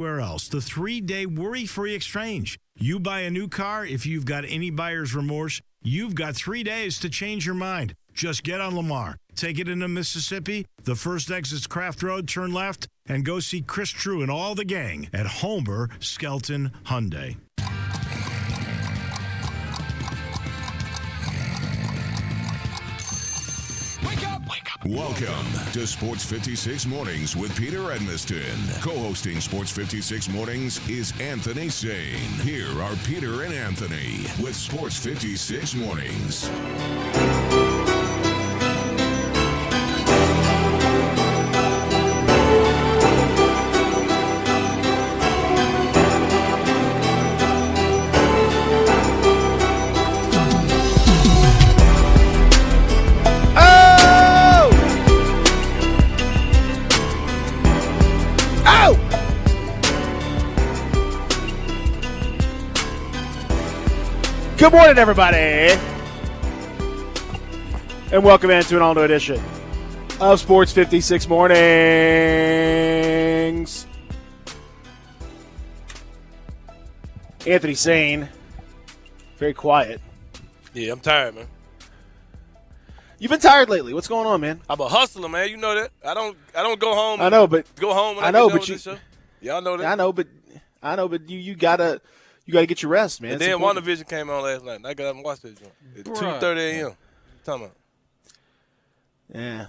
Where else? The 3-day worry-free exchange. You buy a new car, if you've got any buyer's remorse, you've got 3 days to change your mind. Just get on Lamar, take it into Mississippi, the first exit's Craft Road, turn left, and go see Chris True and all the gang at Homer Skelton Hyundai. Welcome to Sports 56 Mornings with Peter Edmiston. Co-hosting Sports 56 Mornings is Anthony Sane. Here are Peter and Anthony with Sports 56 Mornings. Good morning, everybody, and welcome into an all-new edition of Sports 56 Mornings. Anthony Sane, very quiet. Yeah, I'm tired, man. You've been tired lately. What's going on, man? I'm a hustler, man. You know that. I don't go home. I know, but go home. When I know, get done but with this show. Y'all know that. I know, but you gotta get your rest, man. And then WandaVision came on last night, and I got up and watched it at 2:30 a.m. Talking about. Yeah.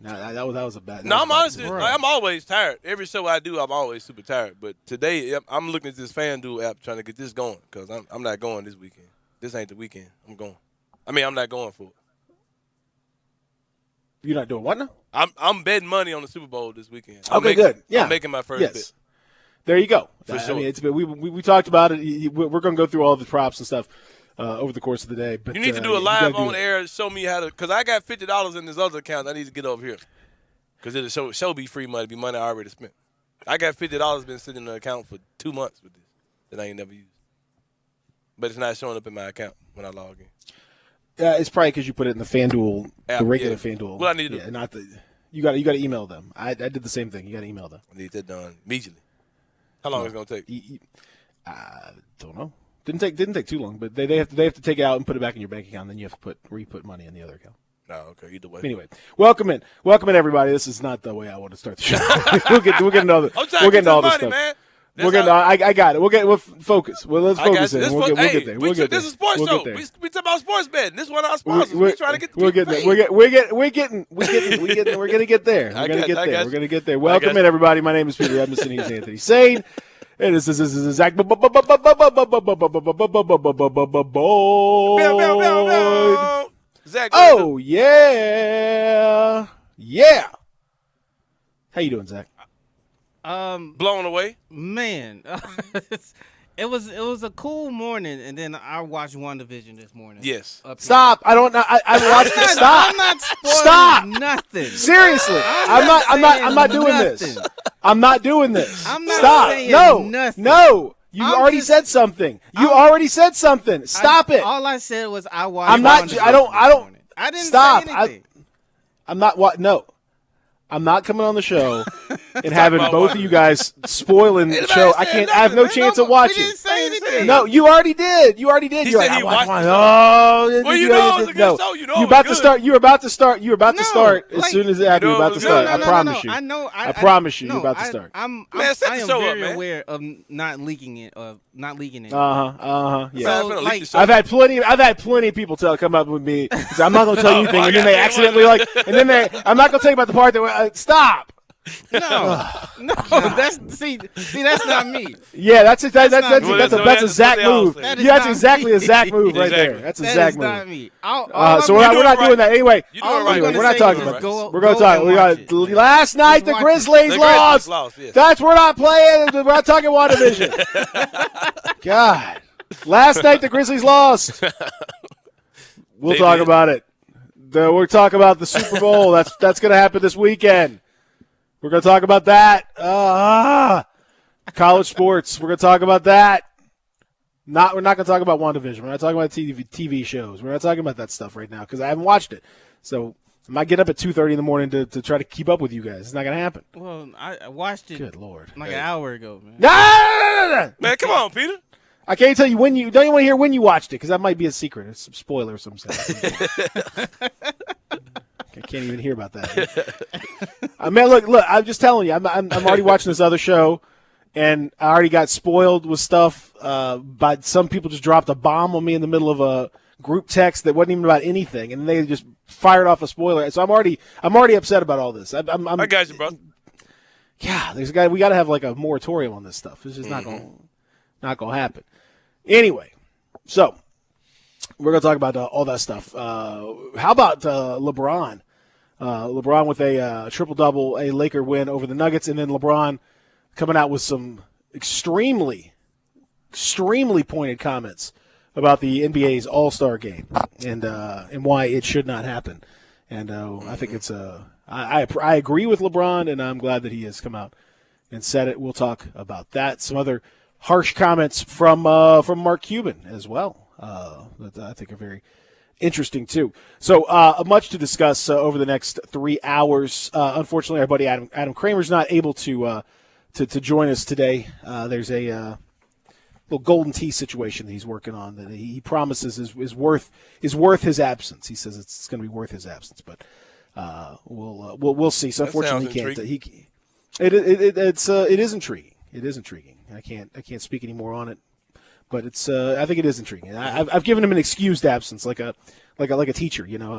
No, that was a bad. No, I'm honestly, I'm always tired. Every show I do, I'm always super tired. But today, I'm looking at this FanDuel app trying to get this going because I'm not going this weekend. This ain't the weekend. I'm going. I'm not going for it. You're not doing what now? I'm betting money on the Super Bowl this weekend. Good. Yeah. I'm making my first bet. There you go. For sure. We talked about it. We're going to go through all the props and stuff over the course of the day. But you need to do a live on air and show me how to – because I got $50 in this other account. I need to get over here because it'll show be free money, be money I already spent. I got $50 been sitting in the account for 2 months with this that I ain't never used. But it's not showing up in my account when I log in. It's probably because you put it in the FanDuel, app, the regular FanDuel. What I need to do. Not the – you got to email them. I did the same thing. You got to email them. I need that done immediately. How long is it gonna take? I don't know. Didn't take too long, but they have to take it out and put it back in your bank account. Then you have to put money in the other account. No, okay, either way. Anyway, welcome in, everybody. This is not the way I want to start the show. we'll get into all the stuff. Man. I got it. We'll focus. Well, let's focus in. We'll get there. This is a sports show. We talk about sports betting. This is one of our sponsors. We're trying to get. We're getting there. We're gonna get there. We're gonna get there. Welcome in, everybody. My name is Peter Edmiston. He's Anthony Sane. And this is Zach Boyd. Zach. Oh yeah. How you doing, Zach? Blown away, man. It was a cool morning, and then I watched WandaVision this morning. Yes. Stop! I don't know. I watched it. Stop! I'm not spoiling Stop! Nothing. Seriously, I'm not doing this. I'm not doing this. I'm not Stop! saying nothing. No. You already said something. Stop it. All I said was I watched. I'm not. WandaVision I don't. I didn't stop. say anything. I'm not. What? No. I'm not coming on the show and having both of you guys spoiling the show. I can't. I have no chance of watching. We didn't say anything. No, you already did. You're said like, he watched it. Oh, well, you know it was a good show. You know you're about to start. You're about to start. You're about to start as soon as you're about to start. I promise you. I know. I promise you. You're about to start. I am very aware of not leaking it. Yeah. So, I've had plenty of people come up with me. I'm not going to tell you anything, and then they accidentally I'm not going to tell you about the part that stop. No, that's not me. Yeah, that's a Zach move. That's exactly a Zach move right there. That's a Zach move. Not me. So we're not doing that anyway. We're not talking about this. We're going to talk. We got last night the Grizzlies lost. That's we're not playing. We're not talking WandaVision. God, last night the Grizzlies lost. We'll talk about it. We'll talk about the Super Bowl. That's going to happen this weekend. We're going to talk about that. College sports. We're going to talk about that. We're not going to talk about WandaVision. We're not talking about TV shows. We're not talking about that stuff right now because I haven't watched it. So I'm not getting up at 2:30 in the morning to try to keep up with you guys. It's not going to happen. Well, I watched it. Good Lord. Like an hour ago, man. No! Man, come on, Peter. I can't tell you when you – don't you want to hear when you watched it because that might be a secret. It's some spoiler or something. I can't even hear about that. I mean, look, I'm just telling you. I'm already watching this other show, and I already got spoiled with stuff. But some people just dropped a bomb on me in the middle of a group text that wasn't even about anything, and they just fired off a spoiler. So I'm already upset about all this. I got you, bro. Yeah, we got to have like a moratorium on this stuff. It's just not gonna happen. Anyway, so we're gonna talk about all that stuff. How about LeBron? LeBron with a triple-double, a Laker win over the Nuggets, and then LeBron coming out with some extremely pointed comments about the NBA's All-Star game and why it should not happen. And I think it's I agree with LeBron, and I'm glad that he has come out and said it. We'll talk about that. Some other harsh comments from Mark Cuban as well that I think are very interesting too. So much to discuss over the next 3 hours. Unfortunately, our buddy Adam Kramer's not able to join us today. There's a little golden tee situation that he's working on that he promises is worth his absence. He says it's going to be worth his absence, but we'll see. So unfortunately, he can't. It is intriguing. It is intriguing. I can't speak any more on it, but it's I think it is intriguing. I've given him an excused absence, like a teacher. You know,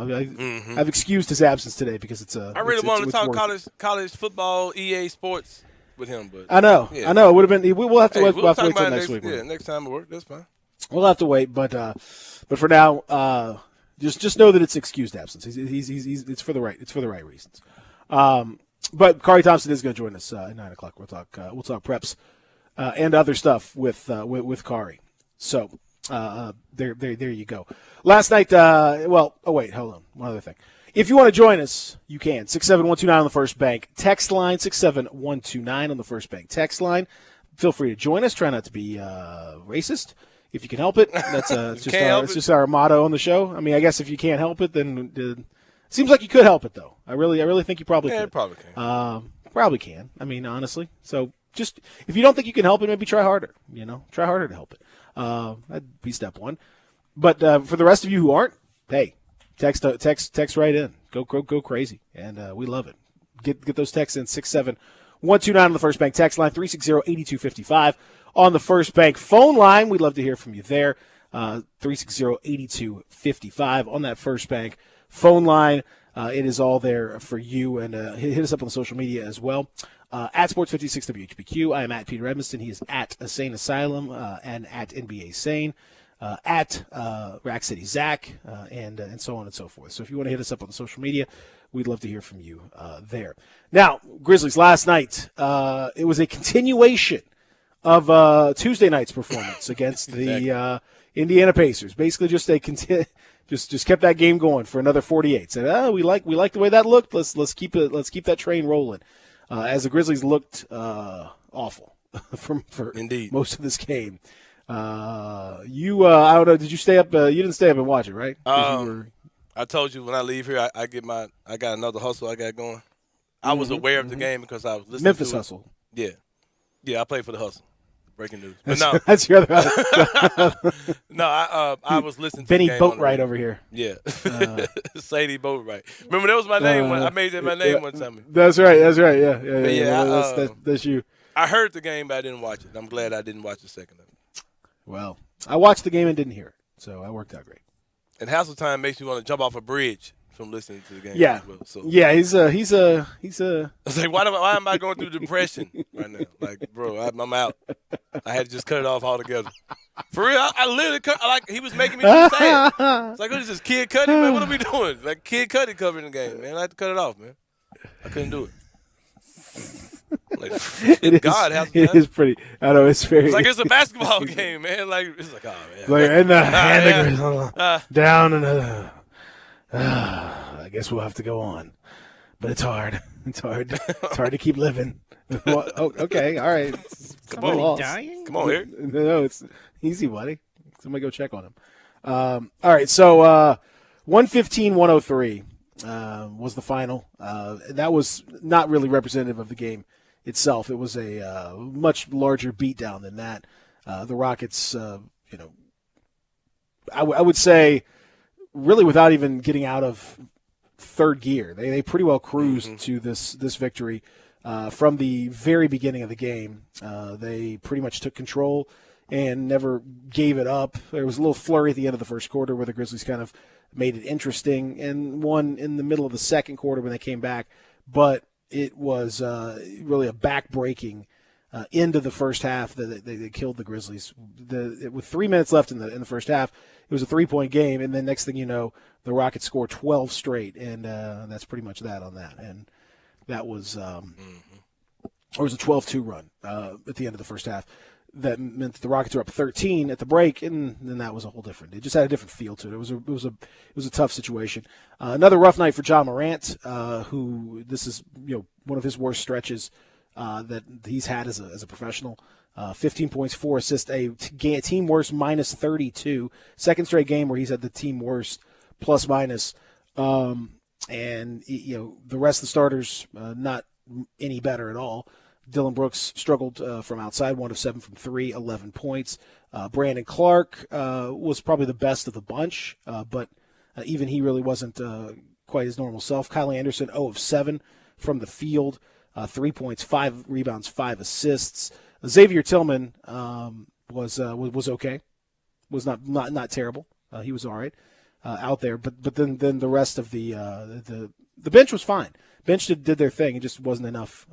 I've excused his absence today because it's a. I really wanted to talk college football, EA Sports with him, but I know. It would have been. We'll have to wait till next week. Yeah, next time at work, that's fine. We'll have to wait, but for now, just know that it's excused absence. It's for the right reasons. But Kari Thompson is going to join us at 9 o'clock. We'll talk preps and other stuff with Kari. So there you go. Last night, hold on. One other thing. If you want to join us, you can. 67129 on the First Bank text line. 67129 on the First Bank text line. Feel free to join us. Try not to be racist if you can help it. That's just our motto on the show. I mean, I guess if you can't help it, then seems like you could help it though. I really think you probably could. Probably can. Probably can. I mean, honestly. So just if you don't think you can help it, maybe try harder. You know, try harder to help it. That'd be step one. But for the rest of you who aren't, hey, text right in. Go crazy, and we love it. Get those texts in 67129 on the First Bank text line, 360-8255 on the First Bank phone line. We'd love to hear from you there. 360-8255 on that First Bank phone line. It is all there for you, and hit us up on social media as well. At Sports56WHBQ, I am at Peter Edmiston. He is at A Sane Asylum and at NBA Sane, at Rack City Zach, and so on and so forth. So if you want to hit us up on the social media, we'd love to hear from you there. Now, Grizzlies last night, it was a continuation of Tuesday night's performance against the Indiana Pacers. Basically, just just kept that game going for another 48. Said, we like the way that looked. Let's keep that train rolling. As the Grizzlies looked awful for Indeed. most of this game. I don't know. Did you stay up? You didn't stay up and watch it, right? I told you when I leave here, I got another hustle I got going. I was aware of the game because I was listening Memphis to Hustle. Yeah, I played for the Hustle. Breaking news. But no, that's your other. No, I was listening to Benny the game Boatwright over here. Yeah, Sadie Boatwright. Remember that was my name. I made that my name one time. That's right. Yeah. That's you. I heard the game, but I didn't watch it. I'm glad I didn't watch the second of it. Well, I watched the game and didn't hear it, so I worked out great. And Hassle Time makes me want to jump off a bridge from listening to the game. Yeah, as well, so. Yeah. He's I was like, why am I going through depression right now? Like, bro, I'm out. I had to just cut it off altogether. For real, I literally cut. Like he was making me too sad. It's like, what is this, Kid Cudi, man? What are we doing? Like Kid Cudi covering the game, man. I had to cut it off, man. I couldn't do it. Like, it is pretty. I know it's very. It's like it's a basketball game, man. Like it's like, oh man. Like and the down and I guess we'll have to go on, but it's hard. It's hard to keep living. Okay, all right. Come on, dying? Come on here. No, it's easy, buddy. Somebody go check on him. All right, so 115-103. was the final. That was not really representative of the game itself. It was a much larger beatdown than that. The Rockets, I would say, really without even getting out of third gear, they pretty well cruised to this victory from the very beginning of the game. They pretty much took control and never gave it up. There was a little flurry at the end of the first quarter where the Grizzlies kind of made it interesting and won in the middle of the second quarter when they came back. But it was really a back-breaking end of the first half that they killed the Grizzlies. With 3 minutes left in the first half, it was a 3-point game, and then next thing you know, the Rockets scored 12 straight, and that's pretty much that on that. And that was it was a 12-2 run at the end of the first half. That meant that the Rockets were up 13 at the break, and then that was a whole different. It just had a different feel to it. It was a tough situation. Another rough night for John Morant, who this is one of his worst stretches that he's had as a professional. 15 points, 4 assists, a team worst minus 32. Second straight game where he's had the team worst plus minus. And the rest of the starters not any better at all. Dylan Brooks struggled from outside, 1 of 7 from 3, 11 points. Brandon Clark was probably the best of the bunch, but even he really wasn't quite his normal self. Kyle Anderson, 0 of 7 from the field, 3 points, 5 rebounds, 5 assists. Xavier Tillman was okay, was not terrible. He was all right out there, but then the rest of the bench was fine. Bench did their thing. It just wasn't enough.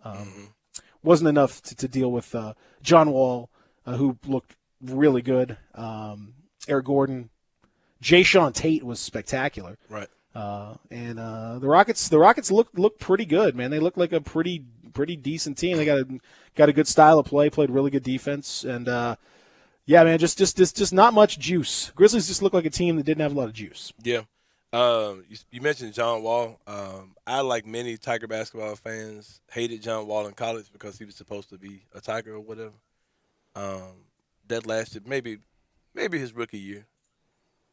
Wasn't enough to deal with John Wall, who looked really good. Eric Gordon, Jayshawn Tate was spectacular. Right. And the Rockets look pretty good, man. They look like a pretty decent team. They got a good style of play, played really good defense, and yeah, man, just not much juice. Grizzlies just look like a team that didn't have a lot of juice. Yeah. You mentioned John Wall. I, like many Tiger basketball fans, hated John Wall in college because he was supposed to be a Tiger or whatever. That lasted maybe his rookie year,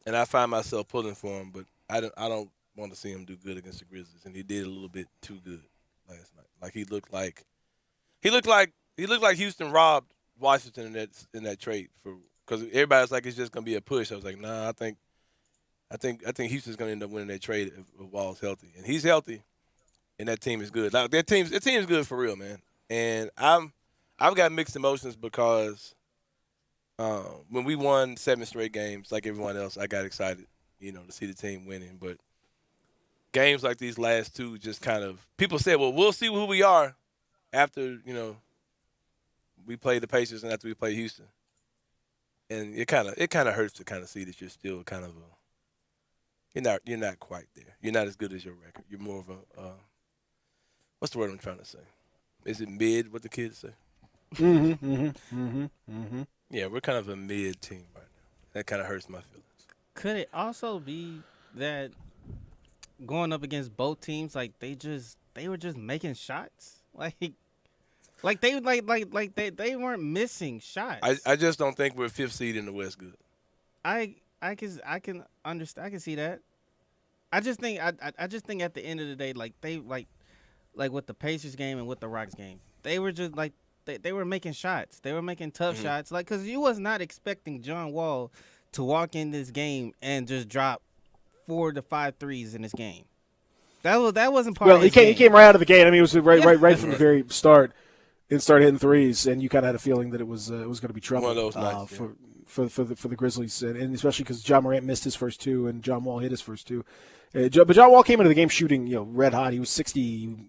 and I find myself pulling for him, but I don't want to see him do good against the Grizzlies, and he did a little bit too good last night. Like he looked like Houston robbed Washington in that trade because everybody's like it's just gonna be a push. I was like, nah, I think Houston's gonna end up winning that trade if Wall's healthy, and he's healthy, and that team is good. Like, their team is good for real, man. And I've got mixed emotions because when we won 7 straight games, like everyone else, I got excited, to see the team winning. But games like these last 2 just kind of people said, well, we'll see who we are after we play the Pacers and after we play Houston, and it kind of hurts to kind of see that you're still kind of you're not quite there. You're not as good as your record. You're more of a what's the word I'm trying to say? Is it mid? What the kids say? Yeah, we're kind of a mid team right now. That kind of hurts my feelings. Could it also be that going up against both teams, like they were just making shots, like they weren't missing shots. I just don't think we're 5th seed in the West good. I can understand. I can see that. I just think at the end of the day, like they like with the Pacers game and with the Rockets game, they were just like they were making shots. They were making tough shots. Like, because you was not expecting John Wall to walk in this game and just drop 4 to 5 threes in this game. That wasn't part of his game. He came right out of the gate. I mean, it was right from the very start. And started hitting threes, and you kind of had a feeling that it was going to be trouble. One of those nights, for the Grizzlies, and especially because John Morant missed his first 2 and John Wall hit his first 2. But John Wall came into the game shooting red hot. He was 60%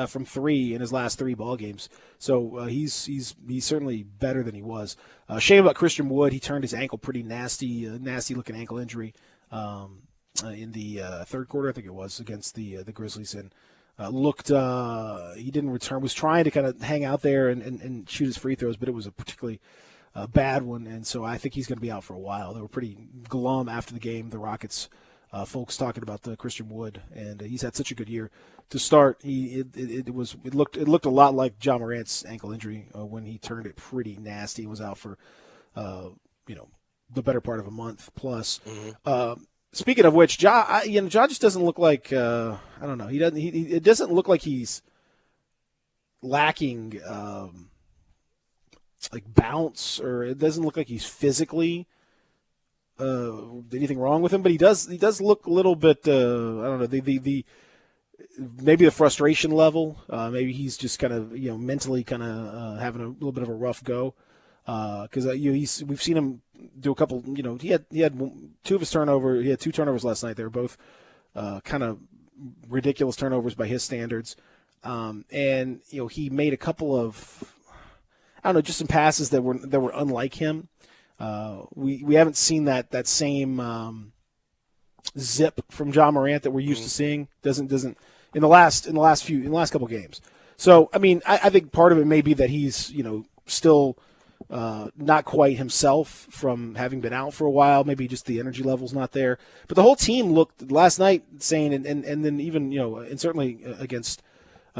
from 3 in his last 3 ball games. So he's certainly better than he was. Shame about Christian Wood. He turned his ankle pretty nasty looking ankle injury in the third quarter, I think it was, against the Grizzlies, and he didn't return. Was trying to kind of hang out there and shoot his free throws, but it was a particularly bad one, and so I think he's going to be out for a while. They were pretty glum after the game, the Rockets folks, talking about the Christian Wood, and he's had such a good year to start. It looked a lot like John Morant's ankle injury when he turned it pretty nasty. He was out for the better part of a month plus. Speaking of which, Ja just doesn't look like I don't know. He doesn't. It doesn't look like he's lacking like bounce, or it doesn't look like he's physically anything wrong with him. But he does look a little bit. I don't know. The maybe the frustration level. Maybe he's just kind of mentally kind of having a little bit of a rough go. Because we've seen him do a couple. He had 2 of his turnovers. He had 2 turnovers last night. They were both kind of ridiculous turnovers by his standards. And he made a couple of, I don't know, just some passes that were unlike him. We haven't seen that same zip from Ja Morant that we're used to seeing. Doesn't in the last couple games. So I mean, I think part of it may be that he's still not quite himself from having been out for a while. Maybe just the energy level's not there. But the whole team looked last night saying, and then even and certainly against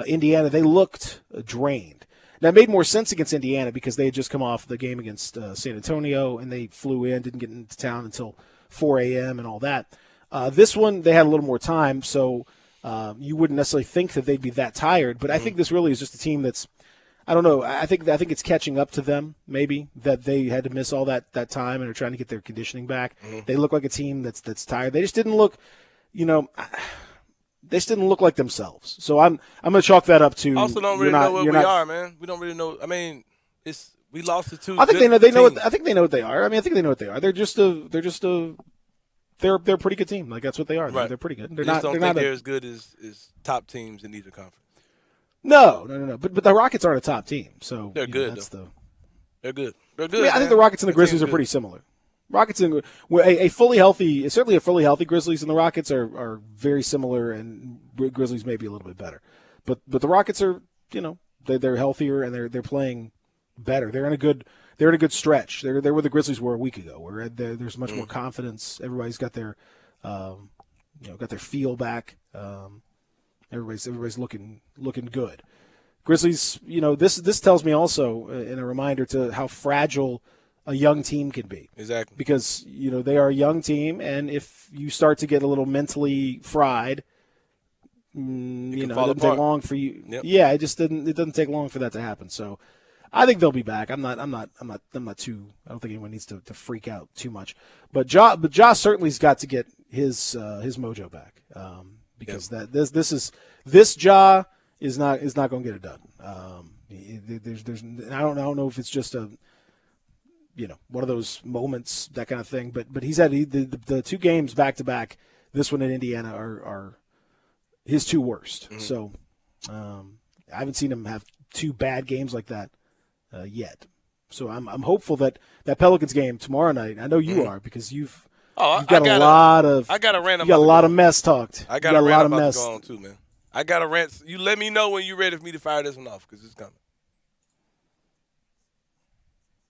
Indiana, they looked drained. Now, it made more sense against Indiana because they had just come off the game against San Antonio, and they flew in, didn't get into town until 4 a.m. and all that. This one, they had a little more time, so you wouldn't necessarily think that they'd be that tired. But I think this really is just a team that's, I don't know, I think it's catching up to them, maybe, that they had to miss all that time and are trying to get their conditioning back. They look like a team that's tired. They just didn't look, they just didn't look like themselves. So I'm going to chalk that up to. Also, don't really know what we are, man. We don't really know. I mean, we lost to 2. I think they know. They know. I think they know what they are. I mean, I think they know what they are. They're a pretty good team. Like that's what they are. Right. They're pretty good. They're not. They're as good as top teams in either conference. No. But the Rockets aren't a top team, so they're good. They're good. They're good. I think the Rockets and the Grizzlies are pretty similar. Rockets and a fully healthy, certainly a fully healthy Grizzlies and the Rockets are very similar, and Grizzlies may be a little bit better, but the Rockets are they're healthier and they're playing better. They're in a good stretch. They're where the Grizzlies were a week ago, where there's much more confidence. Everybody's got their got their feel back. Everybody's looking good. Grizzlies, this tells me also in a reminder to how fragile a young team can be. Exactly. Because, they are a young team, and if you start to get a little mentally fried, it doesn't take long for you. Yep. Yeah, it doesn't take long for that to happen. So I think they'll be back. I'm not too, I don't think anyone needs to freak out too much. But Ja certainly's got to get his mojo back. Because this Ja is not going to get it done. There's I don't know if it's just a one of those moments, that kind of thing. But he's had the 2 games back to back. This one in Indiana are his 2 worst. Mm-hmm. So I haven't seen him have 2 bad games like that yet. So I'm hopeful that Pelicans game tomorrow night. I know you are, because you've got a lot of mess talked. I got a rant about to go on too, man. I got a rant. You let me know when you're ready for me to fire this one off, because it's coming.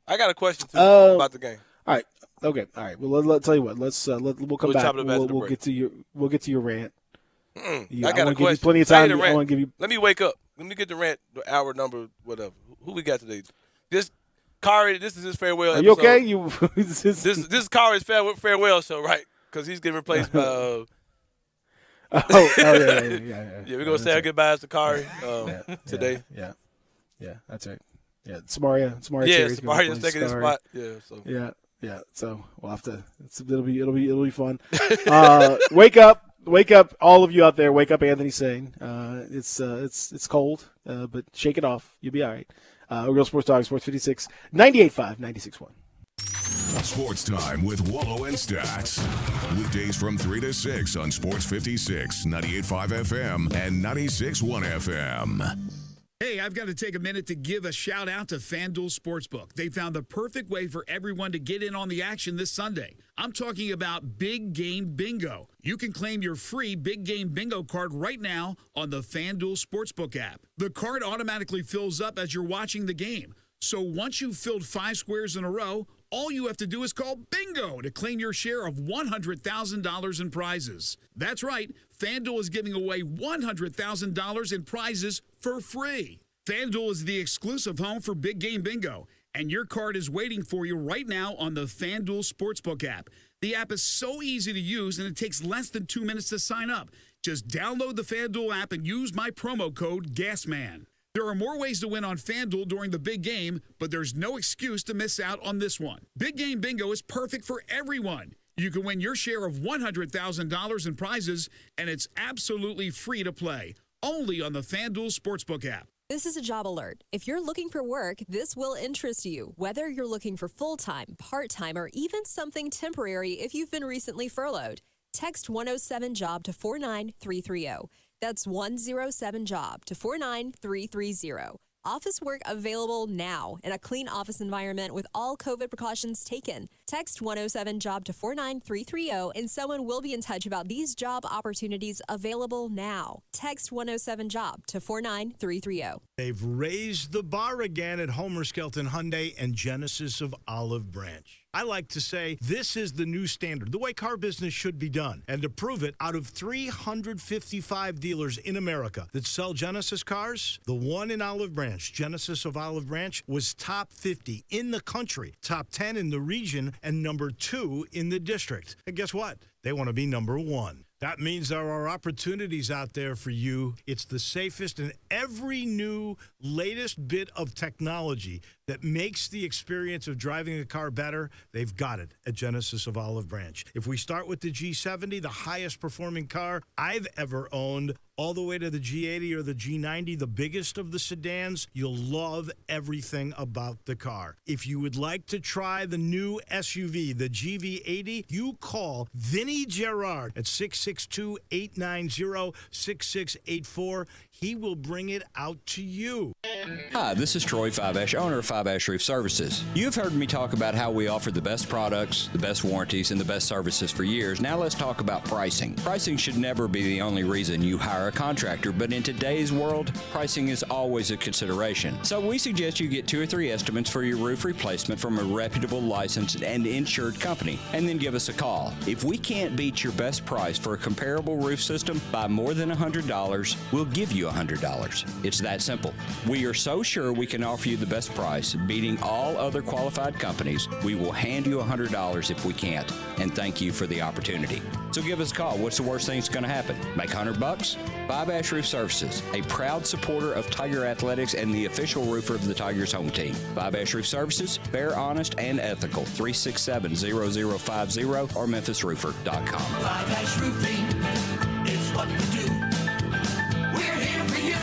I got a question too about the game. All right. Okay. All right. Well, let's tell you what. We'll come back. We'll get to your rant. I got a question. Give you plenty of time. I want to give you. Let me wake up. Let me get the rant, the hour number, whatever. Who we got today? This Kari. This is his farewell. Are you episode. Okay? This is Kari's farewell show, right? Because he's getting replaced by. Yeah. Yeah, we're gonna say our goodbyes to Kari today. Yeah, that's right. Yeah, Samaria. Yeah, Samaria's taking his spot. Yeah, so. Yeah. So we'll have to. It'll be fun. Wake up, all of you out there. Wake up, Anthony Sane. It's cold, but shake it off. You'll be all right. Real Sports Talk, Sports 56, 98.5, 96.1. Sports Time with Wallow and Stats. Weekdays from 3 to 6 on Sports 56, 98.5 FM and 96.1 FM. Hey, I've got to take a minute to give a shout out to FanDuel Sportsbook. They found the perfect way for everyone to get in on the action this Sunday. I'm talking about Big Game Bingo. You can claim your free Big Game Bingo card right now on the FanDuel Sportsbook app. The card automatically fills up as you're watching the game. So once you've filled 5 squares in a row, all you have to do is call bingo to claim your share of $100,000 in prizes. That's right. FanDuel is giving away $100,000 in prizes for free. FanDuel is the exclusive home for Big Game Bingo, and your card is waiting for you right now on the FanDuel Sportsbook app. The app is so easy to use, and it takes less than 2 minutes to sign up. Just download the FanDuel app and use my promo code GASMAN. There are more ways to win on FanDuel during the big game, but there's no excuse to miss out on this one. Big Game Bingo is perfect for everyone. You can win your share of $100,000 in prizes, and it's absolutely free to play. Only on the FanDuel Sportsbook app. This is a job alert. If you're looking for work, this will interest you, whether you're looking for full-time, part-time, or even something temporary if you've been recently furloughed. Text 107-JOB to 49330. That's 107-JOB to 49330. Office work available now in a clean office environment with all COVID precautions taken. Text 107-JOB to 49330 and someone will be in touch about these job opportunities available now. Text 107-JOB to 49330. They've raised the bar again at Homer Skelton Hyundai and Genesis of Olive Branch. I like to say this is the new standard, the way car business should be done. And to prove it, out of 355 dealers in America that sell Genesis cars, the one in Olive Branch, Genesis of Olive Branch, was top 50 in the country, top 10 in the region, and number 2 in the district. And guess what? They want to be number 1. That means there are opportunities out there for you. It's the safest, and every new latest bit of technology that makes the experience of driving a car better, they've got it at Genesis of Olive Branch. If we start with the G70, the highest performing car I've ever owned, all the way to the G80 or the G90, the biggest of the sedans, you'll love everything about the car. If you would like to try the new SUV, the GV80, you call Vinny Gerard at 662-890-6684. He will bring it out to you. Hi, this is Troy Five-Ash, owner of Five-Ash Roof Services. You've heard me talk about how we offer the best products, the best warranties, and the best services for years. Now let's talk about pricing. Pricing should never be the only reason you hire a contractor, but in today's world, pricing is always a consideration. So we suggest you get 2 or 3 estimates for your roof replacement from a reputable, licensed, and insured company, and then give us a call. If we can't beat your best price for a comparable roof system by more than $100, we'll give you $100. It's that simple. We are so sure we can offer you the best price, beating all other qualified companies, we will hand you $100 if we can't, and thank you for the opportunity. So give us a call. What's the worst thing that's going to happen? Make $100? Five-Ash Roof Services, a proud supporter of Tiger Athletics and the official roofer of the Tigers home team. Five-Ash Roof Services, fair, honest, and ethical. 367-0050 or memphisroofer.com. Five-Ash Roofing is what we do. We're here for you.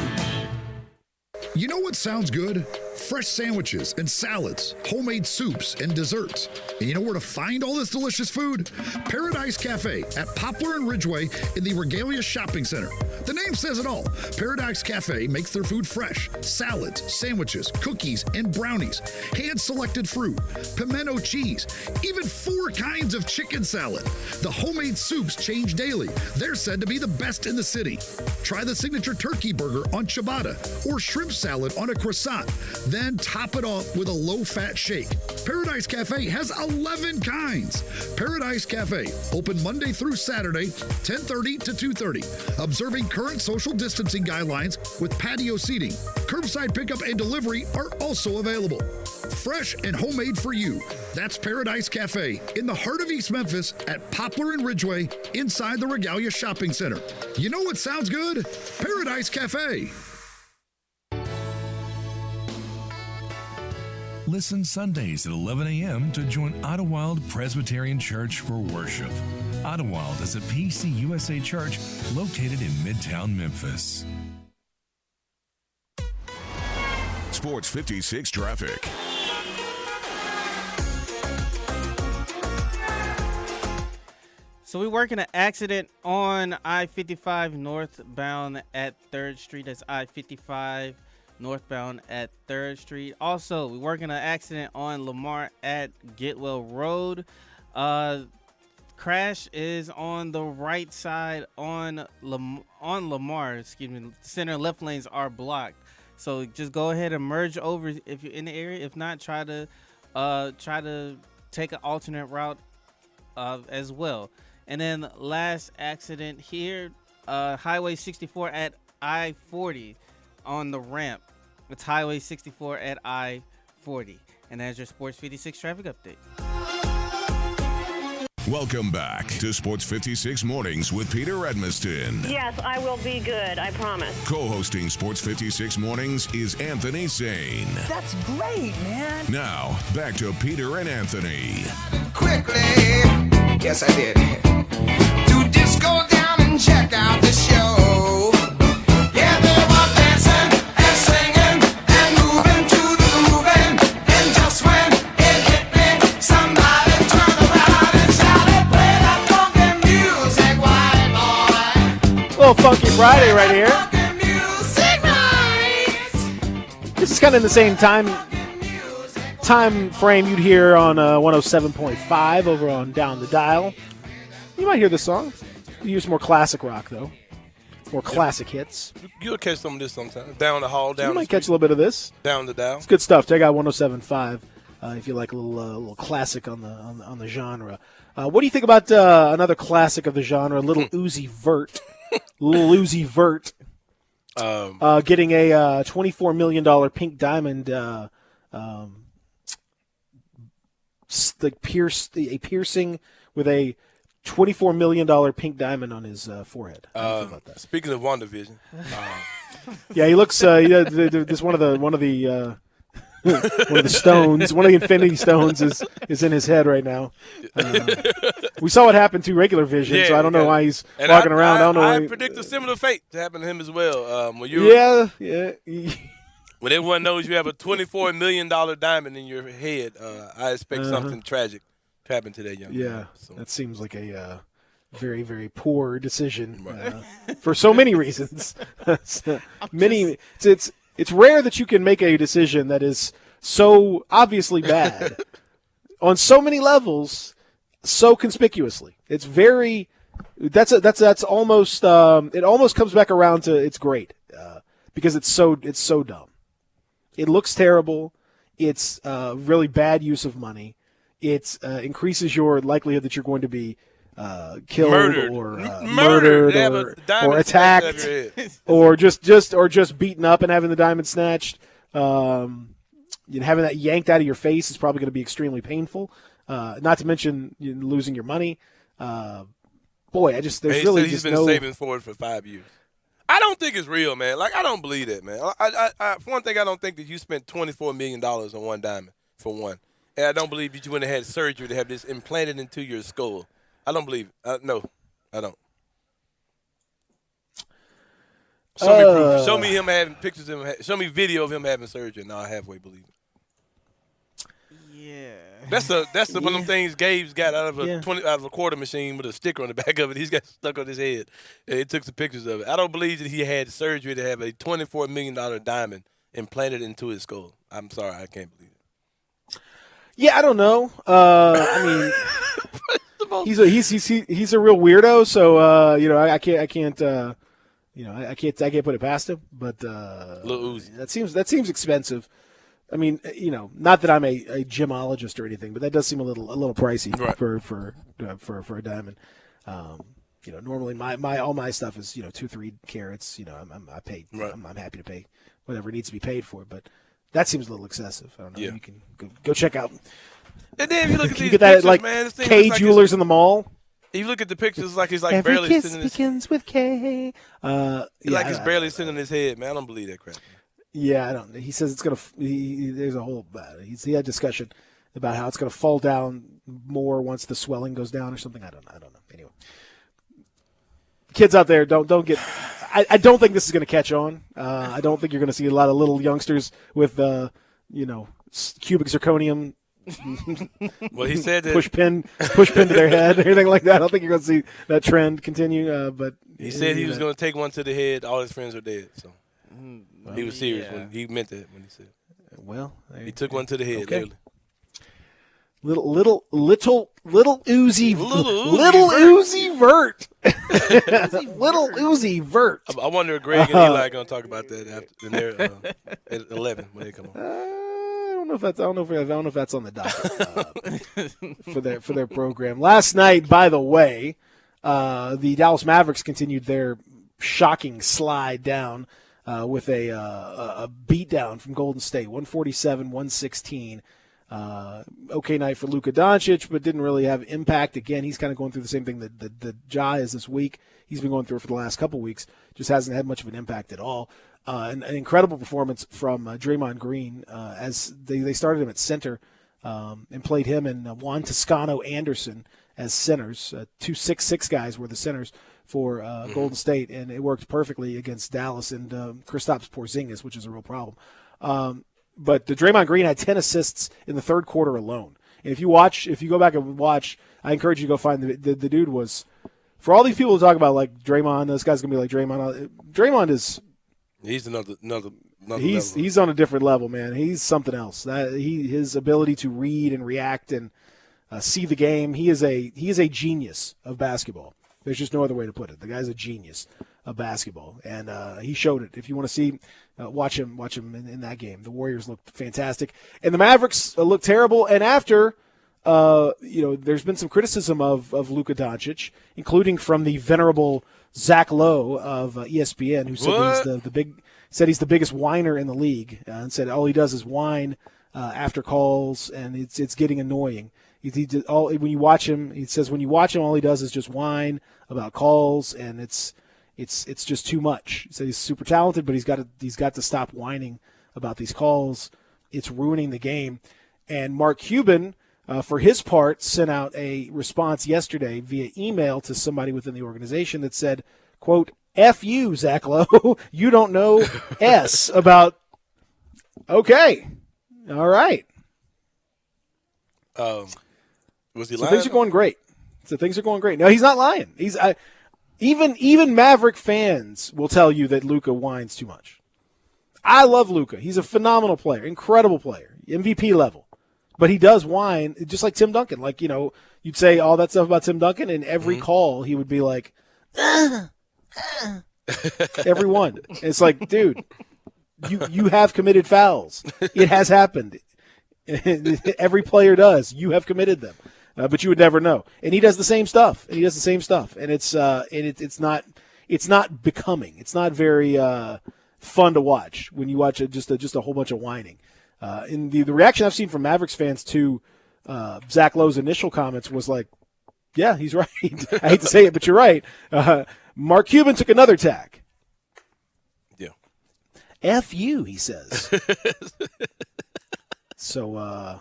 You know what sounds good? Fresh sandwiches and salads, homemade soups and desserts. And you know where to find all this delicious food? Paradise Cafe at Poplar and Ridgeway in the Regalia Shopping Center. The name says it all. Paradise Cafe makes their food fresh. Salads, sandwiches, cookies, and brownies. Hand-selected fruit, pimento cheese, even 4 kinds of chicken salad. The homemade soups change daily. They're said to be the best in the city. Try the signature turkey burger on ciabatta or shrimp salad on a croissant. Then top it off with a low-fat shake. Paradise Cafe has 11 kinds. Paradise Cafe, open Monday through Saturday, 10:30 to 2:30. Observing current social distancing guidelines with patio seating. Curbside pickup and delivery are also available. Fresh and homemade for you. That's Paradise Cafe in the heart of East Memphis at Poplar and Ridgeway inside the Regalia Shopping Center. You know what sounds good? Paradise Cafe. Listen Sundays at 11 a.m. to join Idlewild Presbyterian Church for worship. Idlewild is a PCUSA church located in Midtown Memphis. Sports 56 traffic. So we working an accident on I-55 northbound at 3rd Street. That's I-55 northbound at 3rd Street. Also, we're working an accident on Lamar at Getwell Road. Crash is on the right side on Lamar. Center and left lanes are blocked. So just go ahead and merge over if you're in the area. If not, try to take an alternate route as well. And then last accident here, Highway 64 at I-40 on the ramp. It's Highway 64 at I-40. And that's your Sports 56 traffic update. Welcome back to Sports 56 Mornings with Peter Edmiston. Yes, I will be good, I promise. Co-hosting Sports 56 Mornings is Anthony Sane. That's great, man. Now, back to Peter and Anthony. Quickly, yes I did. To just go down and check out the show. Yeah, they were dancing and singing and moving to the grooving. And just when it hit me, somebody turned around and shouted, play that funky music, white boy. Little Funky Friday right here. This is kind of in the same time frame you'd hear on 107.5 over on Down the Dial. You might hear this song. You use more classic rock, though. More classic hits. You'll catch some of this sometime. Down the hall, down You the might street, catch a little bit of this. down the dial. It's good stuff. Check out 107.5 if you like a little classic on the genre. What do you think about another classic of the genre, Little Uzi Vert? Little Uzi Vert getting a $24 million pink diamond a piercing with a $24 million pink diamond on his forehead. How do you feel about that? Speaking of WandaVision, Yeah, he looks. This one of the stones, one of the Infinity Stones is in his head right now. We saw what happened to regular Vision, so I don't know why he's walking around. I don't know. I predict a similar fate to happen to him as well. When everyone knows you have a $24 million diamond in your head, I expect something tragic to happen to that young man. So. That seems like a very, very poor decision for so many reasons. It's rare that you can make a decision that is so obviously bad on so many levels, so conspicuously. It's very. That's almost. It almost comes back around to it's great because it's so dumb. It looks terrible. It's really bad use of money. It increases your likelihood that you're going to be killed murdered or attacked or just beaten up and having the diamond snatched. Having that yanked out of your face is probably going to be extremely painful. Not to mention losing your money. He's been saving for it for 5 years. I don't think it's real, man. I don't believe that, man. For one thing, I don't think that you spent $24 million on one diamond, for one. And I don't believe that you went and had surgery to have this implanted into your skull. I don't believe it. No, I don't. Show me proof. Show me him having pictures of him. Show me video of him having surgery, and I'll halfway believe it. Yeah. That's one of them things Gabe's got out of a quarter machine with a sticker on the back of it. He's got stuck on his head. And he took some pictures of it. I don't believe that he had surgery to have a $24 million diamond implanted into his skull. I'm sorry, I can't believe it. Yeah, I don't know. I mean, he's a real weirdo. So I can't put it past him. But Lil Uzi. that seems expensive. I mean, not that I'm a gemologist or anything, but that does seem a little pricey for a diamond. Normally all my stuff is 2-3 carats. I pay. Right. I'm happy to pay whatever needs to be paid for, but that seems a little excessive. I don't know. Yeah. You can go check out. And then if you look at these get that pictures, like man, K Jewelers in the mall. If you look at the pictures, like he's Every barely kiss sitting in his begins with K. he's barely sitting in his head, man. I don't believe that crap. Yeah, I don't. He says it's gonna. There's a whole. He had discussion about how it's gonna fall down more once the swelling goes down or something. I don't know. Anyway, kids out there, don't get. I don't think this is gonna catch on. I don't think you're gonna see a lot of little youngsters with cubic zirconium. Well, he said that push pin to their head, anything like that. I don't think you're gonna see that trend continue. But he said he was gonna take one to the head. All his friends are dead. So. He was serious when he meant that when he said. Well, he took one to the head. Okay. Literally. Little Uzi Vert. Little Uzi Vert. I wonder if Greg and Eli are gonna talk about that after at 11 when they come on. I don't know if that's on the docket for their program. Last night, by the way, the Dallas Mavericks continued their shocking slide down. With a beatdown from Golden State, 147-116. Okay night for Luka Doncic, but didn't really have impact. Again, he's kind of going through the same thing that Ja is this week. He's been going through it for the last couple weeks. Just hasn't had much of an impact at all. An incredible performance from Draymond Green as they started him at center and played him and Juan Toscano Anderson as centers. 2 6'6" guys were the centers for Golden State, and it worked perfectly against Dallas and Kristaps Porzingis, which is a real problem. But the Draymond Green had 10 assists in the third quarter alone. And if you go back and watch, I encourage you to go find the dude was, for all these people to talk about like Draymond, this guy's gonna be like Draymond. Draymond is he's another level. He's on a different level, man. He's something else. His ability to read and react and see the game. He is a genius of basketball. There's just no other way to put it. The guy's a genius of basketball, and he showed it. If you want to see, watch him in that game. The Warriors looked fantastic, and the Mavericks looked terrible. And after, there's been some criticism of Luka Doncic, including from the venerable Zach Lowe of ESPN, who said he's the biggest whiner in the league, and said all he does is whine after calls, and it's getting annoying. When you watch him, he says when you watch him, all he does is just whine about calls, and it's just too much. He said he's super talented, but he's got to stop whining about these calls. It's ruining the game. And Mark Cuban, for his part, sent out a response yesterday via email to somebody within the organization that said, quote, F you, Zach Lowe. You don't know S about. Okay. All right. Was he so lying? Things are going great. No, he's not lying. Even Maverick fans will tell you that Luka whines too much. I love Luka. He's a phenomenal player, incredible player, MVP level. But he does whine, just like Tim Duncan. Like, you'd say all that stuff about Tim Duncan, and every call he would be like, every one. It's like, dude, you have committed fouls. It has happened. Every player does. You have committed them. But you would never know. And he does the same stuff. And it's not becoming. It's not very fun to watch when you watch just a whole bunch of whining. And the reaction I've seen from Mavericks fans to Zach Lowe's initial comments was like, yeah, he's right. I hate to say it, but you're right. Mark Cuban took another tack. Yeah. F you, he says. So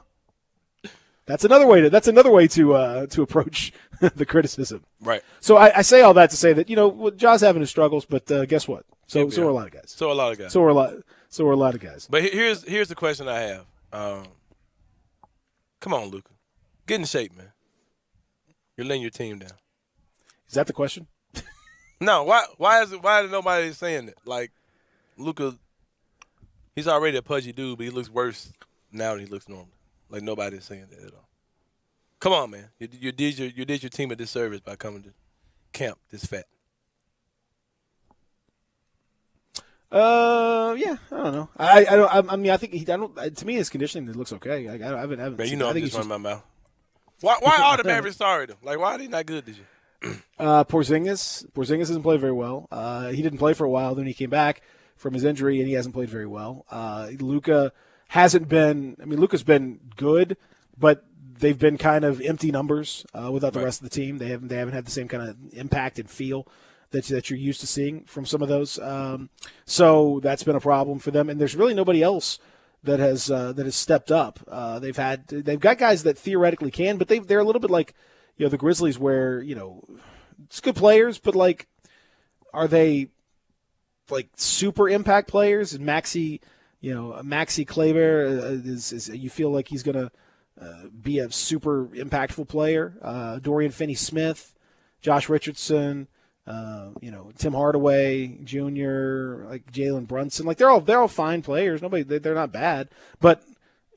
that's another way to approach the criticism. Right. So I say all that to say that Ja's having his struggles, but guess what? So are a lot of guys. So are a lot of guys. So are a lot of guys. But here's the question I have. Come on, Luka, get in shape, man. You're letting your team down. Is that the question? No. Why is nobody saying it? Like Luka, he's already a pudgy dude, but he looks worse now than he looks normal. Like nobody's saying that at all. Come on, man. You did your team a disservice by coming to camp this fat. Yeah, I don't know. I think to me, his conditioning looks okay. I haven't. Man, I'm just running my mouth. Why all the Mavericks sorry though? Like, why are they not good this year? Porzingis hasn't played very well. He didn't play for a while. Then he came back from his injury, and he hasn't played very well. Luka hasn't been. I mean, Luka's been good, but they've been kind of empty numbers without the rest of the team. They haven't had the same kind of impact and feel that you're used to seeing from some of those. So that's been a problem for them. And there's really nobody else that has stepped up. They've got guys that theoretically can, but they're a little bit like the Grizzlies, where it's good players, but like, are they like super impact players? And Maxi Kleber is you feel like he's gonna be a super impactful player. Dorian Finney-Smith, Josh Richardson, Tim Hardaway Jr., like Jalen Brunson, like they're all fine players. They're not bad, but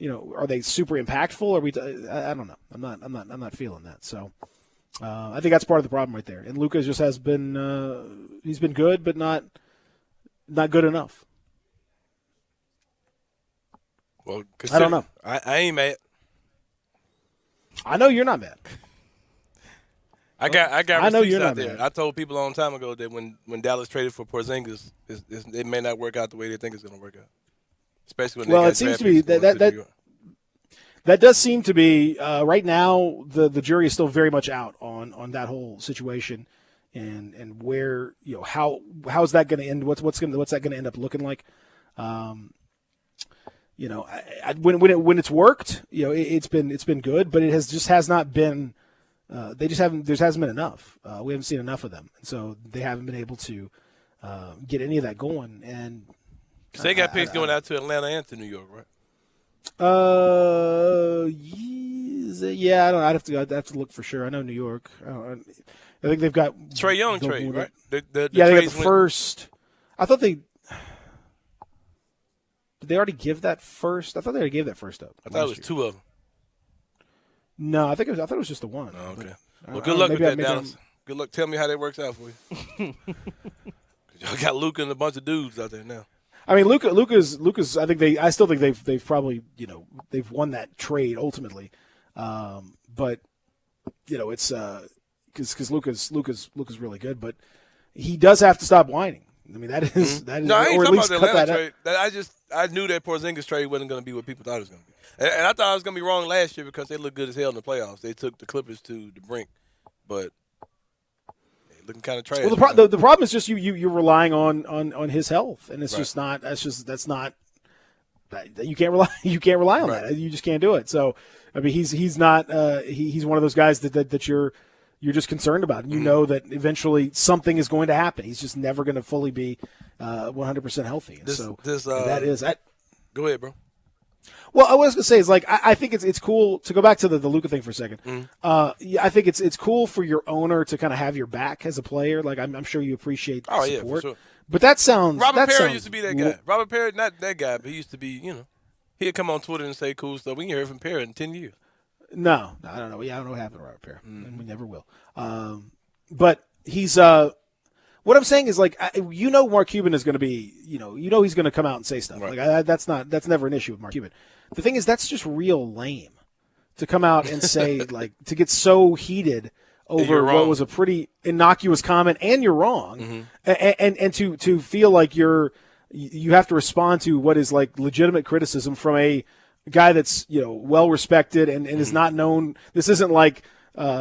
are they super impactful? I don't know. I'm not feeling that. So I think that's part of the problem right there. And Luka just has been he's been good, but not good enough. Well, I don't know. I ain't mad. I know you're not mad. I got I know receipts you're out not there. mad. I told people a long time ago that when Dallas traded for Porzingis, it may not work out the way they think it's going to work out. Especially when it seems to be that does seem to be right now. The jury is still very much out on that whole situation, and where how's that going to end? What's that going to end up looking like? When it's worked, it's been good, but it has not been. There hasn't been enough. We haven't seen enough of them, and so they haven't been able to get any of that going. And they got picks going out to Atlanta and to New York, right? Yeah, I don't. I'd have to look for sure. I know New York. I think they've got Trae Young trade, right? They got the first. I thought did they already give that first? I thought they already gave that first up. I thought it was 2 of them. No, I thought it was just the one. Oh, okay. Well, good luck with that, Dallas. Good luck. Tell me how that works out for you. Y'all got Luka and a bunch of dudes out there now. I mean, Luka's. I still think they've probably they've won that trade ultimately, but it's because Luka's really good, but he does have to stop whining. I mean, that is no, I ain't or at talking least about the cut Atlanta that trade. I knew that Porzingis trade wasn't going to be what people thought it was going to be, and I thought I was going to be wrong last year because they looked good as hell in the playoffs. They took the Clippers to the brink, but they're looking kind of trash. Well, the problem is just you're relying on his health, and it's just not. That's not. You can't rely on that. You just can't do it. So, I mean, he's not. He's one of those guys that you're just concerned about. And you know that eventually something is going to happen. He's just never going to fully be 100% healthy. And that is that. Go ahead, bro. Well, I was going to say is like I think it's cool to go back to the Luka thing for a second. I think it's cool for your owner to kind of have your back as a player. Like I'm sure you appreciate the support. Yeah, for sure. But that sounds. Robert Perry used to be that guy. Robert Perry, not that guy, but he used to be. He'd come on Twitter and say cool stuff. We ain't heard from Perry in 10 years. No, I don't know. Yeah, I don't know what happened to Robert Perry, and we never will. But he's. What I'm saying is like Mark Cuban is going to be he's going to come out and say stuff like that's never an issue with Mark Cuban. The thing is that's just real lame to come out and say like to get so heated over what was a pretty innocuous comment, and you're wrong, and to feel like you have to respond to what is like legitimate criticism from a guy that's well respected and is not known. This isn't like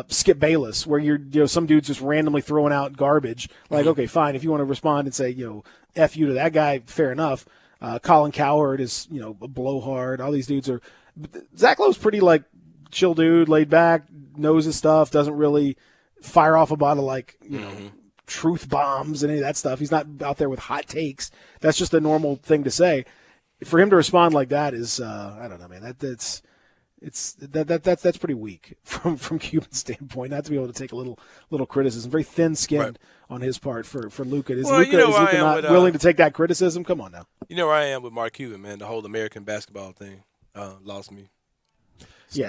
Skip Bayless where you're some dude's just randomly throwing out garbage. Like okay, fine, if you want to respond and say F you to that guy, fair enough. Colin Cowherd is a blowhard. All these dudes are. Zach Lowe's pretty like chill dude, laid back, knows his stuff, doesn't really fire off a lot of like truth bombs and any of that stuff. He's not out there with hot takes. That's just a normal thing to say. For him to respond like that is I don't know, man. That's pretty weak from Cuban's standpoint. Not to be able to take a little criticism. Very thin-skinned on his part for Luka. Is Luka not willing to take that criticism? Come on now. You know where I am with Mark Cuban, man. The whole American basketball thing lost me. So.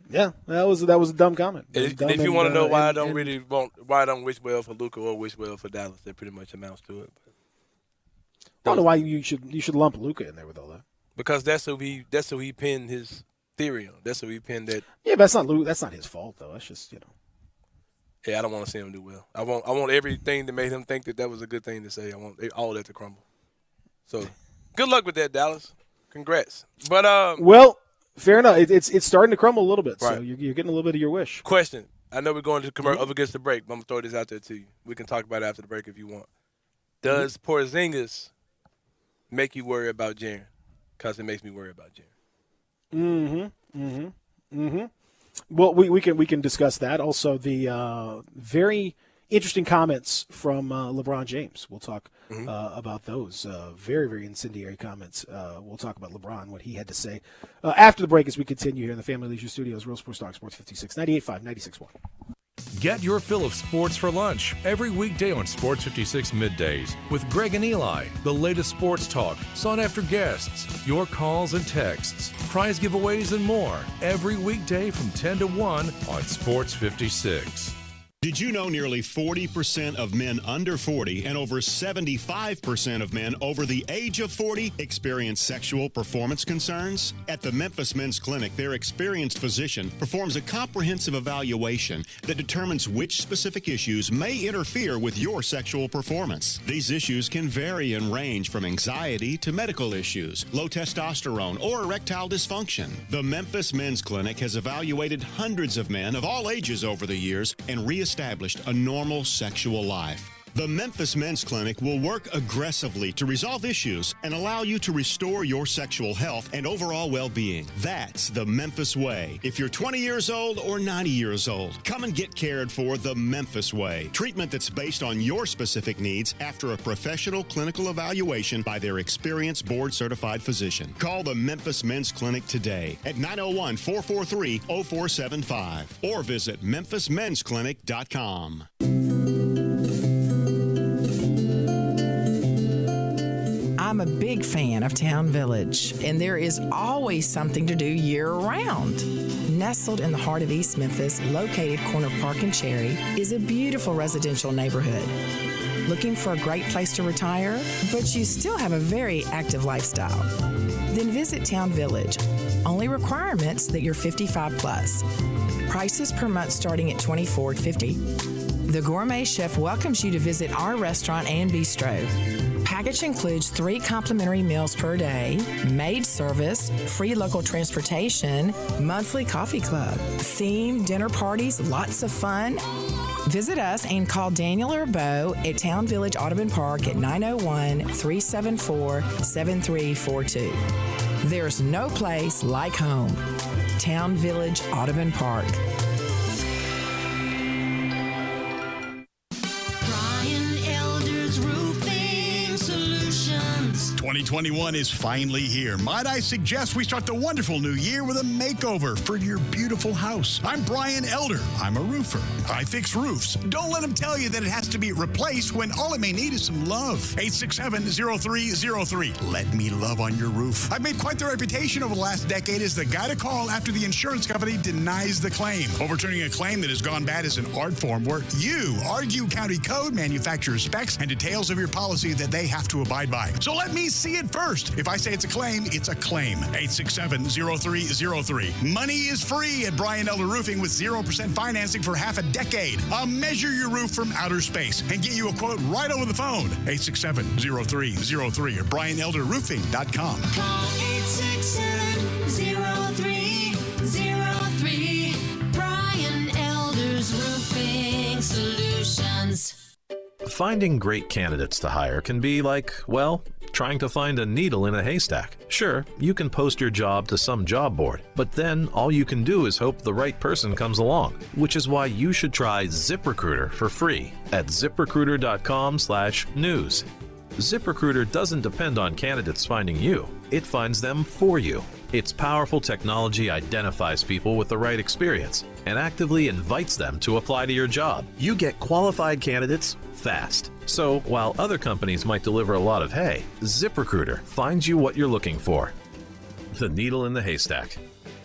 Yeah, that was a dumb comment. If you want to know why I don't wish well for Luka or wish well for Dallas, that pretty much amounts to it. I don't know why you should lump Luka in there with all that. Because that's who he pinned his theory on. That's who he pinned that. Yeah, but that's not his fault though. That's just Yeah, I don't want to see him do well. I want everything that made him think that was a good thing to say. I want all that to crumble. So, good luck with that, Dallas. Congrats. But well. Fair enough. It's starting to crumble a little bit, right. So you're getting a little bit of your wish. Question. I know we're going to commercial up against the break, but I'm going to throw this out there to you. We can talk about it after the break if you want. Does Porzingis make you worry about Jaren? Because it makes me worry about Jaren. Well, we can discuss that. Also, the very interesting comments from LeBron James. We'll talk about those. Very, very incendiary comments. We'll talk about LeBron, what he had to say after the break as we continue here in the Family Leisure Studios. Real Sports Talk, Sports 56, 98.5, 96.1. Get your fill of sports for lunch every weekday on Sports 56 Middays with Greg and Eli. The latest sports talk, sought after guests, your calls and texts, prize giveaways, and more every weekday from 10 to 1 on Sports 56. Did you know nearly 40% of men under 40 and over 75% of men over the age of 40 experience sexual performance concerns? At the Memphis Men's Clinic, their experienced physician performs a comprehensive evaluation that determines which specific issues may interfere with your sexual performance. These issues can vary and range from anxiety to medical issues, low testosterone, or erectile dysfunction. The Memphis Men's Clinic has evaluated hundreds of men of all ages over the years and reestablished a normal sexual life. The Memphis Men's Clinic will work aggressively to resolve issues and allow you to restore your sexual health and overall well-being. That's the Memphis way. If you're 20 years old or 90 years old, come and get cared for the Memphis way. Treatment that's based on your specific needs after a professional clinical evaluation by their experienced board-certified physician. Call the Memphis Men's Clinic today at 901-443-0475 or visit memphismensclinic.com. I'm a big fan of Town Village, and there is always something to do year-round. Nestled in the heart of East Memphis, located corner of Park and Cherry, is a beautiful residential neighborhood. Looking for a great place to retire, but you still have a very active lifestyle? Then visit Town Village. Only requirements that you're 55 plus. Prices per month starting at $24.50. The Gourmet Chef welcomes you to visit our restaurant and bistro. Package includes 3 complimentary meals per day, maid service, free local transportation, monthly coffee club, theme dinner parties, lots of fun. Visit us and call Daniel or Bo at Town Village Audubon Park at 901-374-7342. There's no place like home. Town Village Audubon Park. 2021 is finally here. Might I suggest we start the wonderful new year with a makeover for your beautiful house. I'm Brian Elder. I'm a roofer. I fix roofs. Don't let them tell you that it has to be replaced when all it may need is some love. 867-0303. Let me love on your roof. I've made quite the reputation over the last decade as the guy to call after the insurance company denies the claim. Overturning a claim that has gone bad is an art form where you argue county code, manufacturer specs, and details of your policy that they have to abide by. So let me see it first. If I say it's a claim, it's a claim. 867-0303. Money is free at Brian Elder Roofing with 0% financing for half a decade. I'll measure your roof from outer space and get you a quote right over the phone. 867-0303 or BrianElderRoofing.com. Call 867-0303. Brian Elder's Roofing Solutions. Finding great candidates to hire can be like, well, trying to find a needle in a haystack. Sure, you can post your job to some job board, but then all you can do is hope the right person comes along, which is why you should try ZipRecruiter for free at ZipRecruiter.com/news. ZipRecruiter doesn't depend on candidates finding you. It finds them for you. Its powerful technology identifies people with the right experience and actively invites them to apply to your job. You get qualified candidates fast. So while other companies might deliver a lot of hay, ZipRecruiter finds you what you're looking for. The needle in the haystack.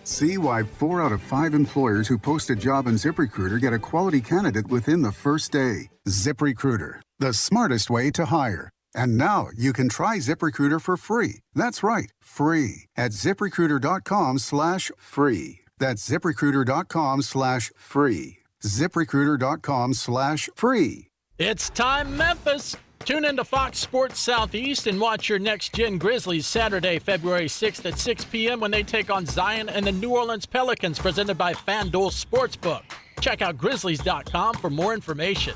See why 4 out of 5 employers who post a job in ZipRecruiter get a quality candidate within the first day. ZipRecruiter, the smartest way to hire. And now you can try ZipRecruiter for free. That's right, free at ZipRecruiter.com/free. That's ZipRecruiter.com/free. ZipRecruiter.com/free. It's time, Memphis. Tune into Fox Sports Southeast and watch your Next Gen Grizzlies Saturday, February 6th at 6 p.m. when they take on Zion and the New Orleans Pelicans, presented by FanDuel Sportsbook. Check out Grizzlies.com for more information.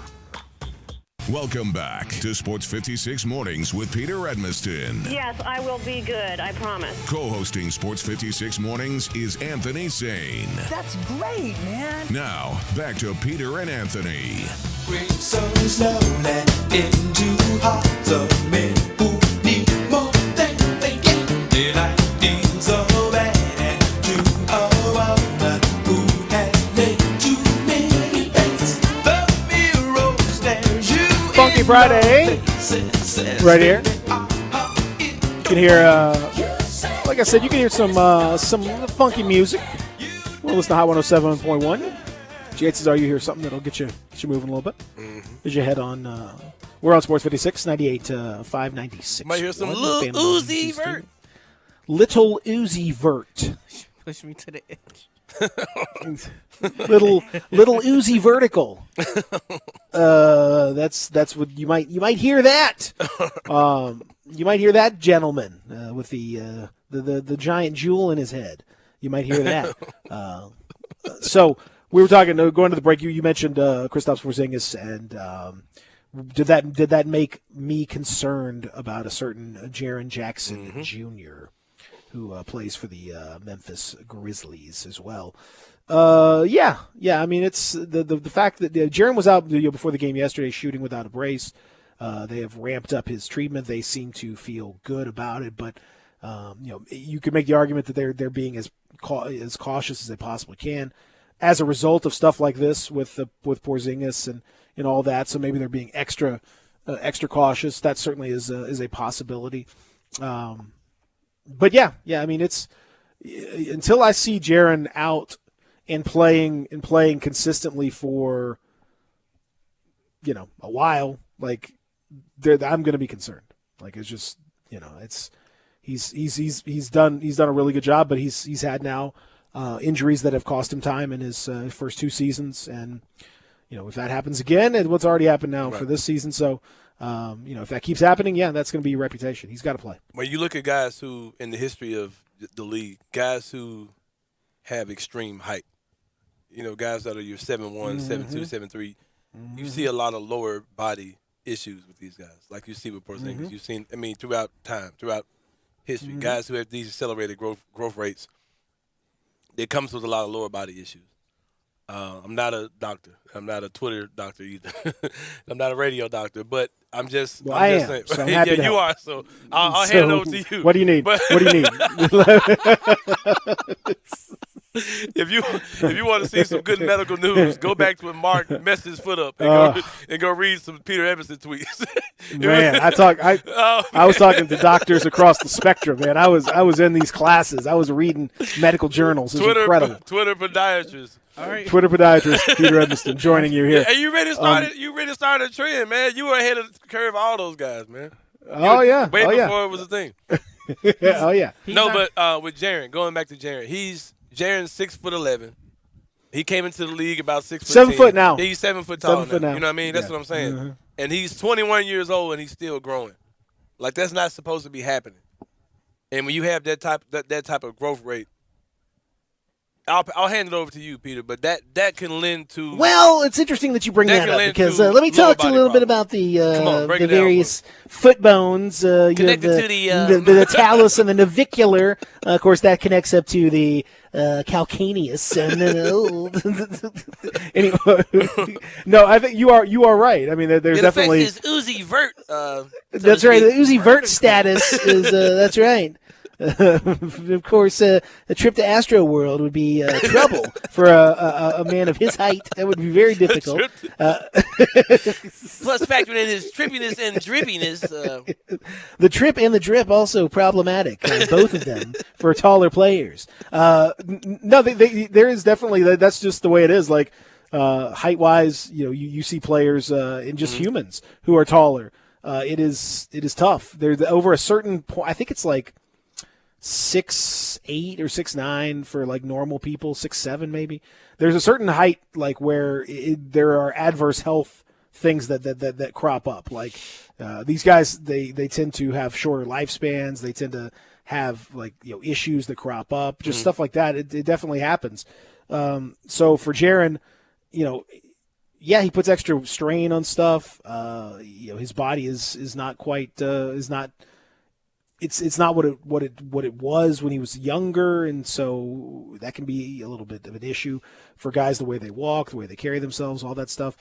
Welcome back to Sports 56 Mornings with Peter Edmiston. Yes, I will be good, I promise. Co-hosting Sports 56 Mornings is Anthony Sane. That's great, man. Now, back to Peter and Anthony. Bring so slowly into hearts of men who need more than they get. Did I need so bad to a woman who has made too many bets? The mirror stares you. Funky Friday, right here. You can hear, like I said, you can hear some funky music. We'll listen to Hot 107.1. Chances are you hear something that'll get you moving a little bit. As you head on, we're on Sports 56, 98 596. Might hear some Lil Uzi Vert. Little Uzi Vert. Push me to the edge. little Uzi vertical. That's what you might hear that. You might hear that gentleman with the giant jewel in his head. You might hear that. So we were talking going to the break. You mentioned Kristaps Porzingis, and did that make me concerned about a certain Jaren Jackson Jr. who plays for the Memphis Grizzlies as well? Yeah. I mean, it's the fact that Jaren was out before the game yesterday shooting without a brace. They have ramped up his treatment. They seem to feel good about it, but you could make the argument that they're being as cautious as they possibly can as a result of stuff like this with Porzingis and all that. So maybe they're being extra cautious. That certainly is a possibility. But yeah. I mean, it's until I see Jaren out and playing consistently for a while, like I'm going to be concerned. Like it's just it's he's done a really good job, but he's had now injuries that have cost him time in his first 2 seasons, and if that happens again, and what's already happened now for this season, so. If that keeps happening, that's going to be your reputation. He's got to play. When you look at guys who, in the history of the league, guys who have extreme height, guys that are your 7'1", 7'2", 7'3", you see a lot of lower body issues with these guys, like you see with Porzingis. You've seen, throughout time, throughout history, guys who have these accelerated growth rates, it comes with a lot of lower body issues. I'm not a doctor. I'm not a Twitter doctor either. I'm not a radio doctor, but I'm just. Well, I am. saying. So I'm happy to you help. are. So I'll hand it over to you. What do you need? What do you need? If you want to see some good medical news, go back to when Mark messed his foot up and go read some Peter Emerson tweets. Man, I was talking to doctors across the spectrum. Man, I was in these classes. I was reading medical journals. It was incredible. Twitter podiatrist. All right. Twitter podiatrist Peter Edmiston joining you here. Hey, you really started a trend, man. You were ahead of the curve of all those guys, man. Way before it was a thing. Oh yeah. But with Jaren, going back to Jaren, Jaren's 6'11". He came into the league about 6'10". 7 foot now. He's 7 foot tall. 7 foot now. You know what I mean? That's what I'm saying. And he's 21 years old and he's still growing. Like that's not supposed to be happening. And when you have that type of growth rate, I'll hand it over to you, Peter. But that can lend to. Well, it's interesting that you bring that up because let me talk to you a little bit about the various foot bones. Connected to the talus and the navicular. Of course, that connects up to the calcaneus. And anyway, no, I think you are right. I mean, there's definitely this Uzi Vert. That's right. The Uzi Vert status is that's right. Of course, a trip to Astro World would be trouble for a man of his height. That would be very difficult. Plus, factoring in his trippiness and drippiness. The trip and the drip also problematic, both of them, for taller players. No, there is definitely that's just the way it is. Like height-wise, you see players and just humans who are taller. It is tough. There's over a certain point. I think it's like 6'8" or 6'9" for like normal people, 6'7" maybe. There's a certain height like where there are adverse health things that crop up. Like these guys, they tend to have shorter lifespans. They tend to have like issues that crop up, just stuff like that. It definitely happens. So for Jaren, he puts extra strain on stuff. His body is not quite It's not what it was when he was younger, and so that can be a little bit of an issue for guys, the way they walk, the way they carry themselves, all that stuff.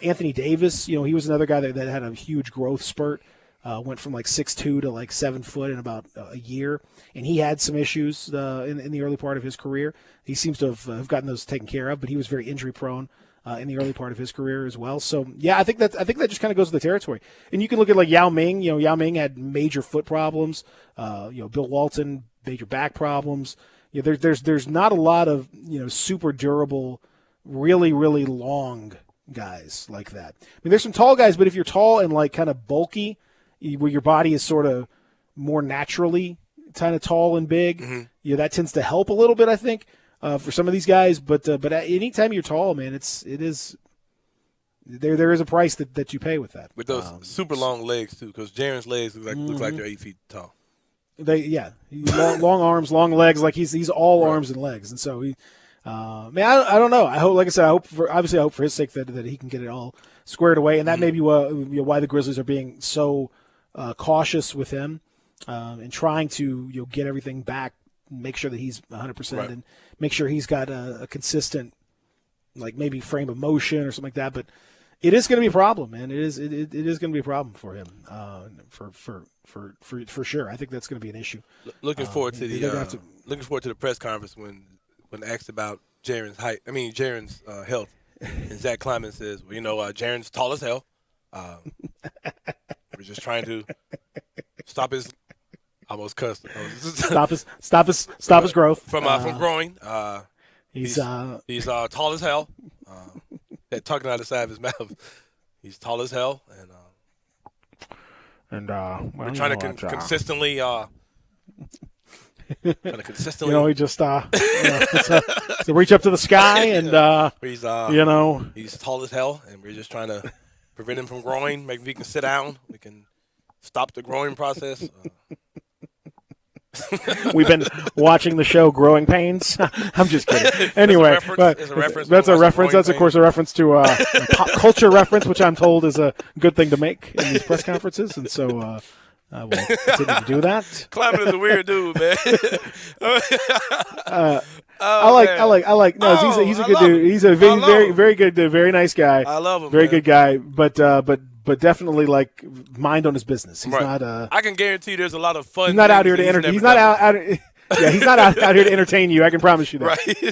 Anthony Davis, he was another guy that had a huge growth spurt, went from like 6'2" to like 7 foot in about a year, and he had some issues in the early part of his career. He seems to have gotten those taken care of, but he was very injury prone in the early part of his career as well. So yeah, I think that just kind of goes with the territory. And you can look at like Yao Ming. Yao Ming had major foot problems. Bill Walton, major back problems. There's not a lot of super durable really, really long guys like that. I mean, there's some tall guys, but if you're tall and like kind of bulky, where your body is sort of more naturally kind of tall and big, that tends to help a little bit, I think, for some of these guys. But anytime you're tall, man, there is a price that you pay with that. With those super long legs too, because Jaren's legs look like they're 8 feet tall. Long arms, long legs, like he's all arms and legs, and so he. I don't know. I hope, like I said, I hope for his sake that he can get it all squared away, and that may be why the Grizzlies are being so cautious with him and trying to get everything back, make sure that he's 100%, and make sure he's got a consistent, like maybe frame of motion or something like that. But it is going to be a problem, man. It is going to be a problem for him, for sure. I think that's going to be an issue. Looking forward to the press conference when asked about Jaren's health, and Zach Kleiman says, "Well, Jaren's tall as hell. We're just trying to stop his." Almost cussed. Stop his growth from growing. He's tall as hell. That talking out the side of his mouth. He's tall as hell, and we're trying to consistently. He just to reach up to the sky, and he's tall as hell, and we're just trying to prevent him from growing. Maybe we can sit down. We can stop the growing process. We've been watching the show Growing Pains. I'm just kidding. Anyway, that's a reference. That's, of course, a reference to a pop culture reference, which I'm told is a good thing to make in these press conferences, and so I will continue to do that. Kleiman is a weird dude, man. I like. No, he's a good dude. He's a very, very good dude. Very nice guy. I love him. Very good guy, but definitely like mind on his business. He's not. I can guarantee you there's a lot of fun. He's not out here to entertain. He's not out. Yeah, he's not out here to entertain you. I can promise you that. Right.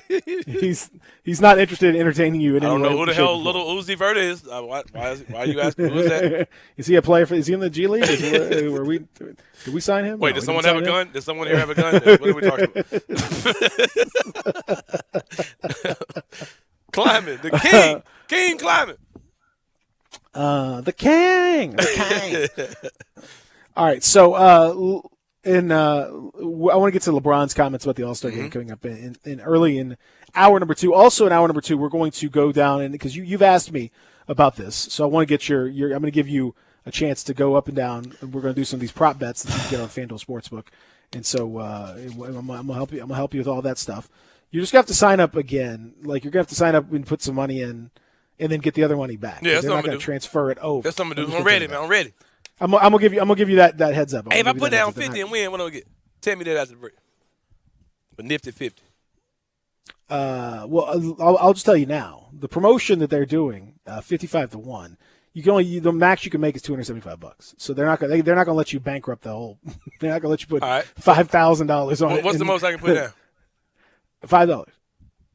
He's not interested in enterning you. In I don't any know way, who the hell Little Uzi Vert is. Why are you asking? Who is that? Is he a player? Is he in the G League? Did we sign him? Wait, does someone have a gun? Does someone here have a gun? What are we talking about? Kleiman, the king, King Kleiman. The king. All right, so I want to get to LeBron's comments about the All-Star game coming up in early in hour number 2. Also in hour number 2, we're going to go down, and because you've asked me about this, so I want to get your I'm going to give you a chance to go up and down, and we're going to do some of these prop bets that you can get on FanDuel Sportsbook. And so I'm going to help you. I'm going to help you with all that stuff. You just have to sign up again. Like, you're going to have to sign up and put some money in, and then get the other money back. Yeah, that's they're not going to transfer it over. That's something to do. I'm ready, man. I'm ready. I'm gonna give you that heads up. Hey, if I put down 50 and win, what do I get? Tell me that after the break. But nifty 50. Well, I'll just tell you now. The promotion that they're doing, 55-1. You can only the max you can make is $275. So they're not gonna let you bankrupt the whole. They're not gonna let you put $5,000 on it. What's the most I can put down? $5.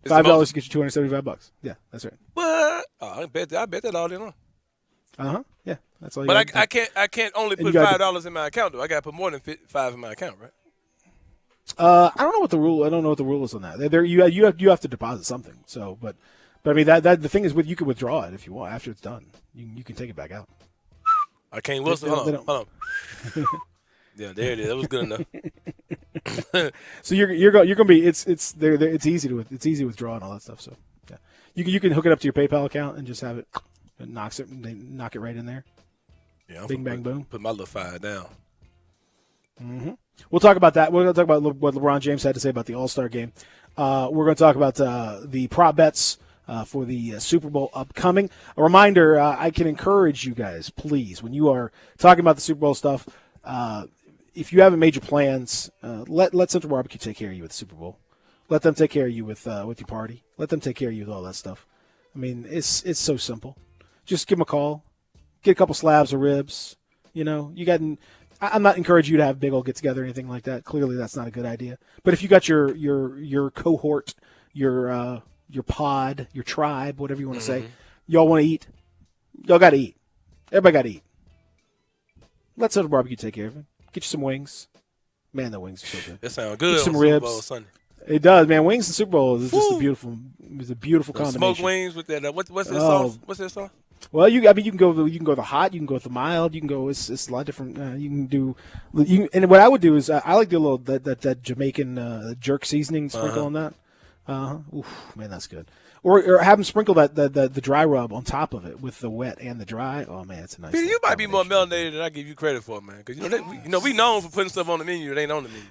$5 to get you $275. Yeah, that's right. What? Oh, I bet that all day long. Yeah, that's all. But I can't only put $5 in my account though. I got to put more than $5 in my account, right? I don't know what the rule. I don't know what the rule is on that. You have to deposit something. So, but I mean that the thing is, you can withdraw it if you want after it's done. You can take it back out. I can't Wilson. Hold on. Yeah, there it is. That was good enough. So you're going to be it's easy to withdraw and all that stuff. So yeah, you can hook it up to your PayPal account and just have it. It knocks it. They knock it right in there. Yeah, bing bang boom. Put my little $5 down. Mm-hmm. We'll talk about that. We're going to talk about what LeBron James had to say about the All-Star game. We're going to talk about the prop bets for the Super Bowl upcoming. A reminder: I can encourage you guys, please, when you are talking about the Super Bowl stuff, if you haven't made your plans, let Central Barbecue take care of you with the Super Bowl. Let them take care of you with your party. Let them take care of you with all that stuff. I mean, it's so simple. Just give them a call. Get a couple slabs of ribs. I'm not encouraging you to have big old get-together or anything like that. Clearly, that's not a good idea. But if you got your cohort, your pod, your tribe, whatever you want to say, y'all want to eat, y'all got to eat. Everybody got to eat. Let Central Barbecue take care of it. Get you some wings. Man, the wings are so good. That sounds good. Get some ribs. Sunday. It does, man. Wings and Super Bowl is just a beautiful combination. Smoked wings with that. What's that sauce? What's that sauce? Well, you can go with the hot, you can go with the mild, you can go. It's a lot different. You can do. And what I would do is I like the little that Jamaican jerk seasoning sprinkle on that. Oof, man, that's good. Or have them sprinkle the dry rub on top of it with the wet and the dry. Oh man, it's a nice. Peter, you might be more melanated than I give you credit for, man. Because we known for putting stuff on the menu that ain't on the menu.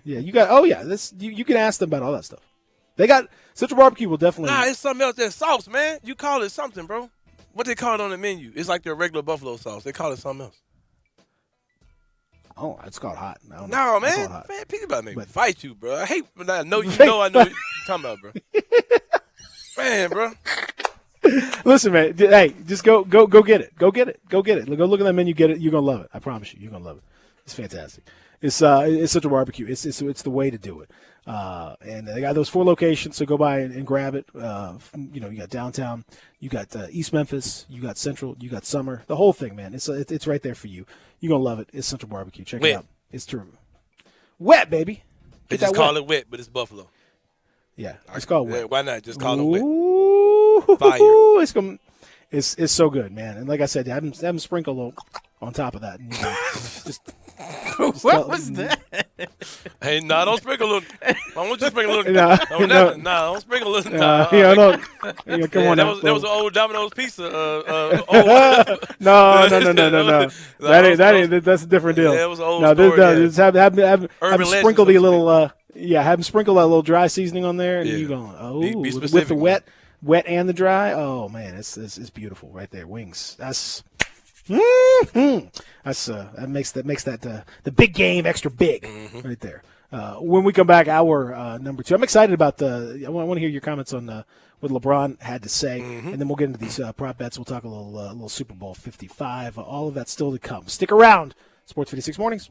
Yeah, you got. Oh yeah, this you can ask them about all that stuff. They got Central Barbecue will definitely. Nah, it's something else. That sauce, man. You call it something, bro. What they call it on the menu? It's like their regular buffalo sauce. They call it something else. Oh, it's called hot. No, man. Man, Peter about to fight you, bro. I hate when I know you know what you're talking about, bro. Man, bro. Listen, man. Hey, just go get it. Go get it. Go look at that menu. Get it. You're gonna love it. I promise you. You're gonna love it. It's fantastic. It's Central Barbecue. It's the way to do it. And they got those 4 locations, so go by and grab it. You got downtown, you got East Memphis, you got Central, you got Summer, the whole thing, man. It's right there for you. You're gonna love it. It's Central Barbecue. Check it out. It's terrific. Wet, baby. They just call it wet, but it's buffalo. Yeah, it's called wet. Yeah, why not just call it wet? Fire. It's so good, man. And like I said, have them sprinkle a little on top of that. And, just what was that? Hey, don't sprinkle a little. I want you to sprinkle a little. Don't sprinkle a little. Come on. That was an old Domino's pizza. No. That ain't. That's a different deal. Yeah, that was an old story. Just have them sprinkle the little. Have them sprinkle that little dry seasoning on there, and you going, be with the wet and the dry. Oh man, it's beautiful right there. Wings. That's. That makes that the big game extra big right there. When we come back, our number 2. I'm excited about I want to hear your comments on what LeBron had to say, and then we'll get into these prop bets. We'll talk a little Super Bowl 55. All of that still to come. Stick around. Sports 56 Mornings.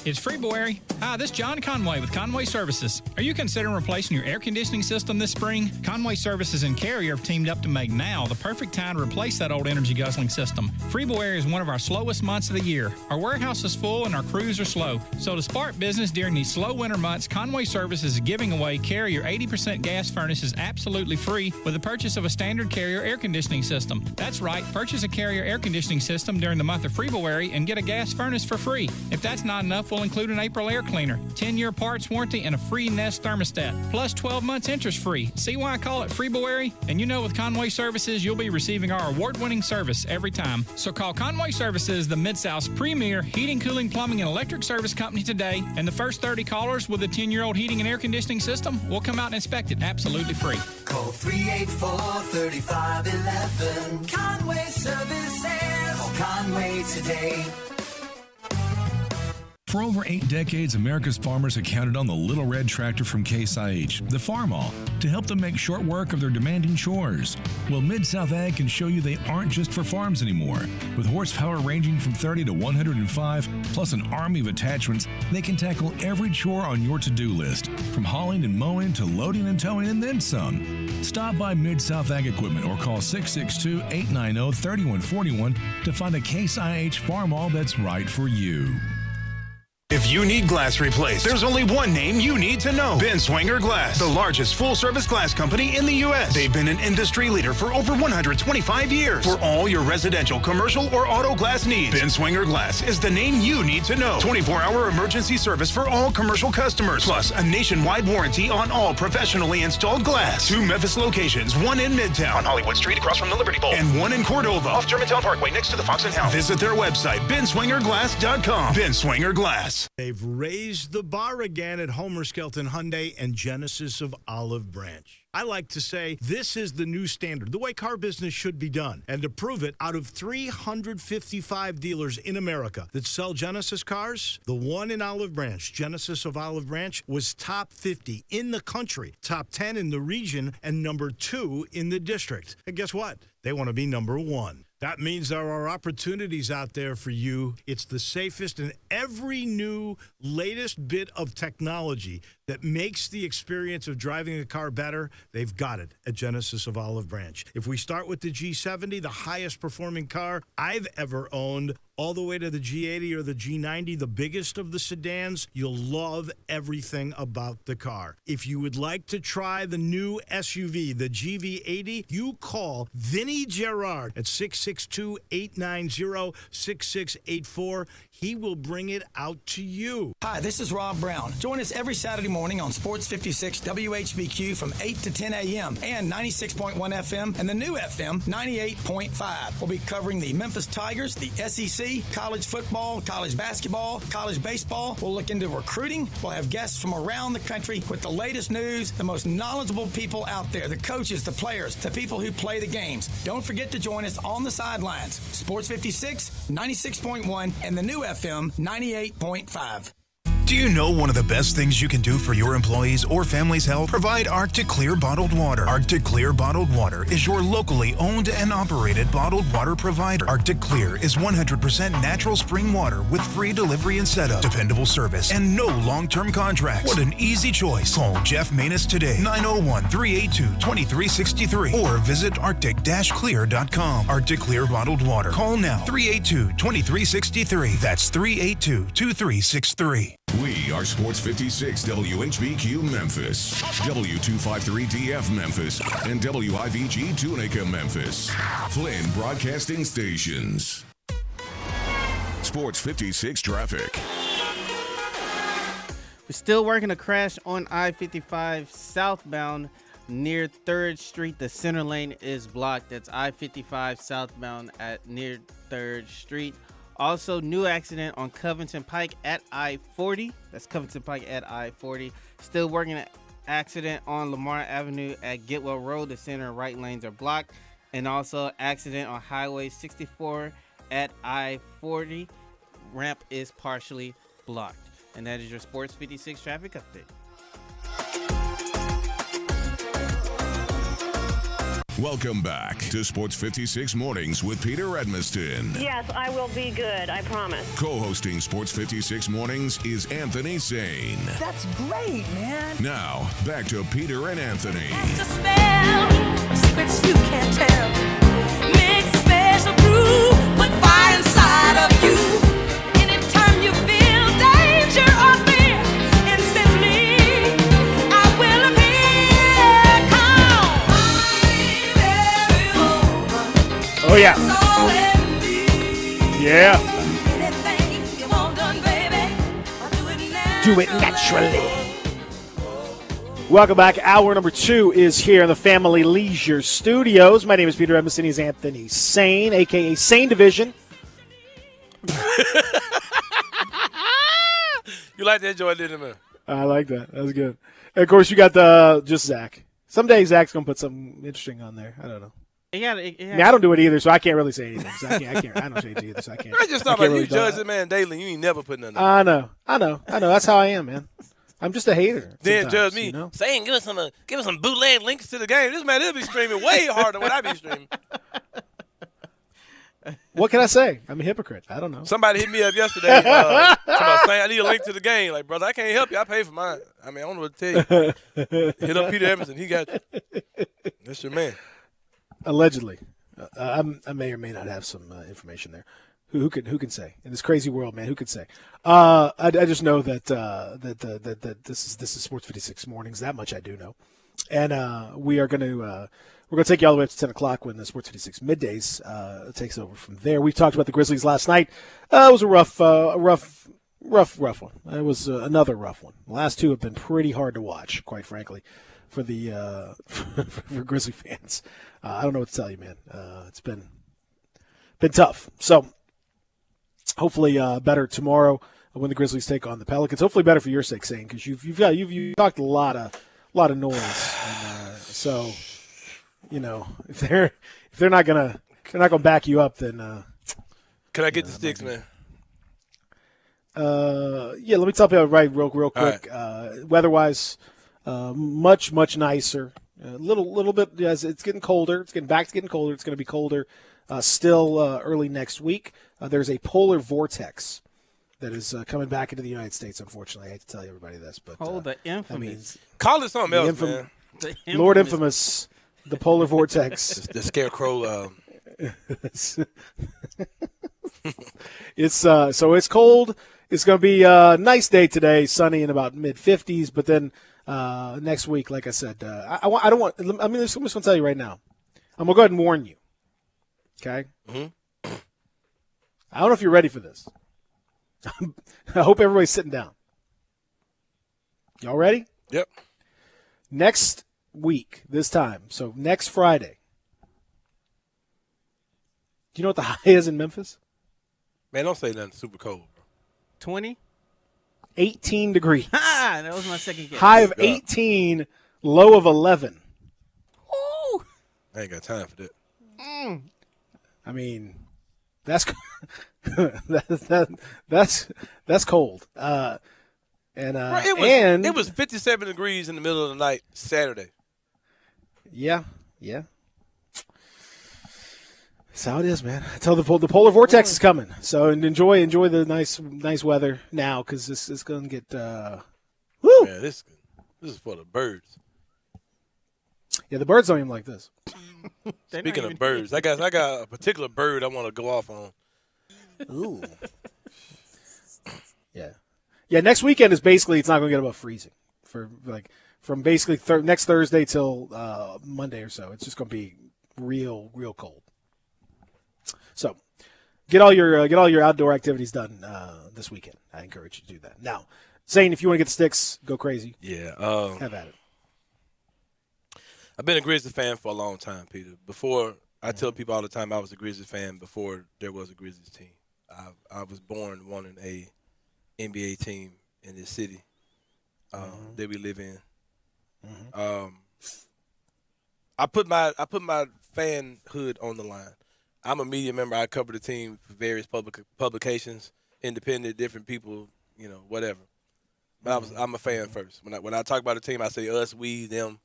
It's February. Hi, this is John Conway with Conway Services. Are you considering replacing your air conditioning system this spring? Conway Services and Carrier have teamed up to make now the perfect time to replace that old energy-guzzling system. February is one of our slowest months of the year. Our warehouse is full and our crews are slow. So to spark business during these slow winter months, Conway Services is giving away Carrier 80% gas furnaces absolutely free with the purchase of a standard Carrier air conditioning system. That's right, purchase a Carrier air conditioning system during the month of February and get a gas furnace for free. If that's not enough, we'll include an April air cleaner, 10-year parts warranty, and a free Nest thermostat, plus 12 months interest-free. See why I call it February? And with Conway Services, you'll be receiving our award-winning service every time. So call Conway Services, the Mid-South's premier heating, cooling, plumbing, and electric service company today, and the first 30 callers with a 10-year-old heating and air conditioning system will come out and inspect it absolutely free. Call 384-3511. Conway Services. Call Conway today. For over 8 decades, America's farmers have counted on the Little Red Tractor from Case IH, the Farmall, to help them make short work of their demanding chores. Well, Mid-South Ag can show you they aren't just for farms anymore. With horsepower ranging from 30 to 105, plus an army of attachments, they can tackle every chore on your to-do list, from hauling and mowing to loading and towing and then some. Stop by Mid-South Ag Equipment or call 662-890-3141 to find a Case IH Farmall that's right for you. If you need glass replaced, there's only one name you need to know. Ben Swinger Glass, the largest full-service glass company in the U.S. They've been an industry leader for over 125 years. For all your residential, commercial, or auto glass needs, Ben Swinger Glass is the name you need to know. 24-hour emergency service for all commercial customers, plus a nationwide warranty on all professionally installed glass. 2 Memphis locations, 1 in Midtown on Hollywood Street across from the Liberty Bowl, and 1 in Cordova off Germantown Parkway next to the Fox and Hound. Visit their website, benswingerglass.com. Ben Swinger Glass. They've raised the bar again at Homer Skelton Hyundai and Genesis of Olive Branch. I like to say this is the new standard, the way car business should be done. And to prove it, out of 355 dealers in America that sell Genesis cars, the one in Olive Branch, Genesis of Olive Branch, was top 50 in the country, top 10 in the region, and number 2 in the district. And guess what? They want to be number 1. That means there are opportunities out there for you. It's the safest, and every new latest bit of technology that makes the experience of driving a car better, they've got it at Genesis of Olive Branch. If we start with the G70, the highest performing car I've ever owned, all the way to the G80 or the G90, the biggest of the sedans, you'll love everything about the car. If you would like to try the new SUV, the GV80, you call Vinny Gerard at 662-890-6684. He will bring it out to you. Hi, this is Rob Brown. Join us every Saturday morning on Sports 56 WHBQ from 8 to 10 a.m. and 96.1 FM and the new FM 98.5. We'll be covering the Memphis Tigers, the SEC, college football, college basketball, college baseball. We'll look into recruiting. We'll have guests from around the country with the latest news, the most knowledgeable people out there, the coaches, the players, the people who play the games. Don't forget to join us on the sidelines. Sports 56, 96.1, and the new FM 98.5. Do you know one of the best things you can do for your employees or family's health? Provide Arctic Clear bottled water. Arctic Clear bottled water is your locally owned and operated bottled water provider. Arctic Clear is 100% natural spring water with free delivery and setup, dependable service, and no long-term contracts. What an easy choice. Call Jeff Manus today, 901-382-2363, or visit arctic-clear.com. Arctic Clear bottled water. Call now, 382-2363. That's 382-2363. We are Sports 56 WHBQ Memphis, W253DF Memphis, and WIVG Tunica Memphis. Flynn Broadcasting Stations. Sports 56 traffic. We're still working a crash on I-55 southbound near 3rd Street. The center lane is blocked. That's I-55 southbound at near 3rd Street. Also, new accident on Covington Pike at I-40. That's Covington Pike at I-40. Still working an accident on Lamar Avenue at Getwell Road. The center and right lanes are blocked. And also accident on Highway 64 at I-40. Ramp is partially blocked. And that is your Sports 56 traffic update. Welcome back to Sports 56 Mornings with Peter Edmiston. Yes, I will be good, I promise. Co-hosting Sports 56 Mornings is Anthony Sane. That's great, man. Now, back to Peter and Anthony. Secrets you can't tell. Makes a special brew. Put fire inside of you. Anytime you feel danger or fear, instantly I will appear. Come. Oh, yeah. Yeah. Do it naturally. Welcome back. Hour number 2 is here in the Family Leisure Studios. My name is Peter Edmiston. He's Anthony Sane, a.k.a. Sane Division. You like that joint, didn't you, man? I like that. That was good. And of course, you got the just Zach. Someday Zach's going to put something interesting on there. I don't know. Yeah, I mean, I don't do it either, so I can't really say anything. So I don't say it either, so I can't. I just thought about you judge the man daily. You ain't never put nothing. I know. That's how I am, man. I'm just a hater. Then judge me, saying give us some bootleg links to the game. This man, he'll be streaming way harder than what I be streaming. What can I say? I'm a hypocrite. I don't know. Somebody hit me up yesterday saying I need a link to the game. Like, brother, I can't help you. I pay for mine. I mean, I don't know what to tell you. Hit up Peter Edmiston. He got you. That's your man. Allegedly. I may or may not have some information there. Who can say in this crazy world, man? Who can say? I just know that this is Sports 56 Mornings. That much I do know, and we're going to take you all the way up to 10 o'clock when the Sports 56 Middays takes over from there. We talked about the Grizzlies last night. It was a rough one. It was another rough one. The last two have been pretty hard to watch, quite frankly, for the for Grizzly fans. I don't know what to tell you, man. It's been tough. So. Hopefully better tomorrow when the Grizzlies take on the Pelicans. Hopefully better for your sake, Sane, because you've talked a lot of noise. And, so, if they're not gonna back you up, then can I get the sticks, man? Yeah. Let me tell you right real quick. Right. Weather-wise, much nicer. A little bit as it's getting colder. It's getting colder. It's going to be colder still early next week. There's a polar vortex that is coming back into the United States, unfortunately. I hate to tell everybody this, but the infamous. Call it something else, man. Lord Infamous, the polar vortex. The scarecrow. It's so it's cold. It's going to be a nice day today, sunny in about mid-50s. But then next week, like I said, I don't want. I mean, I'm just going to tell you right now. I'm going to go ahead and warn you. Okay. Mm-hmm. I don't know if you're ready for this. I hope everybody's sitting down. Y'all ready? Yep. Next week, this time, so next Friday. Do you know what the high is in Memphis? Man, don't say nothing super cold, bro. 20? 18 degrees. That was my second guess. High of 18, low of 11. Ooh. I ain't got time for that. I mean, that's that's cold. Bro, it was 57 degrees in the middle of the night Saturday. Yeah. That's how it is, man. I tell the polar vortex is coming. So enjoy the nice weather now because this is going to get. Woo! Man, this is for the birds. Yeah, the birds don't even like this. Speaking of birds, I got a particular bird I want to go off on. Ooh. Yeah. Next weekend is basically it's not going to get above freezing from basically next Thursday till Monday or so. It's just going to be real cold. So, get all your outdoor activities done this weekend. I encourage you to do that. Now, Zane, if you want to get the sticks, go crazy. Yeah, have at it. I've been a Grizzlies fan for a long time, Peter. Before I tell people all the time I was a Grizzlies fan before there was a Grizzlies team. I was born wanting a NBA team in this city that we live in. I put my fanhood on the line. I'm a media member. I cover the team for various publications, independent, different people, whatever. But I'm a fan first. When I talk about the team, I say us, we, them,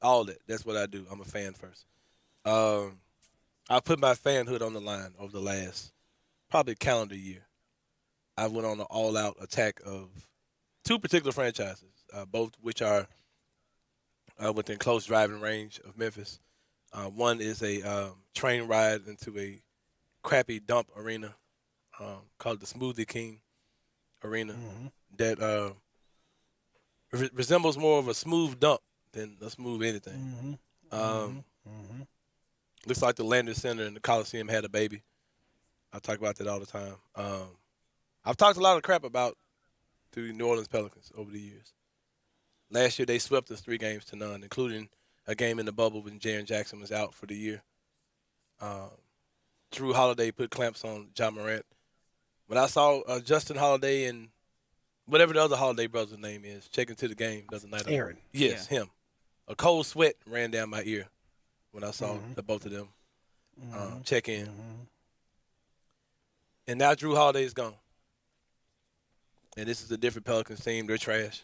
all that. That's what I do. I'm a fan first. I put my fanhood on the line over the last probably calendar year. I went on an all-out attack of two particular franchises, both which are within close driving range of Memphis. One is a train ride into a crappy dump arena called the Smoothie King Arena that resembles more of a smooth dump than a smooth anything. Looks like the Landers Center and the Coliseum had a baby. I talk about that all the time. I've talked a lot of crap about the New Orleans Pelicans over the years. Last year they swept us 3-0, including a game in the bubble when Jaren Jackson was out for the year. Drew Holiday put clamps on Ja Morant. When I saw Justin Holiday and whatever the other Holiday brother's name is check into the game the other night. Aaron. Yes, him. A cold sweat ran down my ear when I saw the both of them check in. And now Drew Holiday is gone. And this is a different Pelicans team. They're trash.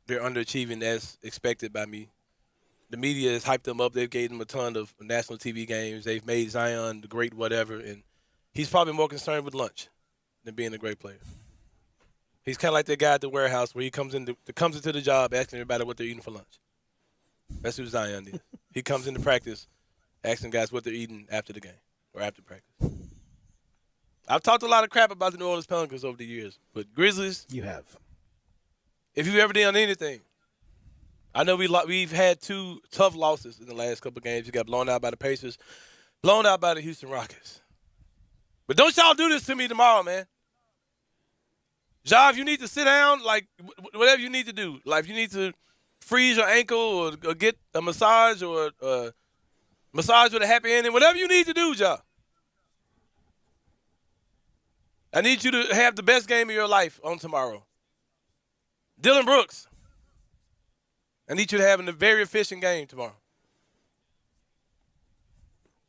They're underachieving as expected by me. The media has hyped them up. They've gave them a ton of national TV games. They've made Zion the great whatever. And he's probably more concerned with lunch than being a great player. He's kind of like that guy at the warehouse where he comes into the job asking everybody what they're eating for lunch. That's who Zion is. He comes into practice asking guys what they're eating after the game or after practice. I've talked a lot of crap about the New Orleans Pelicans over the years, but Grizzlies. You have. If you've ever done anything, I know we've had two tough losses in the last couple of games. You got blown out by the Pacers, blown out by the Houston Rockets. But don't y'all do this to me tomorrow, man. Ja, if you need to sit down, like whatever you need to do, like if you need to freeze your ankle or get a massage or a massage with a happy ending, whatever you need to do, Ja. I need you to have the best game of your life on tomorrow. Dylan Brooks, I need you to have a very efficient game tomorrow.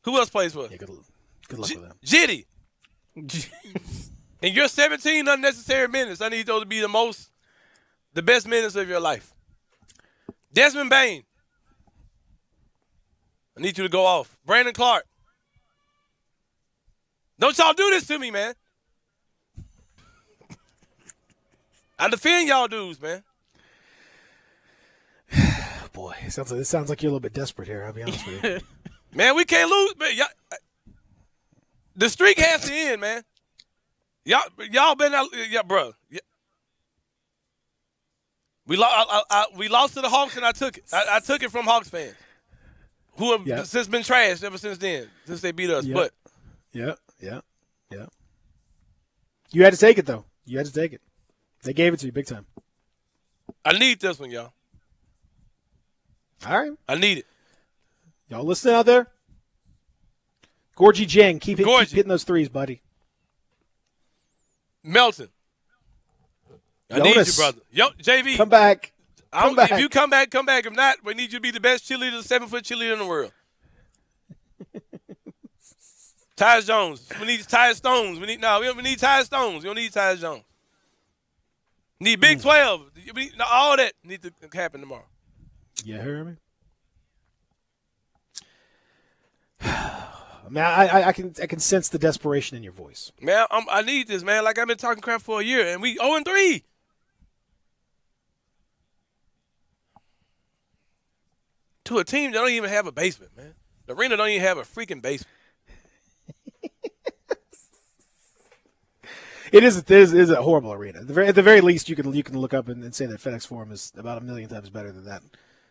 Who else plays for us? Yeah, good luck with them. Jitty. In your 17 unnecessary minutes, I need those to be the best minutes of your life. Desmond Bane, I need you to go off. Brandon Clark, Don't y'all do this to me, man. I defend y'all dudes, man. Boy, it sounds like you're a little bit desperate here. I'll be honest with you. Man, we can't lose. Man, the streak has to end, man. Y'all been out, bro. Yeah. We lost to the Hawks, and I took it. I took it from Hawks fans, who have since been trashed ever since then, since they beat us. Yep. But yeah. You had to take it, though. You had to take it. They gave it to you big time. I need this one, y'all. All right. I need it. Y'all listening out there? Gorgie Jang, keep hitting those threes, buddy. Melton. I need you, brother. Yo, JV. Come back. If you come back, come back. If not, we need you to be the best cheerleader, 7-foot cheerleader in the world. Tyus Jones. We need Tyus Stones. We need Tyus Stones. We don't need Tyus Jones. Need Big 12. All that needs to happen tomorrow. You hear me? Man, I can sense the desperation in your voice. Man, I need this, man. Like, I've been talking crap for a year, and we 0-3. To a team that don't even have a basement, man. The arena don't even have a freaking basement. It is a horrible arena. At the very least, you can look up and say that FedEx Forum is about 1 million times better than that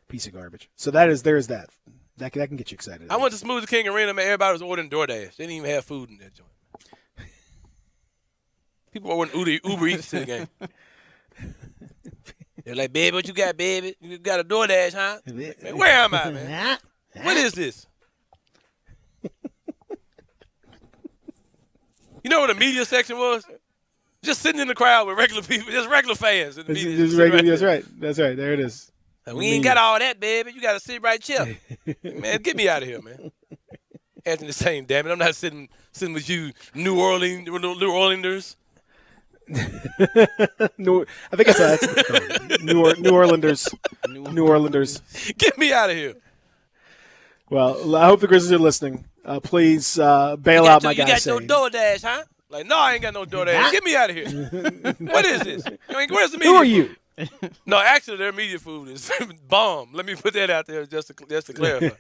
piece of garbage. So there is that. That can get you excited. I went to Smoothie King Arena, man. Everybody was ordering DoorDash. They didn't even have food in that joint. People were ordering Uber Eats to the game. They're like, baby, what you got, baby? You got a DoorDash, huh? Man, where am I, man? What is this? You know what the media section was? Just sitting in the crowd with regular people, just regular fans. In the media. That's right. There it is. We ain't got all that, baby. You got to sit right chill. Man, get me out of here, man. Anthony saying, damn it, I'm not sitting with you New Orleaners. I think that's New Orleaners. New Orleaners. Get me out of here. Well, I hope the Grizzlies are listening. Please bail out my guy. You got no DoorDash, huh? Like, no, I ain't got no DoorDash. Get me out of here. What is this? Where's the media? Who are you? No, actually, their media food is bomb. Let me put that out there just to clarify.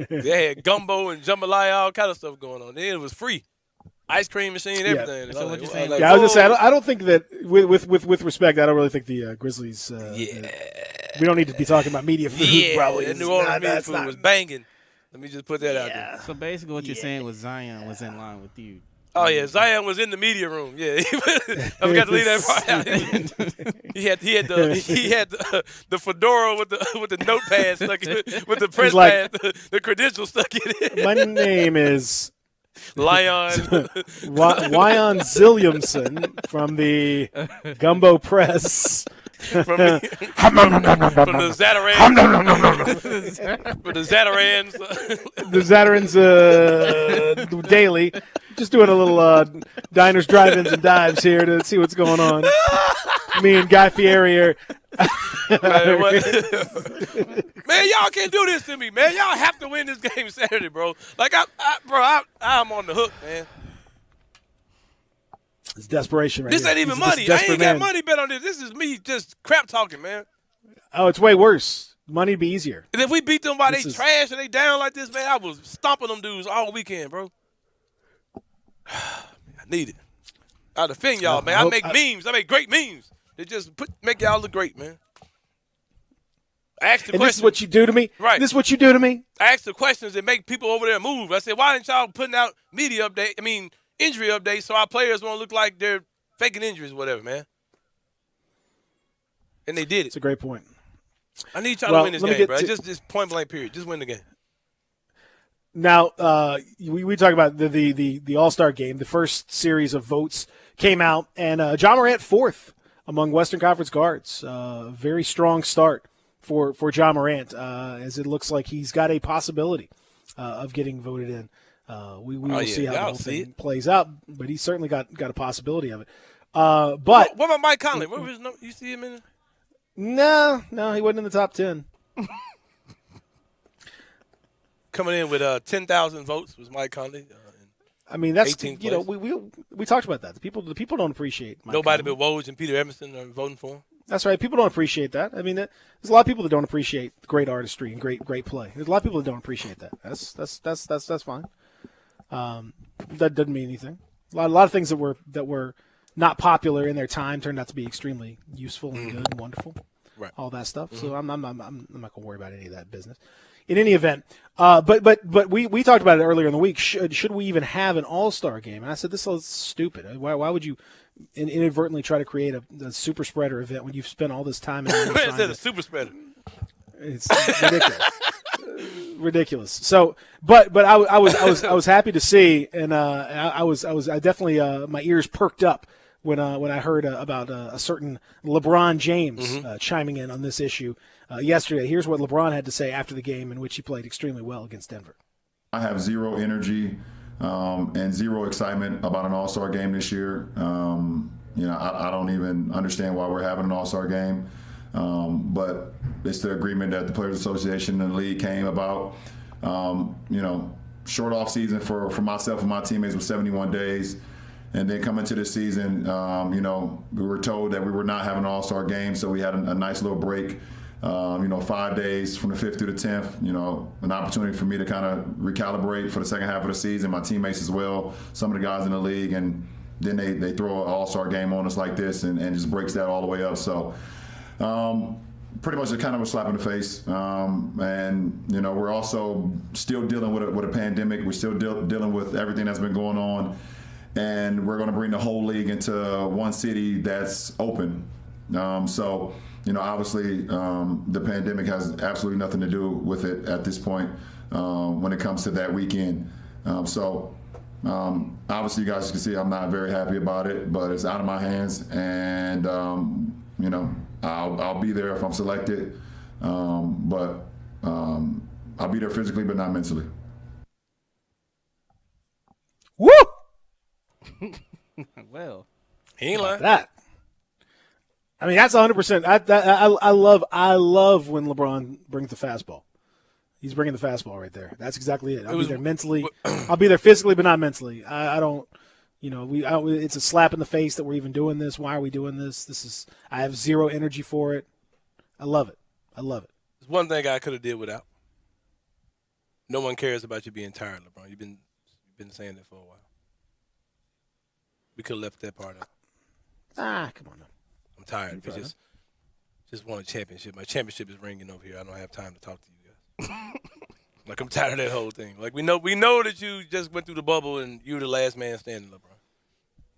They had gumbo and jambalaya, all kind of stuff going on. Then it was free. Ice cream machine, everything. Yeah. So what you saying? I was just saying, I don't think that, with respect, I don't really think the Grizzlies. We don't need to be talking about media food. Probably. The New Orleans media food was banging. Let me just put that out there. So basically, what you're saying was Zion was in line with you. Oh yeah, Zion was in the media room. Yeah, I forgot to leave that part out. He had the fedora with the notepad stuck in it, with the press pad, the credentials stuck in it. My name is Lyon Zilliamson from the Gumbo Press. From the Zatarans. The Zatarans Daily. Just doing a little diners, drive-ins, and dives here to see what's going on. Me and Guy Fieri are. Man, y'all can't do this to me, man. Y'all have to win this game Saturday, bro. Like, I'm on the hook, man. It's desperation right This here. ain't even money. I ain't got money bet on this. This is me just crap talking, man. Oh, it's way worse. Money'd be easier. And if we beat them while they trash and they down like this, man, I was stomping them dudes all weekend, bro. I need it. I defend y'all, man. I make memes. I make great memes. They just make y'all look great, man. I asked the question. This is what you do to me? Right. This is what you do to me? I asked the questions that make people over there move. I said, why didn't y'all putting out injury updates so our players won't look like they're faking injuries or whatever, man? And they did it. It's a great point. I need y'all to win this game, bro. Just point blank period. Just win the game. Now, we talk about the All-Star game. The first series of votes came out, and Ja Morant fourth among Western Conference guards. Very strong start for Ja Morant, as it looks like he's got a possibility of getting voted in. We will see how the whole thing plays out, but he's certainly got a possibility of it. But what about Mike Conley? What was you see him in? No, he wasn't in the top 10. Coming in with 10,000 votes was Mike Conley. I mean, that's 18th you know place. we talked about that. The people don't appreciate Mike Nobody Conley. but Woj and Peter Emerson are voting for him. That's right. People don't appreciate that. I mean, there's a lot of people that don't appreciate great artistry and great play. There's a lot of people that don't appreciate that. That's fine. That doesn't mean anything. A lot of things that were not popular in their time turned out to be extremely useful and good and wonderful. Right. All that stuff. So I'm not gonna worry about any of that business. In any event, but we talked about it earlier in the week. Should we even have an All-Star game? And I said this is stupid. Why would you inadvertently try to create a super spreader event when you've spent all this time and money trying to, a super spreader. It's ridiculous. Ridiculous. So, but I was happy to see, and I definitely my ears perked up when I heard about a certain LeBron James chiming in on this issue yesterday. Here's what LeBron had to say after the game, in which he played extremely well against Denver. I have zero energy and zero excitement about an All-Star game this year. I don't even understand why we're having an All-Star game. But it's the agreement that the Players Association and the league came about. Short off season for myself and my teammates was 71 days. And then coming to this season, we were told that we were not having an All-Star game, so we had a nice little break. 5 days from the 5th through the 10th, an opportunity for me to kind of recalibrate for the second half of the season, my teammates as well, some of the guys in the league, and then they throw an All-Star game on us like this and just breaks that all the way up. So pretty much kind of a slap in the face. We're also still dealing with a pandemic. We're still dealing with everything that's been going on. And we're going to bring the whole league into one city that's open. Obviously the pandemic has absolutely nothing to do with it at this point when it comes to that weekend. Obviously you guys can see I'm not very happy about it, but it's out of my hands. And, I'll be there if I'm selected, but I'll be there physically, but not mentally. Woo! Well, he ain't lying. That. I mean, that's 100%. I love when LeBron brings the fastball. He's bringing the fastball right there. That's exactly it. I'll be there mentally. I'll be there physically, but not mentally. I don't. It's a slap in the face that we're even doing this. Why are we doing this? I have zero energy for it. I love it. There's one thing I could have did without. No one cares about you being tired, LeBron. You've been saying that for a while. We could have left that part out. Come on now. I'm tired. We just won a championship. My championship is ringing over here. I don't have time to talk to you guys. Like, I'm tired of that whole thing. Like, we know that you just went through the bubble and you were the last man standing, LeBron.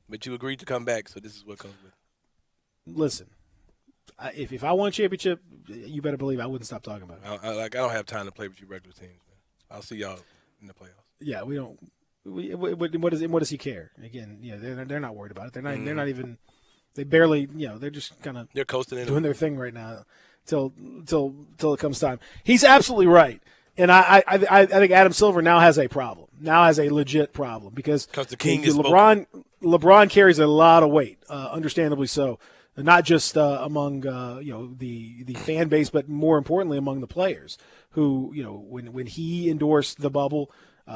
But you agreed to come back, so this is what comes with it. Listen, if I won a championship, you better believe I wouldn't stop talking about it. I don't have time to play with you regular teams, man. I'll see y'all in the playoffs. Yeah, we don't. What does he care? Again, they're not worried about it. They're not even. They barely. They're just kind of. They're coasting doing their thing right now, till it comes time. He's absolutely right. And I think Adam Silver now has a problem. Now has a legit problem because the king is LeBron carries a lot of weight, understandably so, not just among the fan base, but more importantly among the players who when he endorsed the bubble,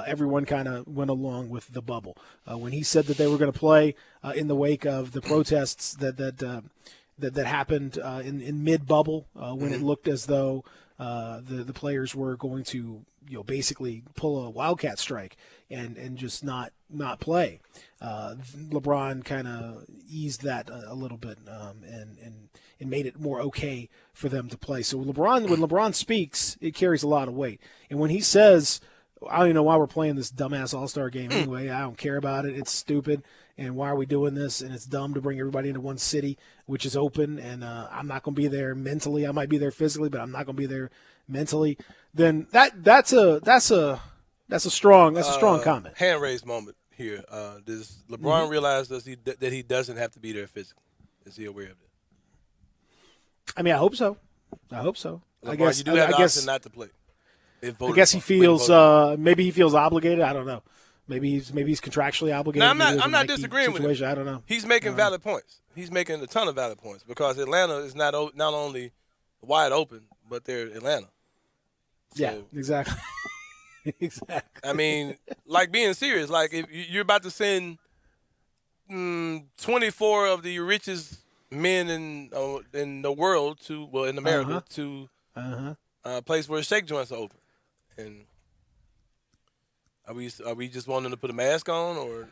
everyone kind of went along with the bubble. When he said that they were going to play in the wake of the protests that happened in mid bubble, when it looked as though the players were going to basically pull a wildcat strike and just not play. LeBron kind of eased that a little bit and made it more okay for them to play. So when LeBron speaks, it carries a lot of weight. And when he says, I don't even know why we're playing this dumbass All-Star game anyway. I don't care about it. It's stupid. And why are we doing this? And it's dumb to bring everybody into one city, which is open. And I'm not going to be there mentally. I might be there physically, but I'm not going to be there mentally. Then that's a strong comment. Hand raised moment here. Does LeBron realize that he doesn't have to be there physically? Is he aware of it? I mean, I hope so. LeBron, I guess you do have the option not to play. I guess he feels maybe he feels obligated. I don't know. Maybe he's contractually obligated. No, I'm not disagreeing with him. I don't know. He's making valid points. He's making a ton of valid points because Atlanta is not only wide open, but they're Atlanta. Yeah, exactly. Exactly. I mean, like being serious. Like if you're about to send 24 of the richest men in the world in America to a place where shake joints are open, and are we just wanting to put a mask on or?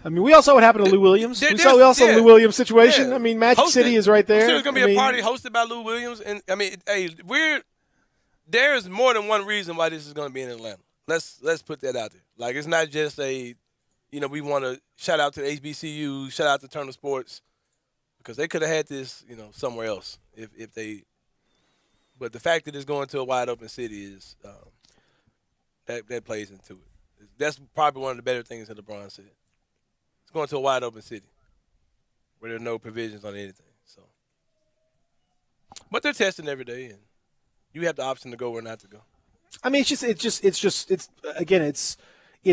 I mean, we all saw what happened to Lou Williams. We all saw the Lou Williams situation. Yeah. I mean, Magic City is right there. I'm sure there's gonna be a party hosted by Lou Williams, and I mean, hey, there's more than one reason why this is gonna be in Atlanta. Let's put that out there. Like, it's not just we want to shout out to the HBCU, shout out to Turner Sports, because they could have had this, somewhere else if they. But the fact that it's going to a wide open city is that plays into it. That's probably one of the better things that LeBron said. It's going to a wide open city where there are no provisions on anything. So, but they're testing every day, and you have the option to go or not to go. I mean, it's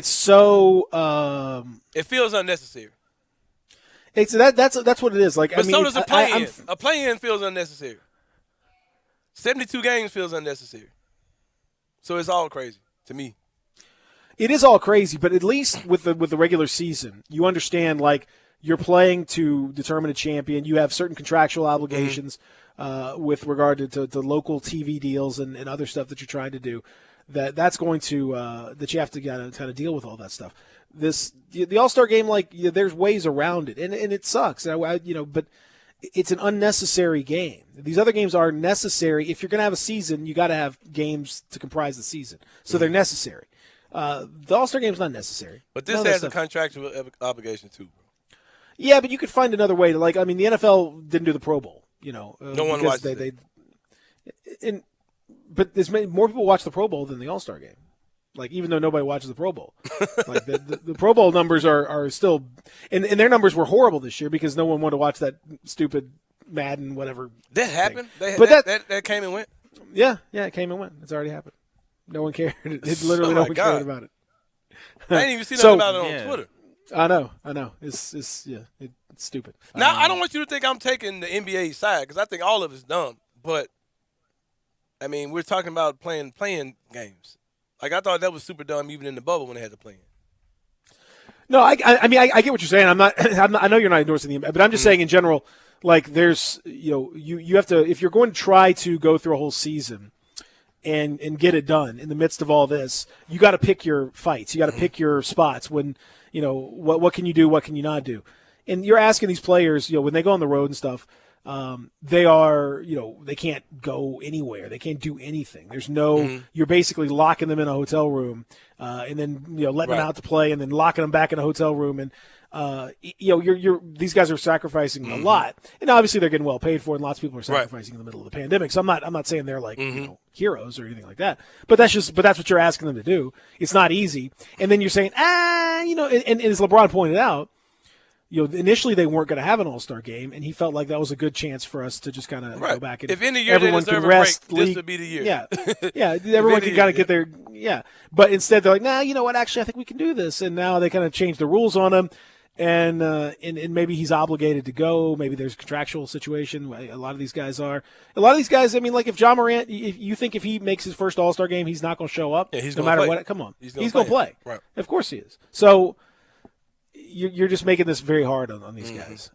so. It feels unnecessary. That's what it is. Like, but so does a play-in. A play-in feels unnecessary. 72 games feels unnecessary. So it's all crazy to me. It is all crazy, but at least with the regular season, you understand, like, you're playing to determine a champion. You have certain contractual obligations with regard to local TV deals and other stuff that you're trying to do. That's going to that you have to kind of deal with all that stuff. The All-Star game, like, there's ways around it, and it sucks. But it's an unnecessary game. These other games are necessary. If you're going to have a season, you got to have games to comprise the season, so they're necessary. The All-Star game's not necessary. But this has a contractual obligation too, bro. Yeah, but you could find another way to, like, I mean, the NFL didn't do the Pro Bowl, no one watched it. But there's more people watch the Pro Bowl than the All-Star game. Like, even though nobody watches the Pro Bowl. Like, the Pro Bowl numbers are still – and their numbers were horrible this year because no one wanted to watch that stupid Madden whatever. That happened? That came and went? Yeah, it came and went. It's already happened. No one cared. It literally no one cared about it. I didn't even see nothing about it on Twitter. I know. It's stupid. Now, I don't want you to think I'm taking the NBA side because I think all of it's dumb. But, I mean, we're talking about playing games. Like, I thought that was super dumb even in the bubble when they had to play in. No, I get what you're saying. I'm not. I know you're not endorsing the, but I'm just saying in general. Like, there's you have to, if you're going to try to go through a whole season and get it done in the midst of all this, you got to pick your fights. You got to pick your spots. When what can you do, what can you not do, and you're asking these players, when they go on the road and stuff. They are, they can't go anywhere. They can't do anything. There's no, you're basically locking them in a hotel room, and then, letting them out to play and then locking them back in a hotel room. And, these guys are sacrificing a lot, and obviously they're getting well paid for, and lots of people are sacrificing in the middle of the pandemic. So I'm not saying they're like, heroes or anything like that, but that's what you're asking them to do. It's not easy. And then you're saying, and as LeBron pointed out, initially they weren't going to have an All-Star game, and he felt like that was a good chance for us to just kind of go back and if any year everyone they deserve can rest. A break, this would be the year. Yeah, everyone can kind of get their But instead they're like, nah, you know what? Actually, I think we can do this, and now they kind of change the rules on him, and maybe he's obligated to go. Maybe there's a contractual situation. A lot of these guys are. A lot of these guys. I mean, like if Ja Morant, if he makes his first All-Star game, he's not going to show up. Yeah, he's no matter play. what. Come on, he's going to play. Right. Of course he is. So. You're just making this very hard on these guys.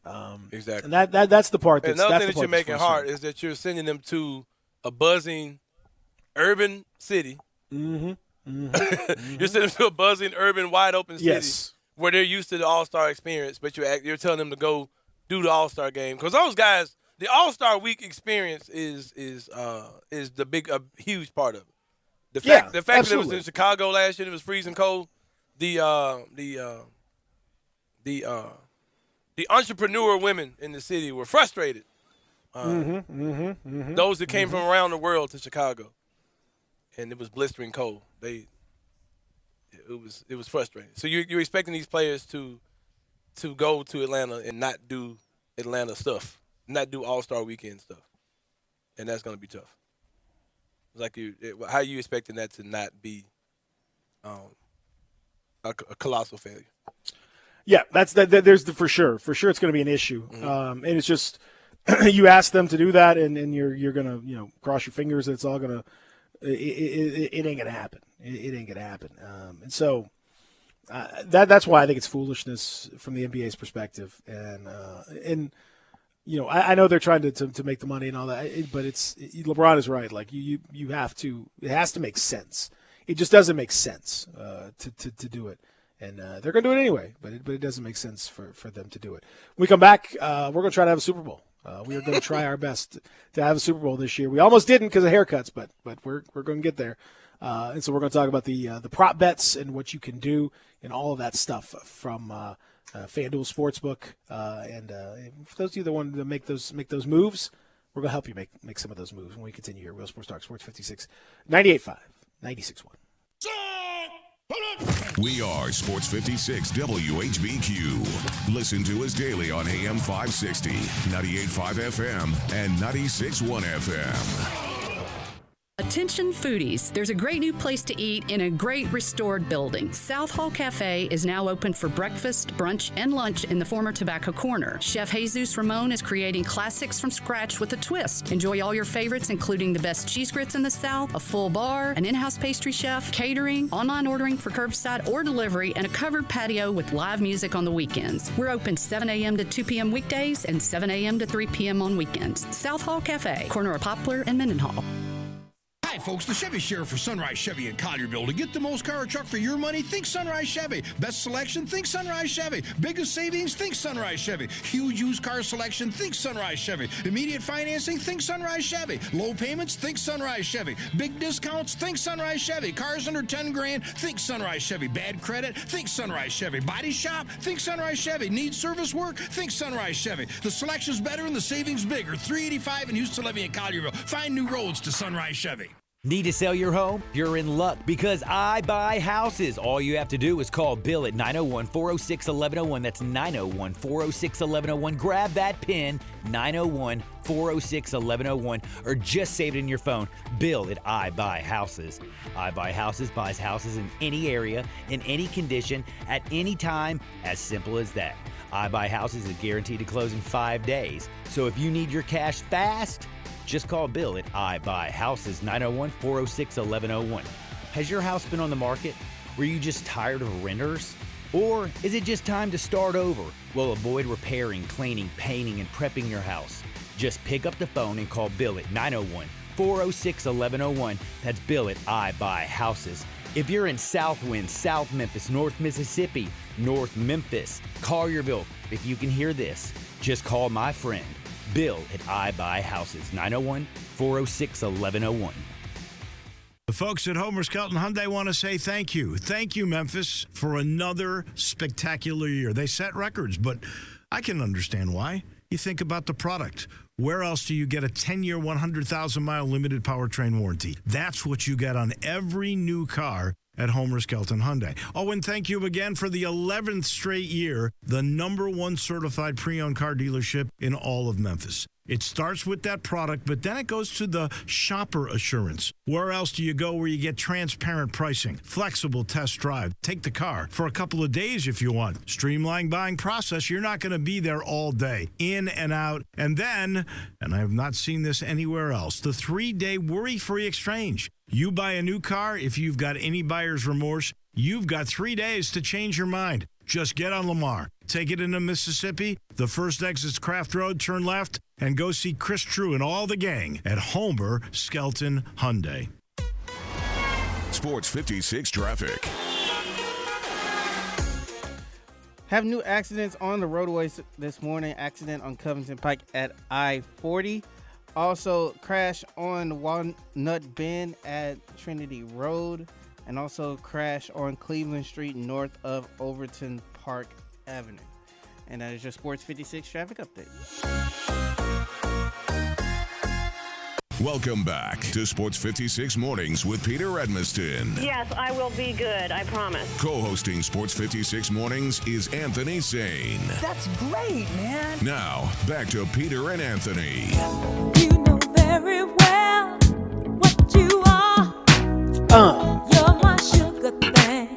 Exactly. And that's the part that's another thing that you're making hard is that you're sending them to a buzzing urban city. You're sending them to a buzzing urban wide open city where they're used to the All-Star experience, but you're telling them to go do the All-Star game because those guys, the All-Star week experience is the huge part of it. The fact that it was in Chicago last year, it was freezing cold. The entrepreneur women in the city were frustrated. Those that came from around the world to Chicago, and it was blistering cold. It was frustrating. So you're expecting these players to go to Atlanta and not do Atlanta stuff, not do All-Star weekend stuff, and that's going to be tough. Like how are you expecting that to not be a colossal failure? Yeah, there's for sure it's going to be an issue, and it's just you ask them to do that, and you're going to cross your fingers that it's all going to it ain't gonna happen. It ain't gonna happen. And so that's why I think it's foolishness from the NBA's perspective. And you know, I know they're trying to make the money and all that, but LeBron is right. Like you have to. It has to make sense. It just doesn't make sense to do it. And they're going to do it anyway, but it doesn't make sense for them to do it. When we come back, we're going to try to have a Super Bowl. We are going to try our best to have a Super Bowl this year. We almost didn't because of haircuts, but we're going to get there. And so we're going to talk about the prop bets and what you can do and all of that stuff from FanDuel Sportsbook. And for those of you that want to make those moves, we're going to help you make some of those moves when we continue here. Real Sports Talk, Sports 56, 98.5, 96.1. We are Sports 56 WHBQ. Listen to us daily on AM 560, 98.5 FM, and 96.1 FM. Attention foodies, there's a great new place to eat in a great restored building. South Hall Cafe is now open for breakfast, brunch, and lunch in the former Tobacco Corner. Chef Jesus Ramon is creating classics from scratch with a twist. Enjoy all your favorites, including the best cheese grits in the South, a full bar, an in-house pastry chef, catering, online ordering for curbside or delivery, and a covered patio with live music on the weekends. We're open 7 a.m. to 2 p.m. weekdays and 7 a.m. to 3 p.m. on weekends. South Hall Cafe, corner of Poplar and Mendenhall. Hi, folks. The Chevy Sheriff for Sunrise Chevy in Collierville. To get the most car or truck for your money, think Sunrise Chevy. Best selection, think Sunrise Chevy. Biggest savings, think Sunrise Chevy. Huge used car selection, think Sunrise Chevy. Immediate financing, think Sunrise Chevy. Low payments, think Sunrise Chevy. Big discounts, think Sunrise Chevy. Cars under 10 grand, think Sunrise Chevy. Bad credit, think Sunrise Chevy. Body shop, think Sunrise Chevy. Need service work, think Sunrise Chevy. The selection's better and the savings bigger. 385 in Houston Levy and Collierville. Find new roads to Sunrise Chevy. Need to sell your home? You're in luck because I buy houses. All you have to do is call Bill at 901-406-1101. That's 901-406-1101. Grab that pin, 901-406-1101, or just save it in your phone. Bill at I Buy Houses. I Buy Houses buys houses in any area, in any condition, at any time, as simple as that. I Buy Houses is guaranteed to close in 5 days. So if you need your cash fast, just call Bill at I Buy Houses, 901-406-1101. Has your house been on the market? Were you just tired of renters? Or is it just time to start over? Well, avoid repairing, cleaning, painting, and prepping your house. Just pick up the phone and call Bill at 901-406-1101. That's Bill at I Buy Houses. If you're in Southwind, South Memphis, North Mississippi, North Memphis, Collierville, if you can hear this, just call my friend Bill at I Buy Houses, 901-406-1101. The folks at Homer Skelton Hyundai want to say thank you. Thank you, Memphis, for another spectacular year. They set records, but I can understand why. You think about the product. Where else do you get a 10-year, 100,000-mile limited powertrain warranty? That's what you get on every new car at Homer Skelton Hyundai. Oh, and thank you again for the 11th straight year, the #1 certified pre-owned car dealership in all of Memphis. It starts with that product, but then it goes to the shopper assurance. Where else do you go where you get transparent pricing, flexible test drive, take the car for a couple of days if you want, streamlined buying process? You're not going to be there all day, in and out. And then, and I have not seen this anywhere else, the 3-day worry-free exchange. You buy a new car, if you've got any buyer's remorse, you've got 3 days to change your mind. Just get on Lamar, take it into Mississippi, the first exit's Craft Road, turn left, and go see Chris True and all the gang at Homer Skelton Hyundai. Sports 56 traffic. Have new accidents on the roadways this morning. Accident on Covington Pike at I-40. Also, crash on Walnut Bend at Trinity Road. And also crash on Cleveland Street north of Overton Park Avenue. And that is your Sports 56 traffic update. Welcome back to Sports 56 Mornings with Peter Edmiston. Yes, I will be good, I promise. Co-hosting Sports 56 Mornings is Anthony Sane. That's great, man. Now, back to Peter and Anthony. You know very well what you are. You're my sugar thing,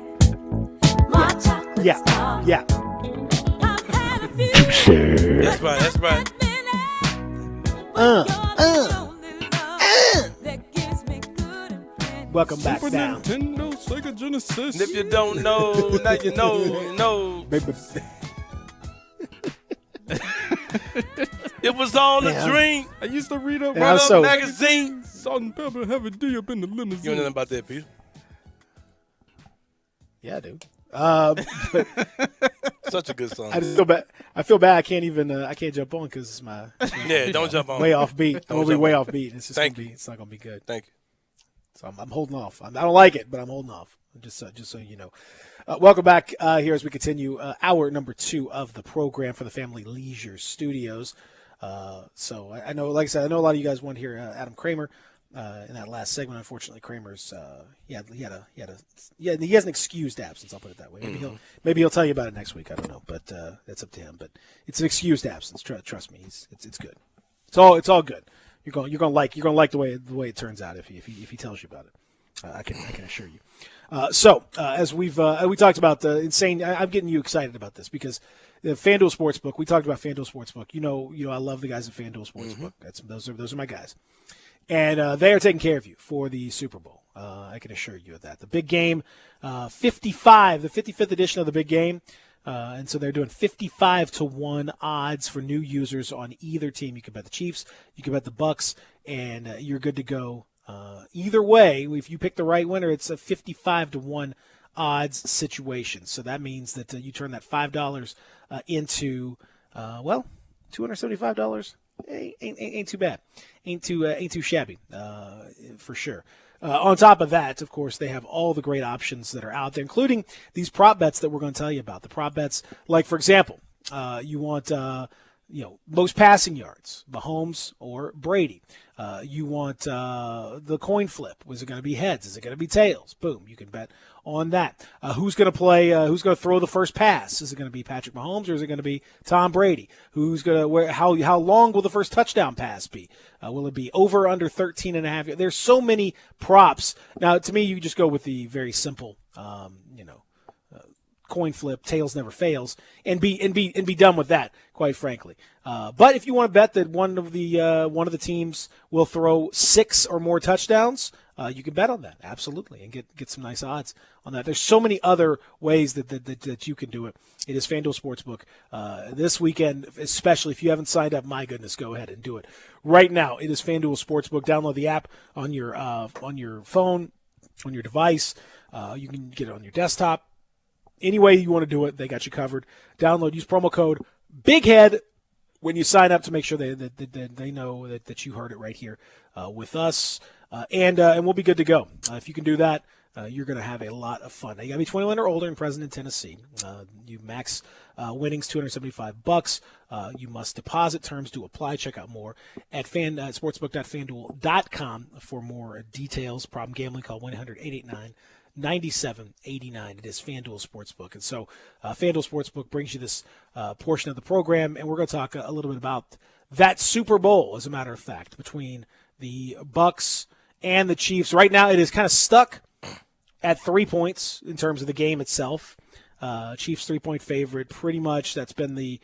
my chocolate star. Yeah. I've had a few. That's right, that's right. Welcome back down. Nintendo, Sega Genesis. And if you don't know, now you know, you know. It was all a dream. I used to read a magazine. Salt and pepper, have a D up in the limousine. You know nothing about that, Peter? Yeah, I do. Such a good song. I feel bad. I feel bad. I can't even. I can't jump on because it's my. Don't jump on. Way off beat. I'm gonna be way off beat. It's just it's not gonna be good. Thank you. So I'm holding off. I don't like it, but I'm holding off. Just so you know. Welcome back here as we continue hour number 2 of the program for the Family Leisure Studios. So I know, like I said, I know a lot of you guys want to hear Adam Kramer in that last segment. Unfortunately, Kramer's he has an excused absence. I'll put it that way. Maybe he'll tell you about it next week. I don't know, but that's up to him. But it's an excused absence. Trust me, it's good. It's all good. You're gonna like the way it turns out if he tells you about it. I can assure you. As we talked about the insane, I'm getting you excited about this because the FanDuel Sportsbook. We talked about FanDuel Sportsbook. You know, I love the guys at FanDuel Sportsbook. Those are my guys, and they are taking care of you for the Super Bowl. I can assure you of that. The big game, 55, the 55th edition of the big game. And so they're doing 55-1 odds for new users on either team. You can bet the Chiefs, you can bet the Bucks, and you're good to go. Either way, if you pick the right winner, it's a 55-1 odds situation. So that means that you turn that $5 into $275. Ain't too bad. Ain't too shabby for sure. On top of that, of course, they have all the great options that are out there, including these prop bets that we're going to tell you about. The prop bets, like, for example, you want most passing yards, Mahomes or Brady. You want the coin flip. Was it going to be heads? Is it going to be tails? Boom, you can bet on that. Who's going to play? Who's going to throw the first pass? Is it going to be Patrick Mahomes or is it going to be Tom Brady? Who's going to? How long will the first touchdown pass be? Will it be over under 13.5? There's so many props. Now, to me, you just go with the very simple, coin flip, tails never fails, and be done with that, quite frankly. But if you want to bet that one of the teams will throw 6 or more touchdowns, you can bet on that, absolutely, and get some nice odds on that. There's so many other ways that you can do it. It is FanDuel Sportsbook. This weekend, especially if you haven't signed up, my goodness, go ahead and do it right now. It is FanDuel Sportsbook. Download the app on your phone, on your device. You can get it on your desktop. Any way you want to do it, they got you covered. Download, use promo code BIGHEAD when you sign up to make sure that they know that you heard it right here with us, and we'll be good to go. If you can do that, you're going to have a lot of fun. Now, you got to be 21 or older and present in Tennessee. You max winnings $275. You must deposit. Terms do apply. Check out more at sportsbook.fanduel.com for more details. Problem gambling, call 1-800-889-9789. It is FanDuel Sportsbook. And so FanDuel Sportsbook brings you this portion of the program, and we're going to talk a little bit about that Super Bowl, as a matter of fact, between the Bucks and the Chiefs. Right now it is kind of stuck at 3 points in terms of the game itself. Chiefs 3-point favorite, pretty much. That's been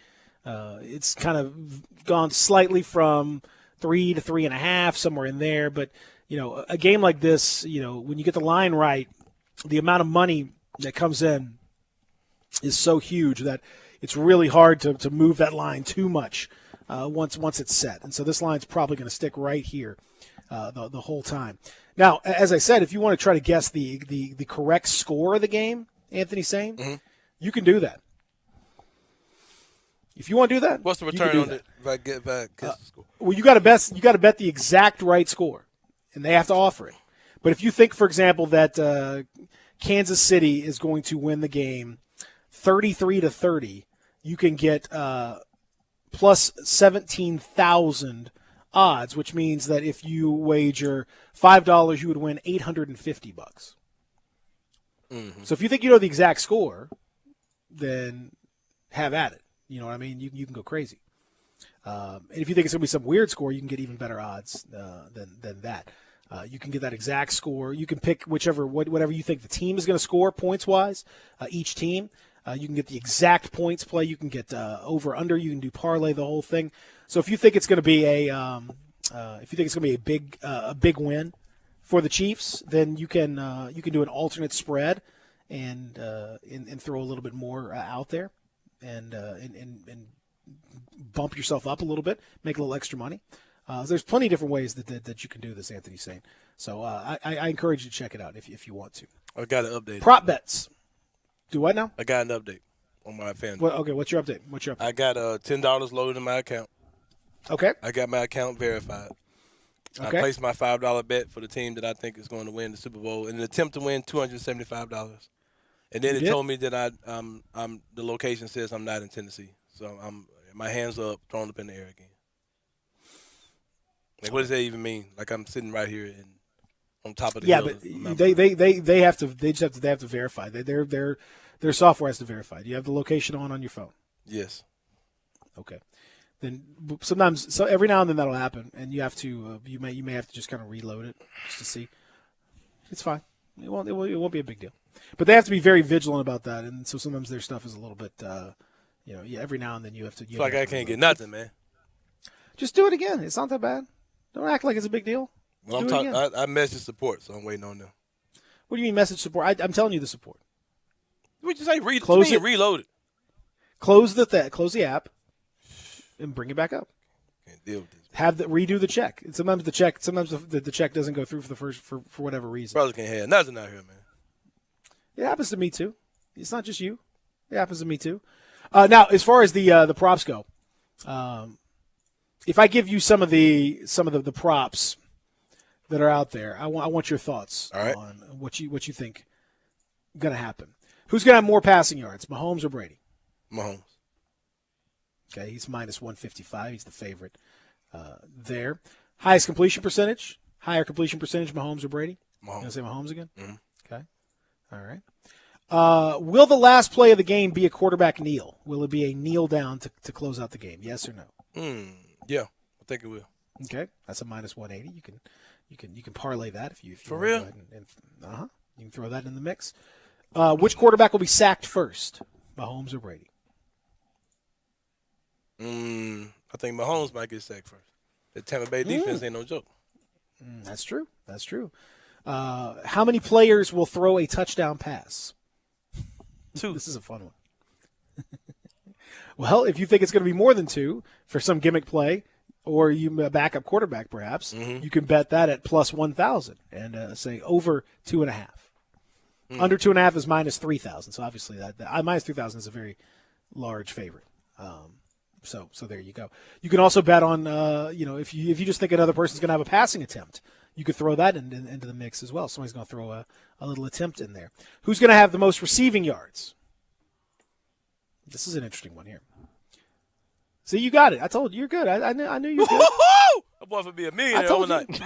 it's kind of gone slightly from 3 to 3.5, somewhere in there. But, a game like this, when you get the line right, the amount of money that comes in is so huge that it's really hard to move that line too much once it's set. And so this line's probably going to stick right here the whole time. Now, as I said, if you want to try to guess the correct score of the game, Anthony Sane, you can do that. If you want to do that, what's the return on it? If I get back, guess the score. Well, you got to bet the exact right score, and they have to offer it. But if you think, for example, that Kansas City is going to win the game 33-30, you can get plus 17,000 odds, which means that if you wager $5, you would win $850. So if you think you know the exact score, then have at it. You know what I mean? You can go crazy. And if you think it's going to be some weird score, you can get even better odds than that. You can get that exact score. You can pick whatever you think the team is going to score points-wise, each team. You can get the exact points play. You can get over/under. You can do parlay, the whole thing. So if you think it's going to be a big win for the Chiefs, then you can do an alternate spread and throw a little bit more out there and bump yourself up a little bit, make a little extra money. There's plenty of different ways that you can do this, Anthony's saying. So I encourage you to check it out if you want to. I got an update. Prop bets. Do what now? I got an update on my FanDuel. Okay, what's your update? I got $10 loaded in my account. Okay. I got my account verified. Okay. I placed my $5 bet for the team that I think is going to win the Super Bowl in an attempt to win $275. And then it told me that the location says I'm not in Tennessee. So my hands are up, thrown up in the air again. Like, what does that even mean? Like, I'm sitting right here and on top of the hill. But they have to verify. Their software has to verify. Do you have the location on your phone? Yes. Okay. Then sometimes, so every now and then that'll happen, and you have to you may have to just kind of reload it just to see. It's fine. It won't be a big deal. But they have to be very vigilant about that, and so sometimes their stuff is a little bit, every now and then you have to. It's like I can't get nothing, man. Just do it again. It's not that bad. Don't act like it's a big deal. Well, I message support, so I'm waiting on them. What do you mean message support? I'm telling you the support. What you say? Close it. Reload it. Close the app, and bring it back up. Can't deal with this. Redo the check. Sometimes the check doesn't go through for whatever reason. Brothers can't have nothing out here, man. It happens to me too. It's not just you. It happens to me too. Now, as far as the props go, if I give you some of the props that are out there, I want your thoughts on what you think going to happen. Who's going to have more passing yards, Mahomes or Brady? Mahomes. Okay, he's minus 155. He's the favorite there. Highest completion percentage? Higher completion percentage, Mahomes or Brady? Mahomes. You going to say Mahomes again? Mm-hmm. Okay. All right. Will the last play of the game be a quarterback kneel? Will it be a kneel down to close out the game? Yes or no? Yeah, I think it will. Okay, that's a minus 180. You can parlay that if you for real. You can throw that in the mix. Which quarterback will be sacked first, Mahomes or Brady? I think Mahomes might get sacked first. The Tampa Bay defense ain't no joke. That's true. How many players will throw a touchdown pass? 2. This is a fun one. Well, if you think it's going to be more than 2 for some gimmick play, or you a backup quarterback perhaps, you can bet that at plus 1,000 and say over 2.5. Under 2.5 is minus 3,000. So obviously that minus 3,000 is a very large favorite. So there you go. You can also bet on if you just think another person's going to have a passing attempt, you could throw that into the mix as well. Somebody's going to throw a little attempt in there. Who's going to have the most receiving yards? This is an interesting one here. See, you got it. I told you you're good. I knew you were good. I'm going to be a millionaire overnight.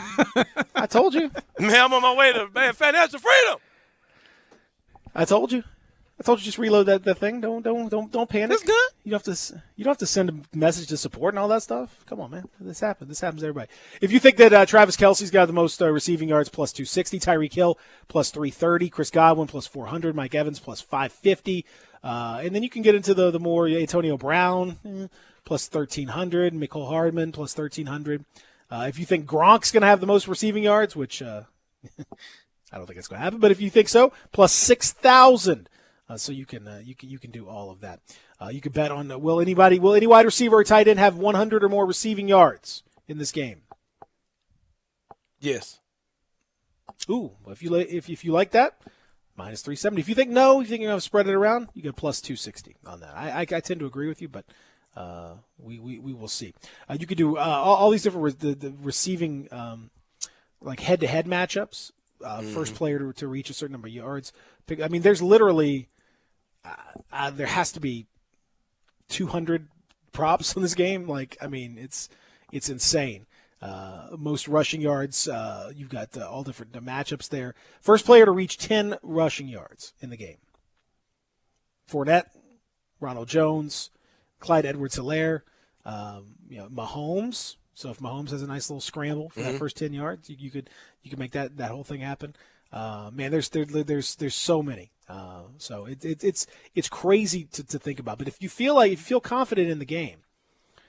I told you. Man, I'm on my way to financial freedom. I told you. Just reload that thing. Don't panic. That's good. You don't have to send a message to support and all that stuff. Come on, man. This happens. This happens to everybody. If you think that Travis Kelce's got the most receiving yards, plus 260. Tyreek Hill, plus 330. Chris Godwin, plus 400. Mike Evans, plus 550. And then you can get into the more Antonio Brown, plus 1,300. Mecole Hardman, plus 1,300. If you think Gronk's going to have the most receiving yards, which I don't think it's going to happen, but if you think so, plus 6,000. So you can do all of that. You can bet on will any wide receiver or tight end have 100 or more receiving yards in this game? Yes. Ooh, if you like that, minus 370. If you think no, you think you're going to spread it around, you get plus 260 on that. I tend to agree with you, but we will see. You could do all these different the receiving like head-to-head matchups. First player to reach a certain number of yards. I mean, there's literally there has to be 200 props in this game. Like, I mean, it's insane. Most rushing yards. You've got all different matchups there. First player to reach 10 rushing yards in the game. Fournette, Ronald Jones, Clyde Edwards-Helaire, Mahomes. So if Mahomes has a nice little scramble for that first 10 yards, you could make that whole thing happen. Man, there's so many. So it's crazy to think about. But if you feel confident in the game,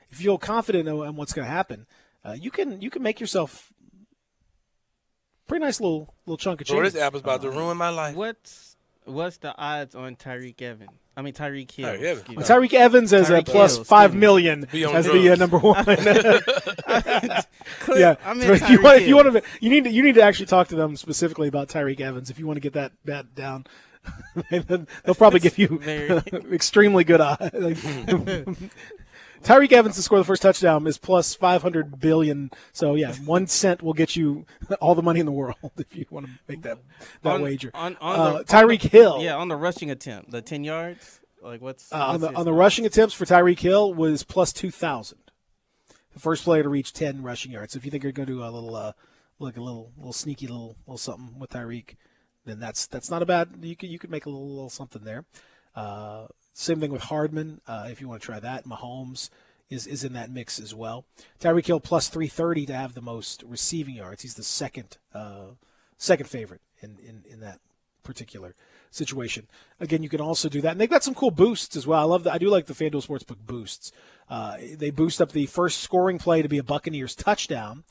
if you feel confident in what's going to happen, you can make yourself pretty nice little chunk of change. Bro, this app is about to ruin my life. What's the odds on Tyreek Evans? I mean Tyreek Hill. Tyreek Evans as a plus 5 million as the number one. Yeah, if you want to, you need to actually talk to them specifically about Tyreek Evans if you want to get that bet down. They'll probably give you extremely good odds. Tyreek Evans to score the first touchdown is plus 500 billion. So yeah, 1 cent will get you all the money in the world if you want to make that wager. Tyreek Hill. Yeah, on the rushing attempt, the 10 yards. Like what's on the rushing attempts for Tyreek Hill was plus 2,000. The first player to reach 10 rushing yards. So if you think you're going to do a little little sneaky little something with Tyreek, then that's not a bad. You could make a little something there. Same thing with Hardman, if you want to try that. Mahomes is in that mix as well. Tyreek Hill plus 330 to have the most receiving yards. He's the second favorite in that particular situation. Again, you can also do that. And they've got some cool boosts as well. I do like the FanDuel Sportsbook boosts. They boost up the first scoring play to be a Buccaneers touchdown.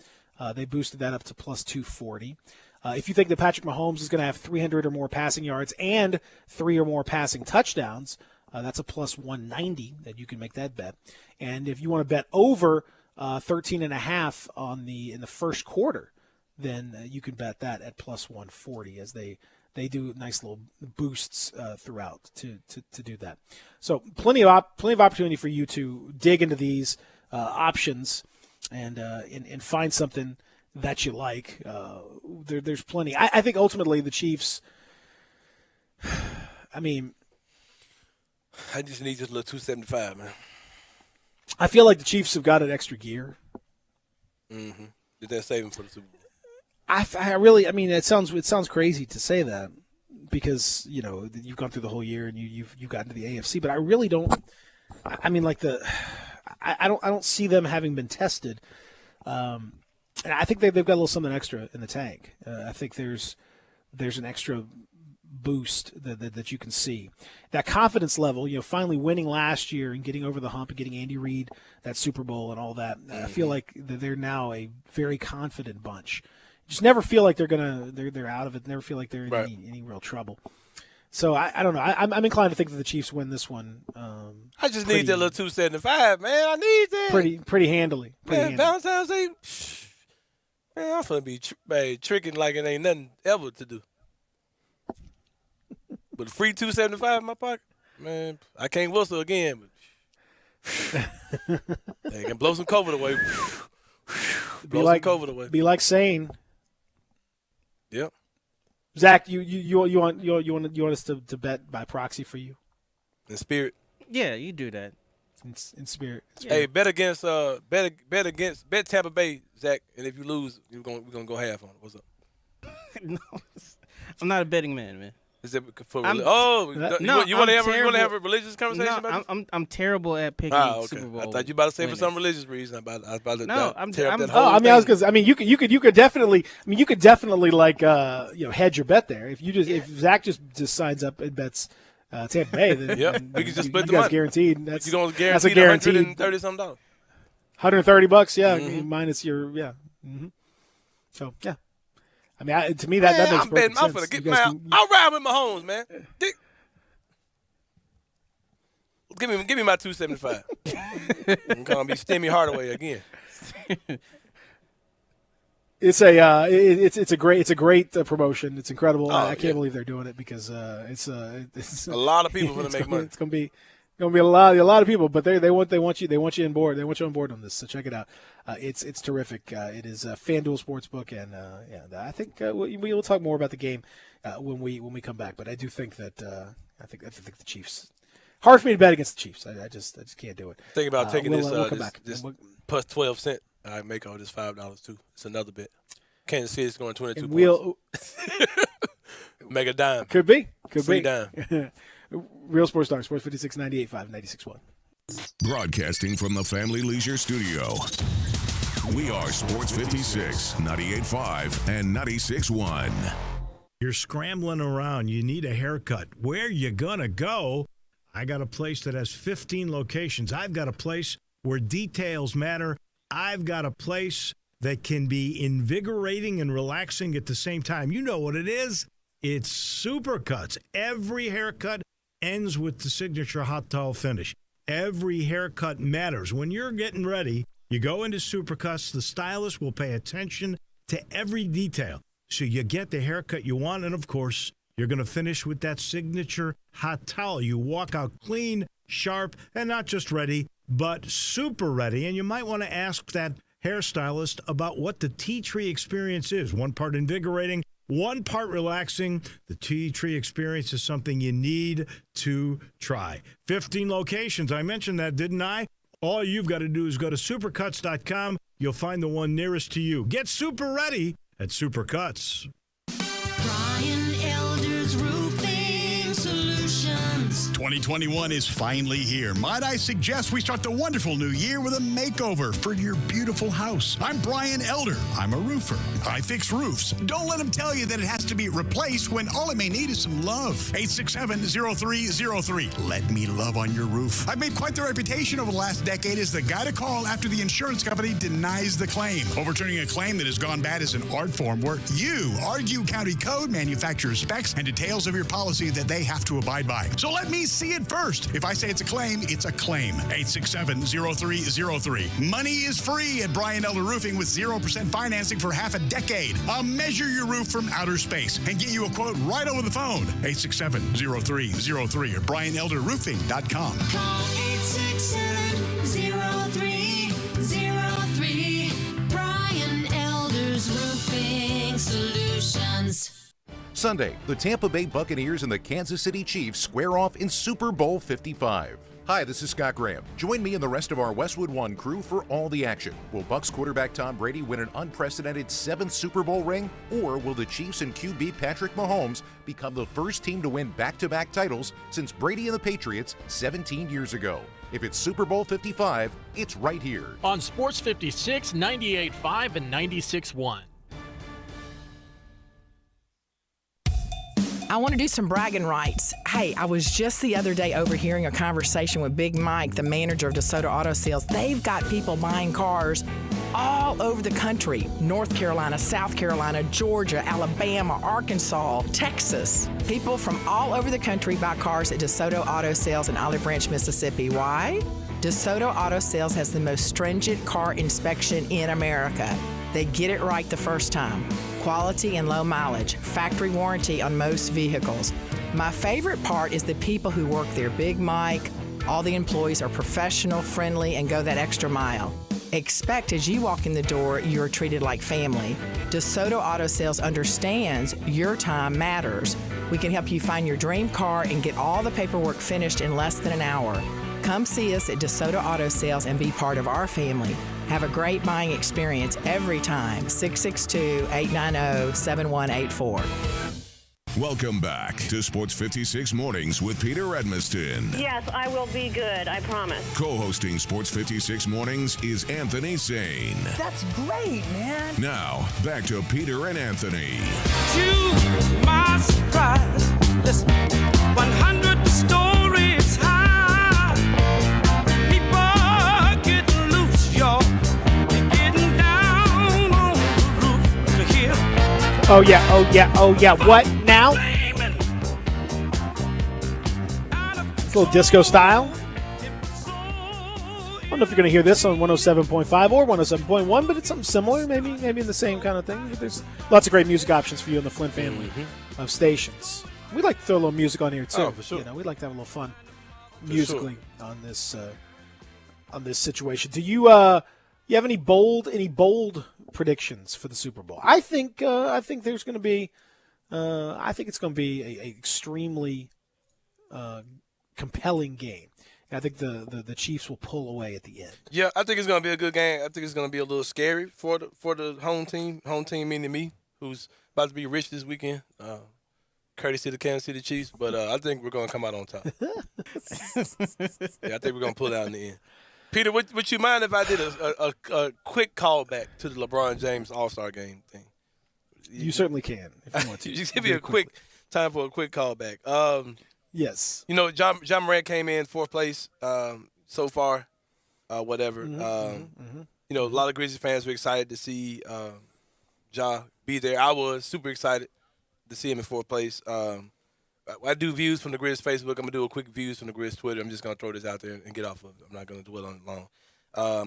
They boosted that up to plus 240. If you think that Patrick Mahomes is going to have 300 or more passing yards and 3 or more passing touchdowns, that's a plus 190 that you can make that bet. And if you want to bet over 13.5 in the first quarter, then you can bet that at plus 140 as they do nice little boosts throughout to do that. So plenty of opportunity for you to dig into these options and find something that you like. There's plenty. I think ultimately the Chiefs, I mean, I just need this little 275, man. I feel like the Chiefs have got an extra gear. Mm-hmm. Did that save him for the Super Bowl? I really, I mean, it sounds crazy to say that because, you know, you've gone through the whole year and you've gotten to the AFC, but I really don't. I mean, like I don't see them having been tested. And I think they've got a little something extra in the tank. I think there's an extra boost that you can see. That confidence level, you know, finally winning last year and getting over the hump and getting Andy Reid that Super Bowl and all that. I feel like they're now a very confident bunch. Just never feel like they're out of it. Never feel like they're in any real trouble. So I don't know. I'm inclined to think that the Chiefs win this one. I just need that little 275, man. I need that. Pretty handily. Valentine's Day. Man, I'm gonna be tricking like it ain't nothing ever to do. But a free 275 in my pocket, man, I can't whistle again. But they can blow some COVID away. Blow some COVID away. Be like Sane. Yep. Zach, you want us to bet by proxy for you? In spirit. Yeah, you do that. In spirit. Hey, bet Tampa Bay, Zach, and if you lose, we're gonna go half on it. What's up? No, I'm not a betting man. Is it for you want to have a religious conversation about this? I'm terrible at picking Super Bowl. I thought you about to say for some religious reason. You could definitely like hedge your bet there. If Zach just signs up and bets Tampa Bay, then we can just split the money. money. Guaranteed. That's a guaranteed $130 $130, yeah, minus your Mm-hmm. So yeah. I mean, to me, that makes perfect sense. I'm finna get I'll ride with Mahomes, man. Give me my 275. I'm gonna be Stimmy Hardaway again. It's a great promotion. It's incredible. I can't believe they're doing it because it's a lot of people gonna make money. It's gonna be a lot of people, but they want you on board. They want you on board on this. So check it out. It's terrific. It is FanDuel Sportsbook, and I think we will talk more about the game when we come back. But I do think that I think the Chiefs. Hard for me to bet against the Chiefs. I just can't do it. Think about taking this plus 12 cents. I make all this $5 too. It's another bet. Kansas City's going 22 points. Make a dime. Could be. Free dime. Real Sports Talk, Sports 56, 98.5, 96.1. Broadcasting from the Family Leisure Studio. We are Sports 56, 98.5, and 96.1. You're scrambling around. You need a haircut. Where you gonna go? I got a place that has 15 locations. I've got a place where details matter. I've got a place that can be invigorating and relaxing at the same time. You know what it is? It's Supercuts. Every haircut ends with the signature hot towel finish. Every haircut matters. When you're getting ready, you go into Supercuts. The stylist will pay attention to every detail, so you get the haircut you want, and of course, you're going to finish with that signature hot towel. You walk out clean, sharp, and not just ready, but super ready. And you might want to ask that hairstylist about what the Tea Tree experience is. One part invigorating, one part relaxing. The Tea Tree experience is something you need to try. 15 locations. I mentioned that, didn't I? All you've got to do is go to supercuts.com. You'll find the one nearest to you. Get super ready at Supercuts. Brian Elder's Roofing Solutions. 2021 is finally here. Might I suggest we start the wonderful new year with a makeover for your beautiful house. I'm Brian Elder. I'm a roofer. I fix roofs. Don't let them tell you that it has to be replaced when all it may need is some love. 867-0303. Let me love on your roof. I've made quite the reputation over the last decade as the guy to call after the insurance company denies the claim. Overturning a claim that has gone bad is an art form where you argue county code, manufacturer's specs, and details of your policy that they have to abide by. So let me see it first. If I say it's a claim, it's a claim. 867-0303. Money is free at Brian Elder Roofing with 0% financing for half a decade. I'll measure your roof from outer space and get you a quote right over the phone. 867-0303 or BrianElderRoofing.com. Call 867-0303. Brian Elder's Roofing Solutions. Sunday, the Tampa Bay Buccaneers and the Kansas City Chiefs square off in Super Bowl 55. Hi, this is Scott Graham. Join me and the rest of our Westwood One crew for all the action. Will Bucs quarterback Tom Brady win an unprecedented 7th Super Bowl ring? Or will the Chiefs and QB Patrick Mahomes become the first team to win back-to-back titles since Brady and the Patriots 17 years ago? If it's Super Bowl 55, it's right here. On Sports 56, 98.5 and 96.1. I want to do some bragging rights. Hey, I was just the other day overhearing a conversation with Big Mike, the manager of DeSoto Auto Sales. They've got people buying cars all over the country. North Carolina, South Carolina, Georgia, Alabama, Arkansas, Texas. People from all over the country buy cars at DeSoto Auto Sales in Olive Branch, Mississippi. Why? DeSoto Auto Sales has the most stringent car inspection in America. They get it right the first time. Quality and low mileage, factory warranty on most vehicles. My favorite part is the people who work there. Big Mike, all the employees are professional, friendly, and go that extra mile. Expect as you walk in the door, you're treated like family. DeSoto Auto Sales understands your time matters. We can help you find your dream car and get all the paperwork finished in less than an hour. Come see us at DeSoto Auto Sales and be part of our family. Have a great buying experience every time. 662-890-7184. Welcome back to Sports 56 Mornings with Peter Edmiston. Yes, I will be good, I promise. Co-hosting Sports 56 Mornings is Anthony Sane. That's great, man. Now, back to Peter and Anthony. To my surprise, listen, 100 stories high. People getting loose, y'all. They're getting down on the roof to hear. Oh yeah. What now? It's a little disco style. I don't know if you're going to hear this on 107.5 or 107.1, but it's something similar, maybe in the same kind of thing. But there's lots of great music options for you in the Flint family of stations. We like to throw a little music on here too. Oh, for sure. You know, we like to have a little fun musically on this situation. Do you have any bold predictions for the Super Bowl? I think there's going to be. I think it's going to be a extremely compelling game. I think the Chiefs will pull away at the end. Yeah, I think it's going to be a good game. I think it's going to be a little scary for the home team. Home team meaning me, who's about to be rich this weekend, courtesy of the Kansas City Chiefs. But I think we're going to come out on top. Yeah, I think we're going to pull it out in the end. Peter, would you mind if I did a quick callback to the LeBron James All-Star Game thing? You certainly can if you want to. Just give me a quick time for a quick callback. Yes. You know, John Morant came in 4th place so far, whatever. a lot of Grizzlies fans were excited to see Ja be there. I was super excited to see him in fourth place. I do views from the Grizz Facebook. I'm going to do a quick views from the Grizz Twitter. I'm just going to throw this out there and get off of it. I'm not going to dwell on it long.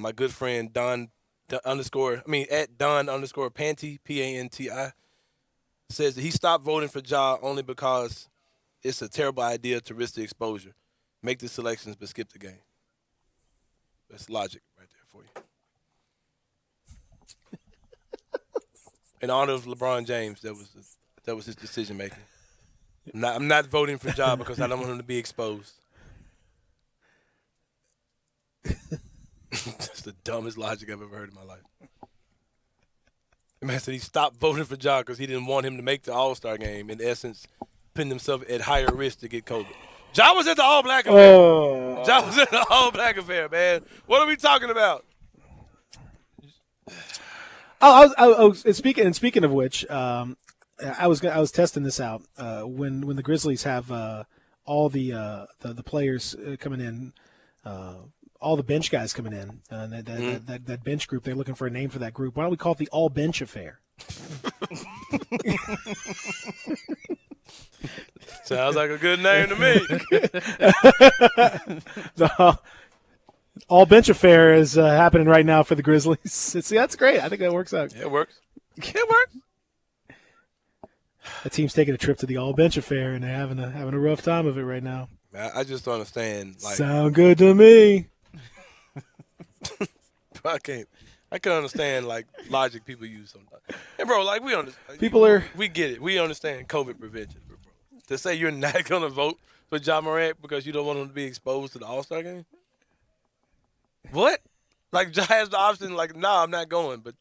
My good friend at Don_Panty, P-A-N-T-I, says that he stopped voting for Ja only because it's a terrible idea to risk the exposure. Make the selections but skip the game. That's logic right there for you. In honor of LeBron James, that was his decision making. I'm not voting for Ja because I don't want him to be exposed. That's the dumbest logic I've ever heard in my life. The man said he stopped voting for Ja because he didn't want him to make the All-Star game, in essence, putting himself at higher risk to get COVID. Ja was at the All-Black affair. Ja was at the All-Black affair, man. What are we talking about? Speaking of which, I was testing this out when the Grizzlies have all the players coming in, all the bench guys coming in, that bench group. They're looking for a name for that group. Why don't we call it the All Bench Affair? Sounds like a good name to me. The All Bench Affair is happening right now for the Grizzlies. See, that's great. I think that works out. Yeah, it works. It works. The team's taking a trip to the All Bench Affair, and they're having a rough time of it right now. I just don't understand. Sound good to me. I can't understand logic people use sometimes. And bro, we understand. We get it. We understand COVID prevention, bro. To say you're not gonna vote for Ja Morant because you don't want him to be exposed to the All-Star game? What? Ja has the option. Nah, I'm not going. But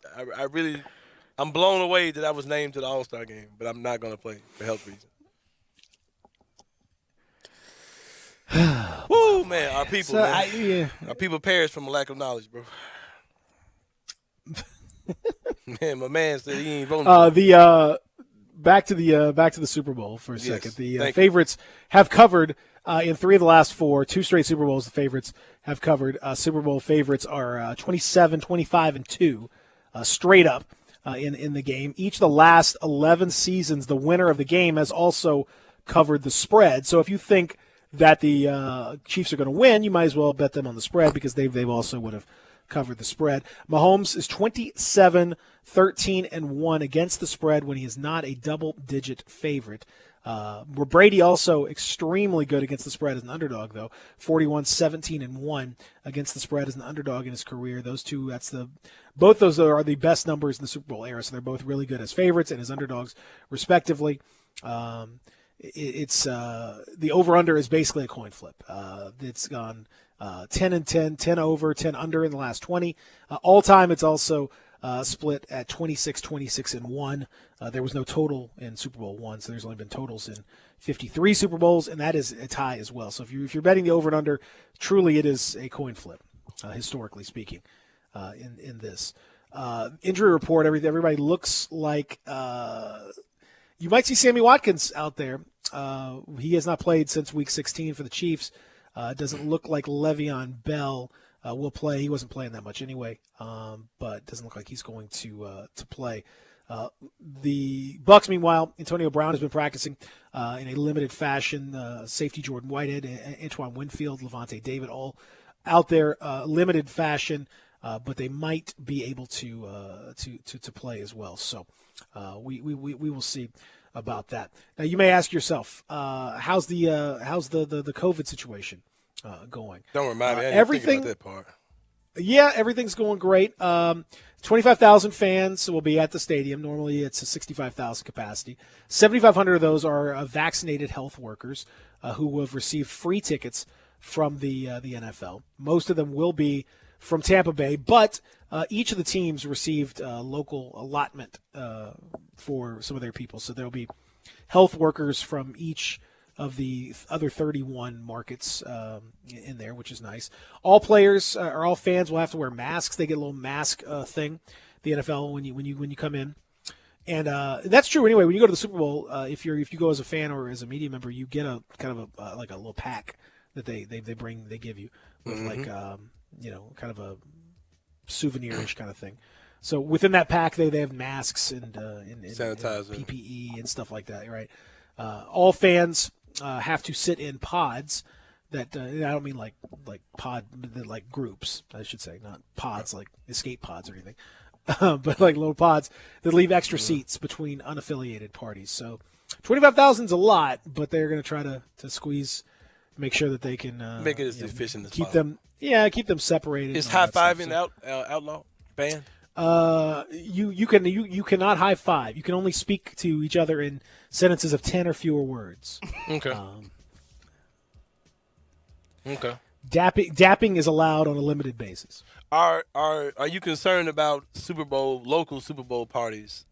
I'm blown away that I was named to the All-Star game, but I'm not gonna play for health reasons. Woo, man, our people, our people perish from a lack of knowledge, bro. Man, my man said he ain't voting. Back to the Super Bowl for a second. The favorites have covered in 3 of the last 4, 2 straight Super Bowls. The favorites have covered. Super Bowl favorites are 27, 25, and 2, straight up in the game. Each of the last 11 seasons, the winner of the game has also covered the spread. So if you think that the Chiefs are going to win, you might as well bet them on the spread because they've also would have covered the spread. Mahomes is 27, 13, and 1 against the spread when he is not a double-digit favorite. Brady also extremely good against the spread as an underdog, though. 41, 17, and 1 against the spread as an underdog in his career. Those two, both those are the best numbers in the Super Bowl era, so they're both really good as favorites and as underdogs, respectively. It's the over-under is basically a coin flip. It's gone 10 and 10, 10 over, 10 under in the last 20. All-time, it's also split at 26, 26, and 1. There was no total in Super Bowl I, so there's only been totals in 53 Super Bowls, and that is a tie as well. So if you're betting the over and under, truly it is a coin flip, historically speaking, in this. Injury report, everybody looks like you might see Sammy Watkins out there. He has not played since Week 16 for the Chiefs. It doesn't look like Le'Veon Bell will play. He wasn't playing that much anyway, but it doesn't look like he's going to play. The Bucs, meanwhile, Antonio Brown has been practicing in a limited fashion. Safety Jordan Whitehead, Antoine Winfield, Levante David, all out there, limited fashion, but they might be able to play as well. So we will see about that. Now you may ask yourself, how's the COVID situation going? Don't remind me. I didn't think about that part. Yeah, everything's going great. 25,000 fans will be at the stadium. Normally it's a 65,000 capacity. 7,500 of those are vaccinated health workers who have received free tickets from the NFL. Most of them will be from Tampa Bay, but each of the teams received local allotment for some of their people. So there will be health workers from each of the other 31 markets in there, which is nice. All players or all fans will have to wear masks. They get a little mask thing, the NFL, when you come in. And that's true anyway. When you go to the Super Bowl, if you go as a fan or as a media member, you get a kind of a like a little pack that they give you with kind of a souvenir-ish kind of thing. So within that pack, they have masks and sanitizer, and PPE and stuff like that, right? All fans have to sit in pods. That I don't mean like pod, like groups, I should say, not pods like escape pods or anything, but like little pods that leave extra seats between unaffiliated parties. So 25,000 is a lot, but they're going to try to squeeze, make sure that they can make it as efficient as keep possible. Keep them separated. Is high-fiving outlaw banned? You cannot high five. You can only speak to each other in sentences of 10 or fewer words. Okay. Okay. Dapping is allowed on a limited basis. Are you concerned about local Super Bowl parties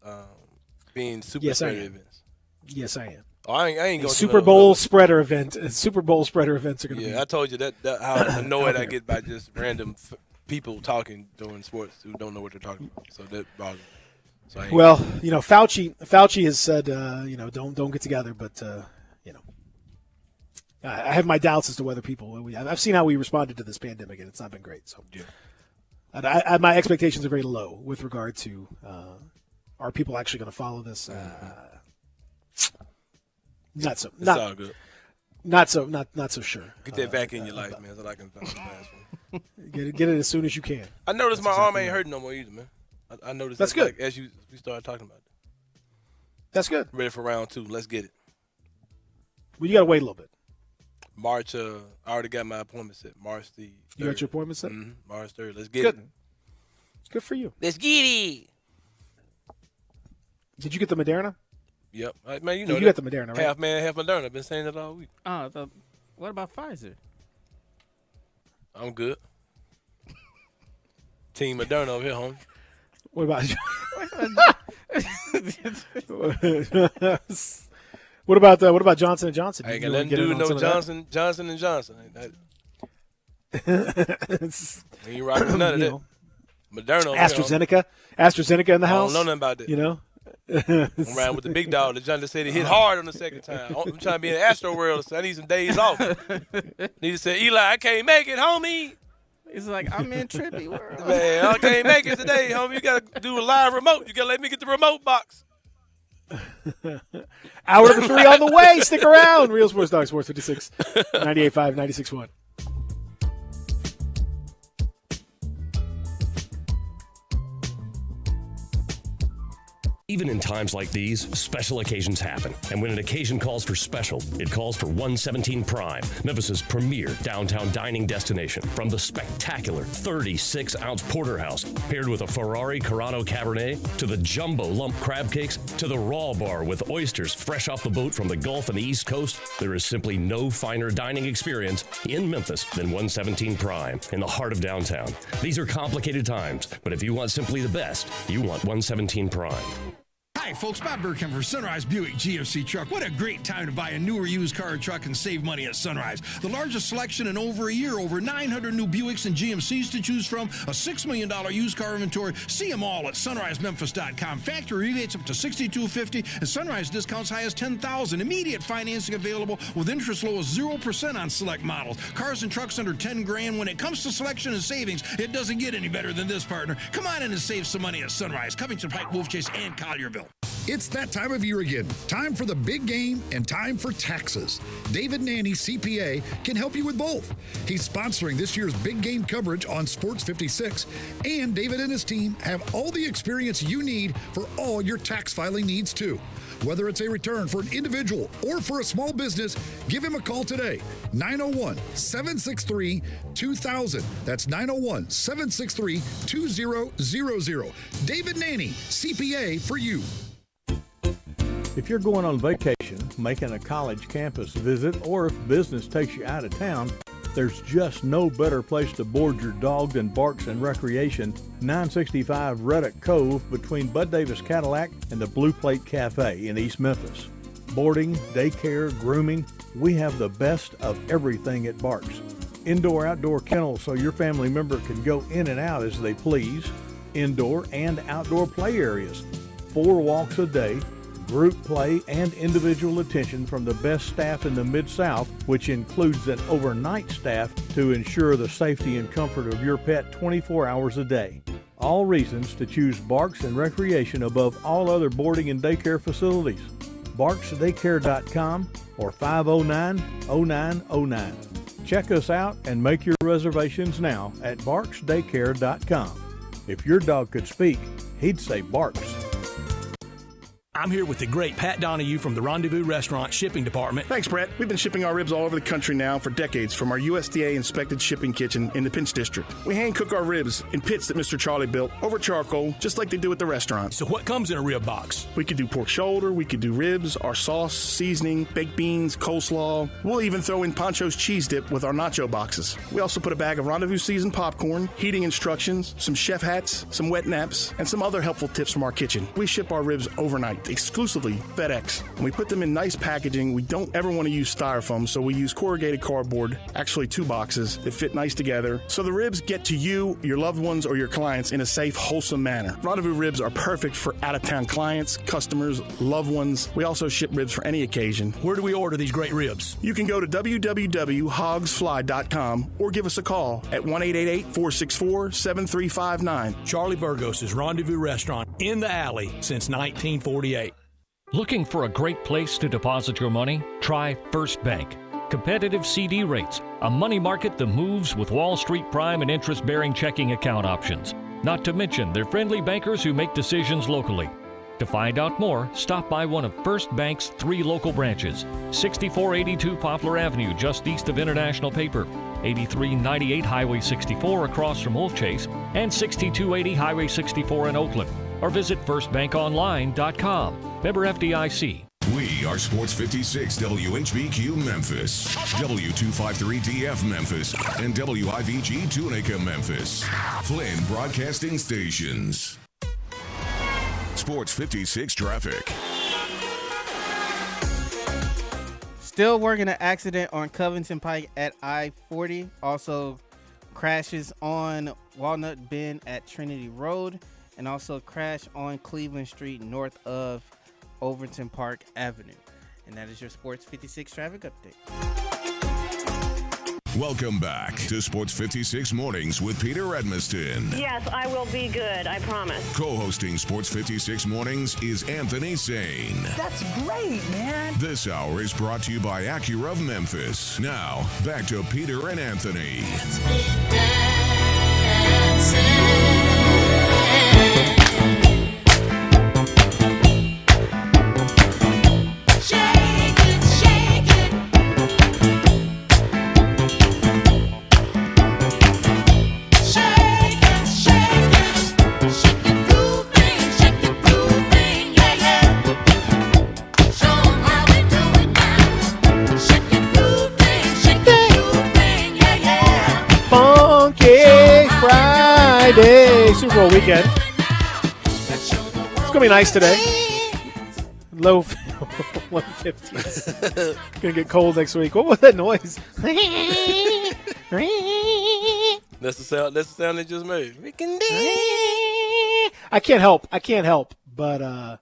being super spreader events? Yes, I am. Oh, I ain't going Super Bowl spreader event. Super Bowl spreader events are going to be. Yeah, I told you that how annoyed I get by just random people talking during sports who don't know what they're talking about. So that bothers me. So Fauci has said, don't get together, but I have my doubts as to whether I've seen how we responded to this pandemic, and it's not been great. So, my expectations are very low with regard to are people actually going to follow this? Not so. It's all good. Not so sure. Get that back in your life, man. That's all I can find. Get it as soon as you can. I noticed my arm ain't hurting no more either, man. I noticed that's good. Like, as we started talking about it. That's good. Ready for round 2. Let's get it. Well, you got to wait a little bit. March. I already got my appointment set. March the 3rd. You got your appointment set? Mm-hmm. March 3rd. Let's get it. Good for you. Let's get it. Did you get the Moderna? Yep. Man, you got the Moderna, right? Half man, half Moderna. I've been saying that all week. What about Pfizer? I'm good. Team Moderna over here, homie. What about what about Johnson & Johnson? I ain't got nothing to do with no Johnson & Johnson. Ain't rocking none of that. Moderna. AstraZeneca in the house. I don't know nothing about that. You know? I'm around with the big dog. The John just said he hit hard on the second time. I'm trying to be in the Astro world, so I need some days off. Need to say, Eli, I can't make it, homie. He's like, I'm in trippy world. Man, I can't make it today, homie. You got to do a live remote. You got to let me get the remote box. Hour number 3 on the way. Stick around. Real Sports Dog, Sports 56, 98.5, 96.1. Even in times like these, special occasions happen. And when an occasion calls for special, it calls for 117 Prime, Memphis's premier downtown dining destination. From the spectacular 36-ounce porterhouse paired with a Ferrari Carano Cabernet, to the jumbo lump crab cakes, to the raw bar with oysters fresh off the boat from the Gulf and the East Coast, there is simply no finer dining experience in Memphis than 117 Prime in the heart of downtown. These are complicated times, but if you want simply the best, you want 117 Prime. Hi, folks. Bob Burkham for Sunrise Buick GMC Truck. What a great time to buy a newer used car or truck and save money at Sunrise. The largest selection in over a year, over 900 new Buicks and GMCs to choose from, a $6 million used car inventory. See them all at sunrisememphis.com. Factory rebates up to $6,250 and Sunrise discounts high as $10,000. Immediate financing available with interest low as 0% on select models. Cars and trucks under $10,000. When it comes to selection and savings, it doesn't get any better than this, partner. Come on in and save some money at Sunrise, Covington Pike, Wolf Chase, and Collierville. It's that time of year again. Time for the big game and time for taxes. David Nanny, CPA, can help you with both. He's sponsoring this year's big game coverage on Sports 56, and David and his team have all the experience you need for all your tax filing needs, too. Whether it's a return for an individual or for a small business, give him a call today. 901-763-2000. That's 901-763-2000. David Nanny, CPA for you. If you're going on vacation, making a college campus visit, or if business takes you out of town, there's just no better place to board your dog than Barks and Recreation, 965 Reddock Cove between Bud Davis Cadillac and the Blue Plate Cafe in East Memphis. Boarding, daycare, grooming, we have the best of everything at Barks. Indoor-outdoor kennels so your family member can go in and out as they please. Indoor and outdoor play areas. 4 walks a day, group play, and individual attention from the best staff in the Mid-South, which includes an overnight staff to ensure the safety and comfort of your pet 24 hours a day. All reasons to choose Barks and Recreation above all other boarding and daycare facilities. BarksDaycare.com or 509-0909. Check us out and make your reservations now at BarksDaycare.com. If your dog could speak, he'd say Barks. I'm here with the great Pat Donahue from the Rendezvous Restaurant Shipping Department. Thanks, Brett. We've been shipping our ribs all over the country now for decades from our USDA-inspected shipping kitchen in the Pinch District. We hand-cook our ribs in pits that Mr. Charlie built over charcoal, just like they do at the restaurant. So what comes in a rib box? We could do pork shoulder, we could do ribs, our sauce, seasoning, baked beans, coleslaw. We'll even throw in Pancho's cheese dip with our nacho boxes. We also put a bag of Rendezvous seasoned popcorn, heating instructions, some chef hats, some wet naps, and some other helpful tips from our kitchen. We ship our ribs overnight, exclusively FedEx. And we put them in nice packaging. We don't ever want to use styrofoam, so we use corrugated cardboard, actually 2 boxes that fit nice together, so the ribs get to you, your loved ones, or your clients in a safe, wholesome manner. Rendezvous ribs are perfect for out-of-town clients, customers, loved ones. We also ship ribs for any occasion. Where do we order these great ribs? You can go to www.hogsfly.com or give us a call at 1-888-464-7359. Charlie Burgos' Rendezvous Restaurant in the alley since 1948. Looking for a great place to deposit your money? Try First Bank. Competitive CD rates, a money market that moves with Wall Street prime and interest-bearing checking account options. Not to mention their friendly bankers who make decisions locally. To find out more, stop by one of First Bank's 3 local branches. 6482 Poplar Avenue, just east of International Paper. 8398 Highway 64 across from Wolf Chase. And 6280 Highway 64 in Oakland. Or visit firstbankonline.com. Member FDIC. We are Sports 56 WHBQ Memphis, W253DF Memphis, and WIVG Tunica Memphis. Flynn Broadcasting Stations. Sports 56 traffic. Still working an accident on Covington Pike at I-40. Also crashes on Walnut Bend at Trinity Road. And also crash on Cleveland Street north of Overton Park Avenue. And that is your Sports 56 traffic update. Welcome back to Sports 56 Mornings with Peter Edmiston. Yes, I will be good, I promise. Co-hosting Sports 56 Mornings is Anthony Sane. That's great, man. This hour is brought to you by Acura of Memphis. Now, back to Peter and Anthony. Friday, Super Bowl weekend. It's going to be nice today. Low 150s. Going to get cold next week. What was that noise? That's the sound they just made. I can't help but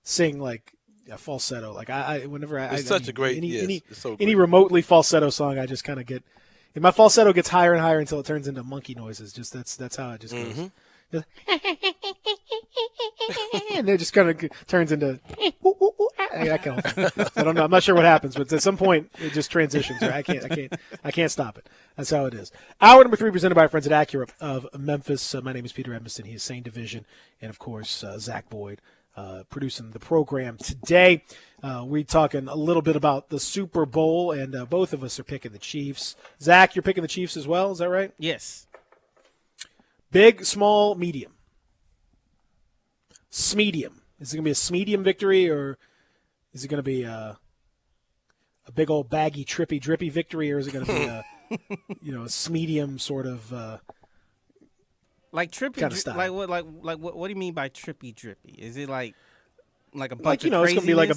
sing like a falsetto. Like it's such a great any remotely falsetto song, I just kind of get. And my falsetto gets higher and higher until it turns into monkey noises. Just that's how it just goes. And it just kind of turns into. I don't know. I'm not sure what happens, but at some point it just transitions. Right? I can't stop it. That's how it is. Hour number 3 presented by our friends at Acura of Memphis. My name is Peter Edmiston. He is Sane Division, and of course Zach Boyd. Producing the program today. We're talking a little bit about the Super Bowl, and both of us are picking the Chiefs. Zach, you're picking the Chiefs as well, is that right? Yes. Big, small, medium. Smedium. Is it going to be a Smedium victory, or is it going to be a big old baggy, trippy, drippy victory, or is it going to be a a Smedium sort of like trippy, kind of style? What do you mean by trippy drippy? Is it like a bunch of craziness? It's gonna be like a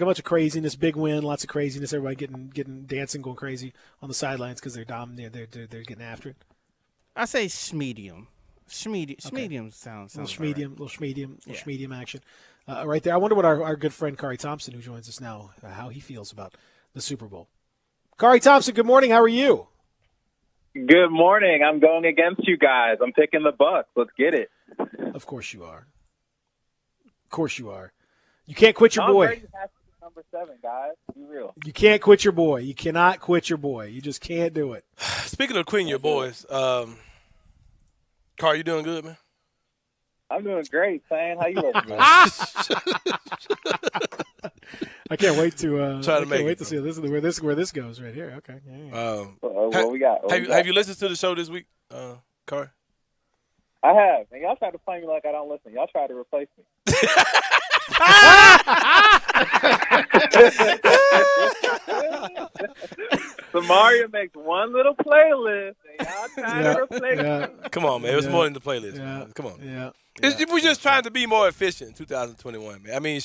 bunch of craziness, big win, lots of craziness, everybody getting dancing, going crazy on the sidelines because they're dominant, they're getting after it. I say schmedium. Schmedium sounds little schmedium action right there. I wonder what our good friend Kari Thompson, who joins us now, how he feels about the Super Bowl. Kari Thompson, good morning. How are you? Good morning. I'm going against you guys. I'm picking the Bucks. Let's get it. Of course you are. Of course you are. You can't quit your Tom boy. Brady has to be number 7, guys. Be real. You can't quit your boy. You cannot quit your boy. You just can't do it. Speaking of quitting your boys, Carr, you doing good, man? I'm doing great, Sam. How you looking, man? I can't wait to Try to make wait it, to see where this goes right here. Okay. Yeah. What we got? Have you listened to the show this week, Carr? I have. And y'all try to play me like I don't listen. Y'all try to replace me. So Mario makes one little playlist, and y'all try to replace me. Come on, man. It was more than the playlist. Man. Come on. Yeah. We're just trying to be more efficient in 2021, man. I mean,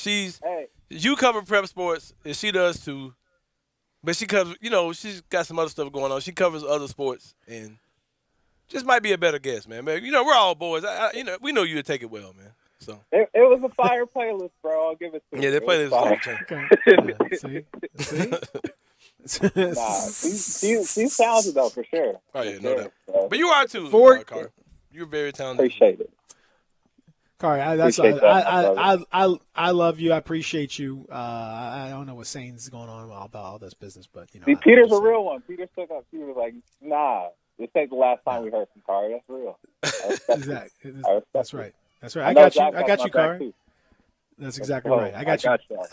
you cover prep sports, and she does too. But she covers, she's got some other stuff going on. She covers other sports, and just might be a better guest, man. We're all boys. We know you would take it well, man. So it was a fire playlist, bro. I'll give it to you. Yeah, their playlist is she's talented though, for sure. Oh yeah, no doubt. But you are too, Carr. You're very talented. Appreciate it. Carr, I love you. I appreciate you. I don't know what Sane's going on about all this business, but See, Peter's a real one. Peter stuck up. He was like, "Nah, this ain't the last time we heard from Carr. That's real." Exactly. That's right. That's right. I got you, Carr. That's exactly right. I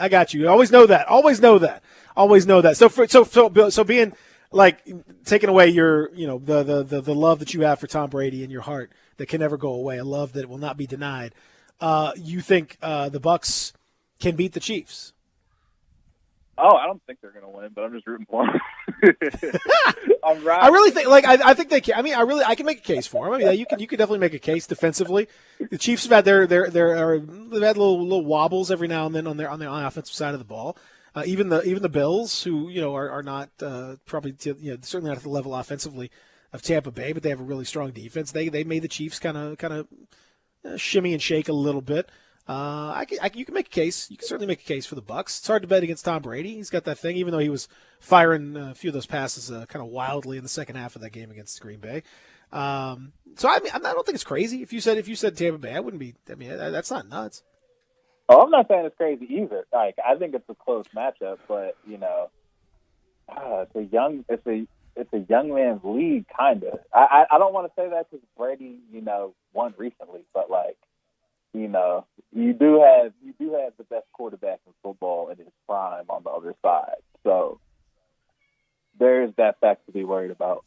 got you. Always know that. Always know that. So being like taking away your, the love that you have for Tom Brady in your heart that can never go away, a love that will not be denied. You think the Bucks can beat the Chiefs? Oh, I don't think they're going to win, but I'm just rooting for them. I really think, I think they can. I mean, I can make a case for them. I mean, you can definitely make a case defensively. The Chiefs have had they've had little wobbles every now and then on the offensive side of the ball. Even the Bills, who are not probably certainly not at the level offensively of Tampa Bay, but they have a really strong defense. They made the Chiefs kind of shimmy and shake a little bit. You can make a case. You can certainly make a case for the Bucks. It's hard to bet against Tom Brady. He's got that thing, even though he was firing a few of those passes kind of wildly in the second half of that game against Green Bay. So I mean, I don't think it's crazy. If you said Tampa Bay, I wouldn't be. I mean, that's not nuts. Oh, I'm not saying it's crazy either. Like, I think it's a close matchup, but it's a young man's league, kind of. I don't want to say that because Brady, won recently, but like. You do have the best quarterback in football in his prime on the other side. So there's that fact to be worried about.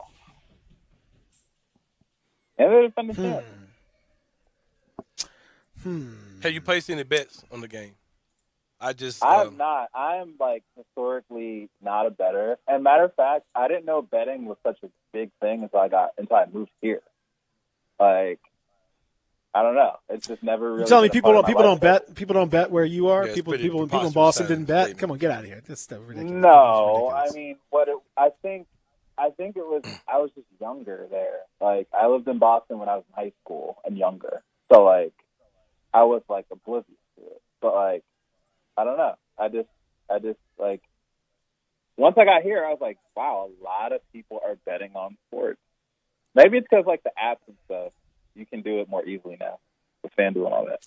And they're defending champs. Have you placed any bets on the game? I have not. I am historically not a bettor. And matter of fact, I didn't know betting was such a big thing until I moved here. I don't know. It's just never really. You're telling me people don't bet. People don't bet where you are. People in Boston didn't bet. Statement. Come on, get out of here. That's ridiculous. No, I mean, I think it was. I was just younger there. I lived in Boston when I was in high school and younger. So I was oblivious to it. But I don't know. I just once I got here, I was like, wow, a lot of people are betting on sports. Maybe it's because the apps and stuff. You can do it more easily now with FanDuel and all that.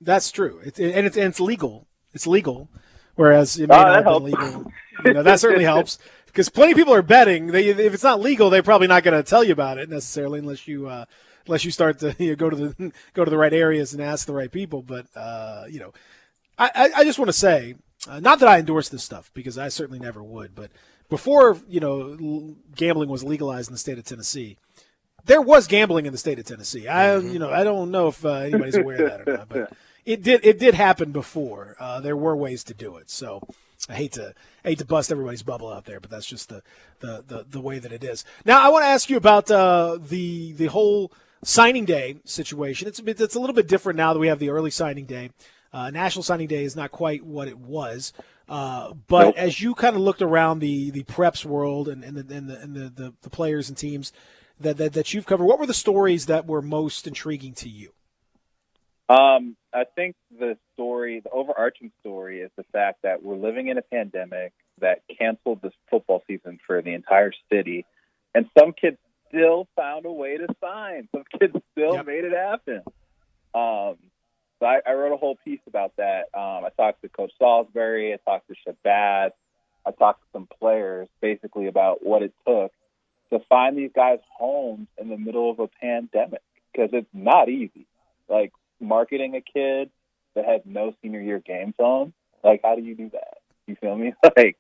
That's true. It's legal. It's legal, whereas it may not have been legal. That certainly helps because plenty of people are betting. If it's not legal, they're probably not going to tell you about it necessarily unless you start to go to the right areas and ask the right people. But I just want to say, not that I endorse this stuff because I certainly never would. But before gambling was legalized in the state of Tennessee. There was gambling in the state of Tennessee. I don't know if anybody's aware of that or not, but it did happen before. There were ways to do it. So I hate to bust everybody's bubble out there, but that's just the way that it is. Now I want to ask you about the whole signing day situation. It's a little bit different now that we have the early signing day. National Signing Day is not quite what it was. But as you kind of looked around the preps world and the players and teams that you've covered, what were the stories that were most intriguing to you? I think the overarching story is the fact that we're living in a pandemic that canceled this football season for the entire city. And some kids still found a way to sign. Some kids still made it happen. So I wrote a whole piece about that. I talked to Coach Salisbury. I talked to Shabazz. I talked to some players basically about what it took to find these guys homes in the middle of a pandemic, because it's not easy. Like, marketing a kid that has no senior year game film, like, how do you do that? You feel me? Like,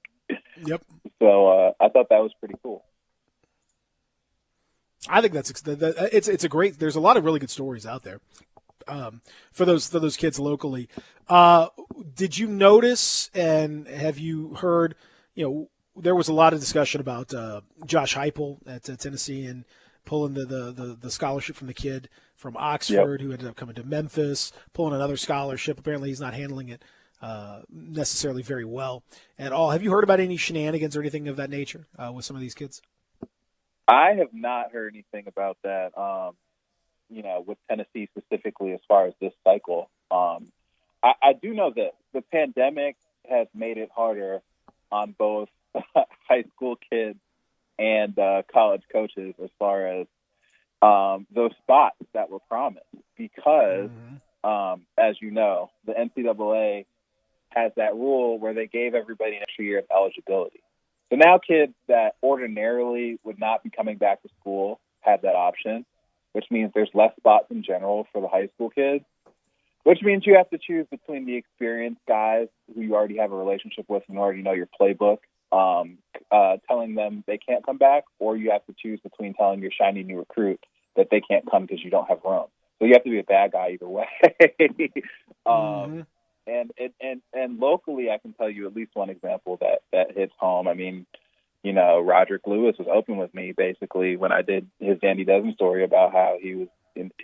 yep. So I thought that was pretty cool. I think it's a great. There's a lot of really good stories out there for those kids locally. Did you notice, and have you heard? There was a lot of discussion about Josh Heupel at Tennessee and pulling the scholarship from the kid from Oxford who ended up coming to Memphis, pulling another scholarship. Apparently, he's not handling it necessarily very well at all. Have you heard about any shenanigans or anything of that nature with some of these kids? I have not heard anything about that, with Tennessee specifically as far as this cycle. I do know that the pandemic has made it harder on both high school kids and college coaches as far as those spots that were promised, because, as you know, the NCAA has that rule where they gave everybody an extra year of eligibility. So now kids that ordinarily would not be coming back to school have that option, which means there's less spots in general for the high school kids, which means you have to choose between the experienced guys who you already have a relationship with and already know your playbook, telling them they can't come back, or you have to choose between telling your shiny new recruit that they can't come because you don't have room. So you have to be a bad guy either way. And locally, I can tell you at least one example that hits home. I mean, Roderick Lewis was open with me basically when I did his Dandy Dozen story about how he was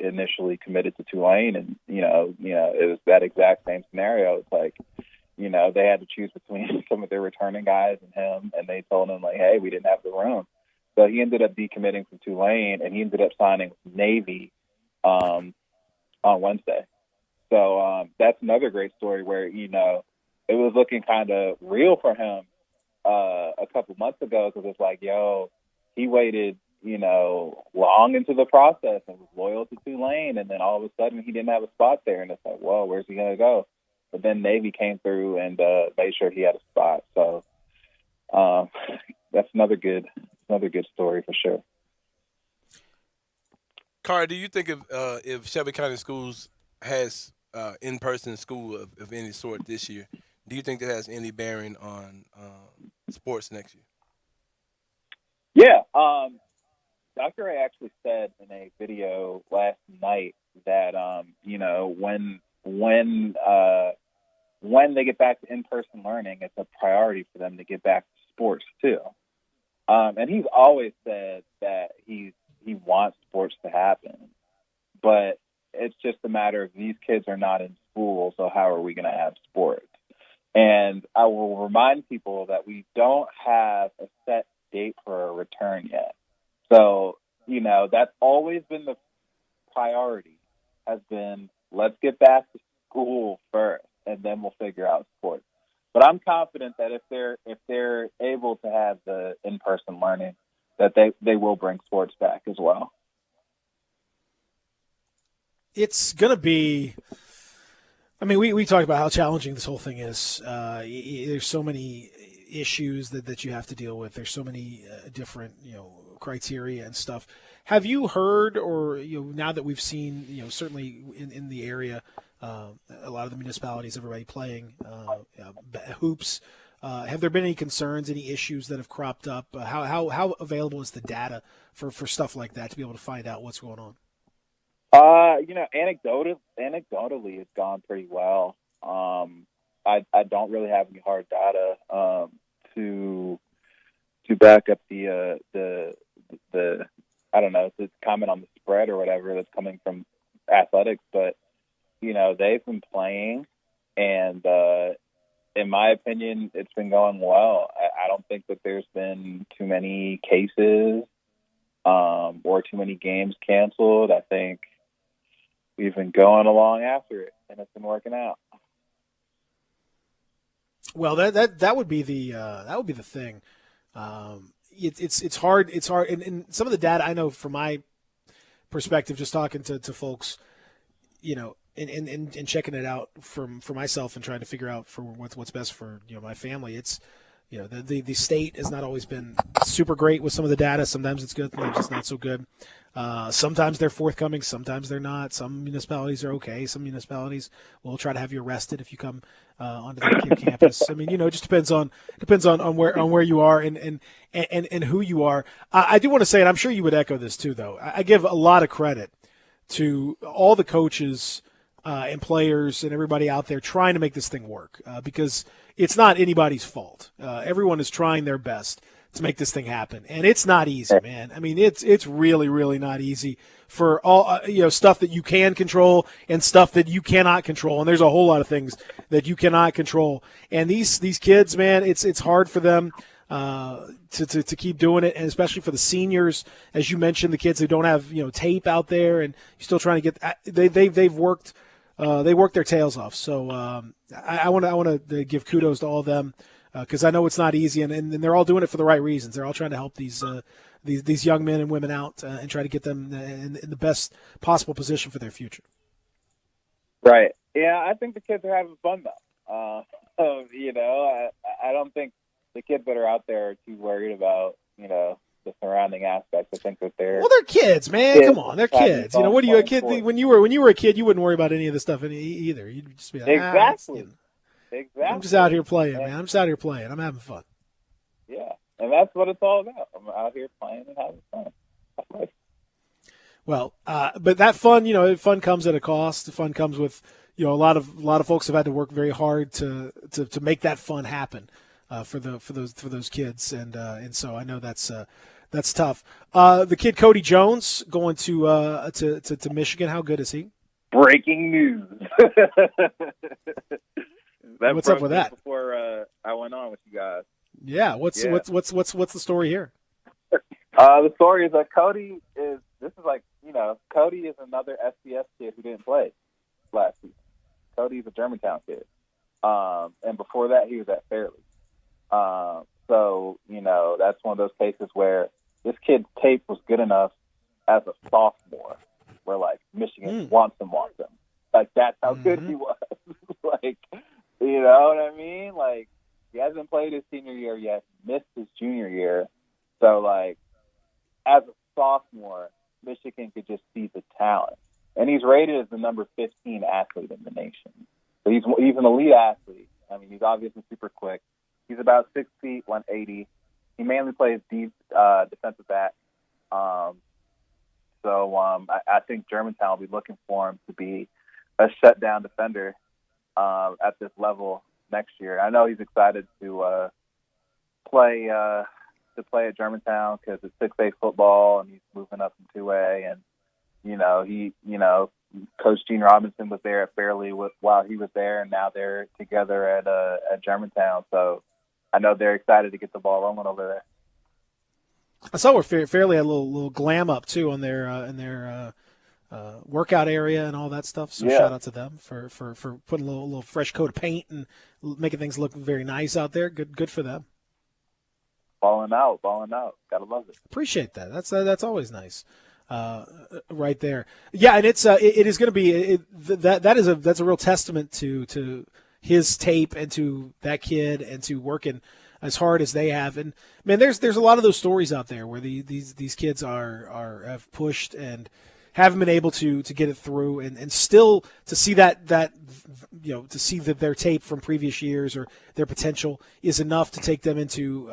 initially committed to Tulane, and it was that exact same scenario. It's like, they had to choose between some of their returning guys and him, and they told him, like, hey, we didn't have the room. So he ended up decommitting from Tulane, and he ended up signing with Navy on Wednesday. So that's another great story where, it was looking kind of real for him a couple months ago, because it's like, he waited, long into the process and was loyal to Tulane, and then all of a sudden he didn't have a spot there, and it's like, whoa, where's he going to go? But then Navy came through and made sure he had a spot. So that's another good story for sure. Carr, do you think if Shelby County Schools has in-person school of any sort this year, do you think that has any bearing on sports next year? Yeah. Dr. Ray actually said in a video last night that, when they get back to in-person learning, it's a priority for them to get back to sports too. And he's always said that he wants sports to happen, but it's just a matter of these kids are not in school, so how are we going to have sports? And I will remind people that we don't have a set date for a return yet. So, that's always been the priority, has been, let's get back to school first, and then we'll figure out sports. But I'm confident that if they're able to have the in-person learning, that they will bring sports back as well. It's going to be – I mean, we talked about how challenging this whole thing is. There's so many issues that you have to deal with. There's so many different, criteria and stuff. Have you heard, or now that we've seen, certainly in the area, a lot of the municipalities, everybody playing hoops, have there been any concerns, any issues that have cropped up? How available is the data for stuff like that to be able to find out what's going on? Anecdotally, it's gone pretty well. I don't really have any hard data to back up the I don't know, to comment on the spread or whatever that's coming from athletics, but they've been playing, and in my opinion, it's been going well. I don't think that there's been too many cases or too many games canceled. I think we've been going along after it, and it's been working out. Well, that would be the thing. it's hard. It's hard, and some of the data I know from my perspective, just talking to folks, and checking it out for myself and trying to figure out for what's best for my family. It's the state has not always been super great with some of the data. Sometimes it's good, sometimes it's not so good. Sometimes they're forthcoming, sometimes they're not. Some municipalities are okay. Some municipalities will try to have you arrested if you come onto their campus. I mean, it just depends on where you are and who you are. I do want to say, and I'm sure you would echo this too, though. I give a lot of credit to all the coaches and players and everybody out there trying to make this thing work because it's not anybody's fault. Everyone is trying their best to make this thing happen, and it's not easy, man. I mean, it's really, really not easy for all stuff that you can control and stuff that you cannot control. And there's a whole lot of things that you cannot control. And these kids, man, it's hard for them to keep doing it, and especially for the seniors, as you mentioned, the kids who don't have tape out there, and you're still trying to get. They've worked. They worked their tails off. So I want to give kudos to all of them. Because I know it's not easy, and they're all doing it for the right reasons. They're all trying to help these young men and women out and try to get them in the best possible position for their future. Right. Yeah, I think the kids are having fun, though. I don't think the kids that are out there are too worried about, the surrounding aspects. I think that they're kids, man. Come on, they're kids. What are you, a kid? When you were a kid, you wouldn't worry about any of this stuff either. You'd just be like, exactly. Exactly. I'm just out here playing, man. I'm just out here playing. I'm having fun. Yeah, and that's what it's all about. I'm out here playing and having fun. That's nice. Well, but that fun, fun comes at a cost. The fun comes with, a lot of folks have had to work very hard to make that fun happen for those kids, and so I know that's tough. The kid Cody Jones going to Michigan. How good is he? Breaking news. What's up with that? Before I went on with you guys. Yeah, what's the story here? The story is that Cody is another FCS kid who didn't play last season. Cody's a Germantown kid, and before that he was at Fairleigh. So that's one of those cases where this kid's tape was good enough as a sophomore, where Michigan wants him. That's how good he was. You know what I mean? He hasn't played his senior year yet, missed his junior year. So, as a sophomore, Michigan could just see the talent. And he's rated as the number 15 athlete in the nation. So he's an elite athlete. I mean, he's obviously super quick. He's about 6 feet, 180. He mainly plays deep defensive back. I think Germantown will be looking for him to be a shutdown defender at this level next year. I know he's excited to play at Germantown because it's 6A football and he's moving up from 2A. And Coach Gene Robinson was there at Fairleigh while he was there, and now they're together at Germantown. So I know they're excited to get the ball rolling over there. I saw where Fairleigh had a little glam up too on their workout area and all that stuff. So shout out to them for putting a little fresh coat of paint and making things look very nice out there. Good for them. Balling out. Gotta love it. Appreciate that. That's always nice. Right there. Yeah, and it is going to be that's a real testament to his tape and to that kid and to working as hard as they have. And man, there's a lot of those stories out there where these kids have pushed and haven't been able to get it through, and still to see that their tape from previous years or their potential is enough to take them into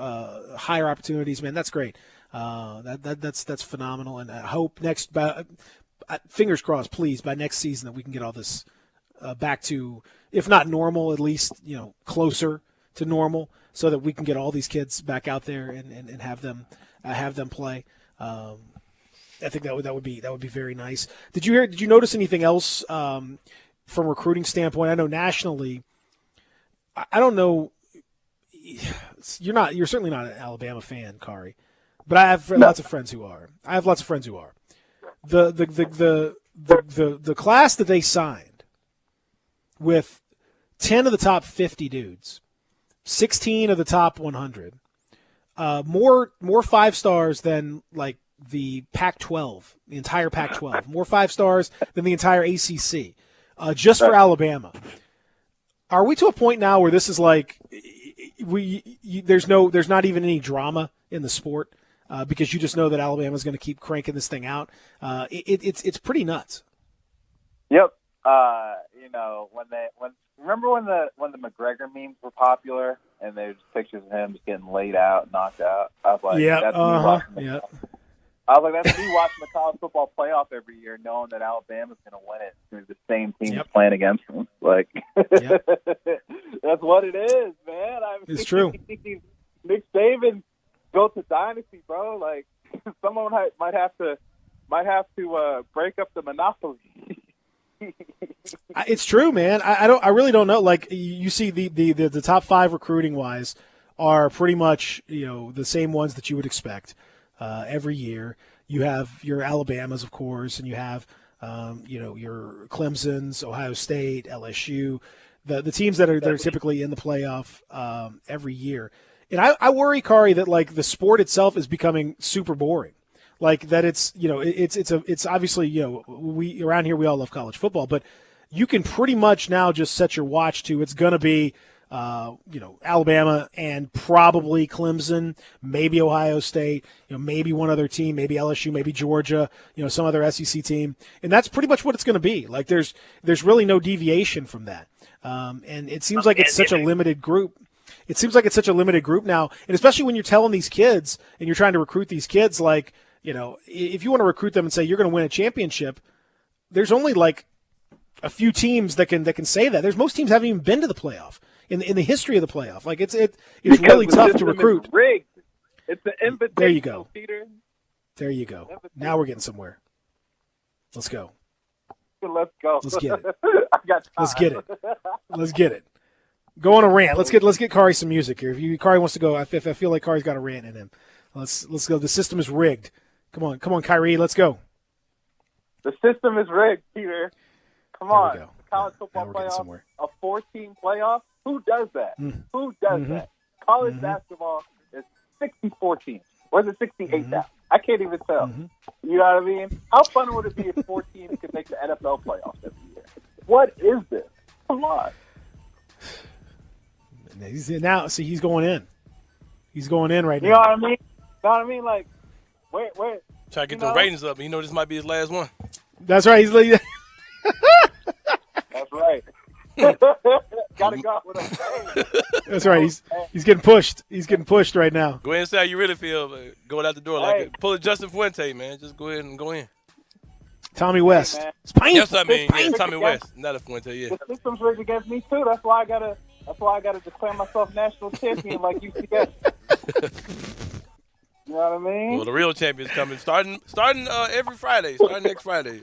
higher opportunities. Man, that's great. That's phenomenal, and I hope fingers crossed, please, by next season that we can get all this back to, if not normal, at least closer to normal, so that we can get all these kids back out there and have them play. I think that would be very nice. Did you notice anything else from a recruiting standpoint? I know nationally, I don't know. You're certainly not an Alabama fan, Kari, but I have lots of friends who are. The class that they signed with 10 of the top 50 dudes, 16 of the top 100. more 5-stars than like the Pac-12, the entire Pac-12, more 5-stars than the entire ACC, just for Alabama. Are we to a point now where this is like there's not even any drama in the sport because you just know that Alabama's going to keep cranking this thing out? It's pretty nuts. Yep. Remember when the McGregor memes were popular and there's pictures of him just getting laid out, knocked out? I was like, yeah, that's me watching. I was like, that's me watching the college football playoff every year, knowing that Alabama's going to win it through the same teams playing against them. Like, that's what it is, man. I mean, it's true. Nick Saban built a dynasty, bro. Like, someone might have to break up the monopoly. It's true, man. I really don't know. Like, you see the top 5 recruiting wise are pretty much the same ones that you would expect every year. You have your Alabamas, of course, and you have your Clemson's, Ohio State, LSU, the teams that are typically in the playoff every year. And I worry, Kari, that like the sport itself is becoming super boring. Like that it's obviously, we around here, we all love college football, but you can pretty much now just set your watch to it's going to be, Alabama and probably Clemson, maybe Ohio State, maybe one other team, maybe LSU, maybe Georgia, some other SEC team. And that's pretty much what it's going to be. Like there's really no deviation from that. And it seems like it's such a limited group. It seems like it's such a limited group now. And especially when you're telling these kids and you're trying to recruit these kids, like, if you want to recruit them and say you're going to win a championship, there's only like a few teams that can say that. Most teams haven't even been to the playoff in the history of the playoff. Like it's really tough to recruit. Rigged. It's an invitation. There you go, Peter. There you go. Now we're getting somewhere. Let's go. Let's go. Let's get it. I got time. Let's get it. Let's get it. Go on a rant. Let's get Kari some music here. If Kari wants to go, I feel like Kari's got a rant in him. Let's go. The system is rigged. Come on, Kyrie, let's go. The system is rigged, Peter. Come on. Go. College football playoff, a 4-team playoff? Who does that? Who does that? College basketball is 64 teams. Or is it 68 now? I can't even tell. You know what I mean? How fun would it be if 4 teams could make the NFL playoffs every year? What is this? Come on. He's going in. He's going in right now. You know what I mean? Like, wait. Try to get the ratings up. This might be his last one. That's right. He's like, that's right. Gotta go with him. That's right. He's getting pushed. He's getting pushed right now. Go ahead and say how you really feel going out the door. Like pull a Justin Fuente, man. Just go ahead and go in. Tommy West. It's painful. Yes, I mean, yeah, Tommy West, not a Fuente. Yeah. The system's rigged against me too. That's why I gotta declare myself national champion like UCF. You know what I mean? Well, the real champion's coming, starting every Friday, starting next Friday.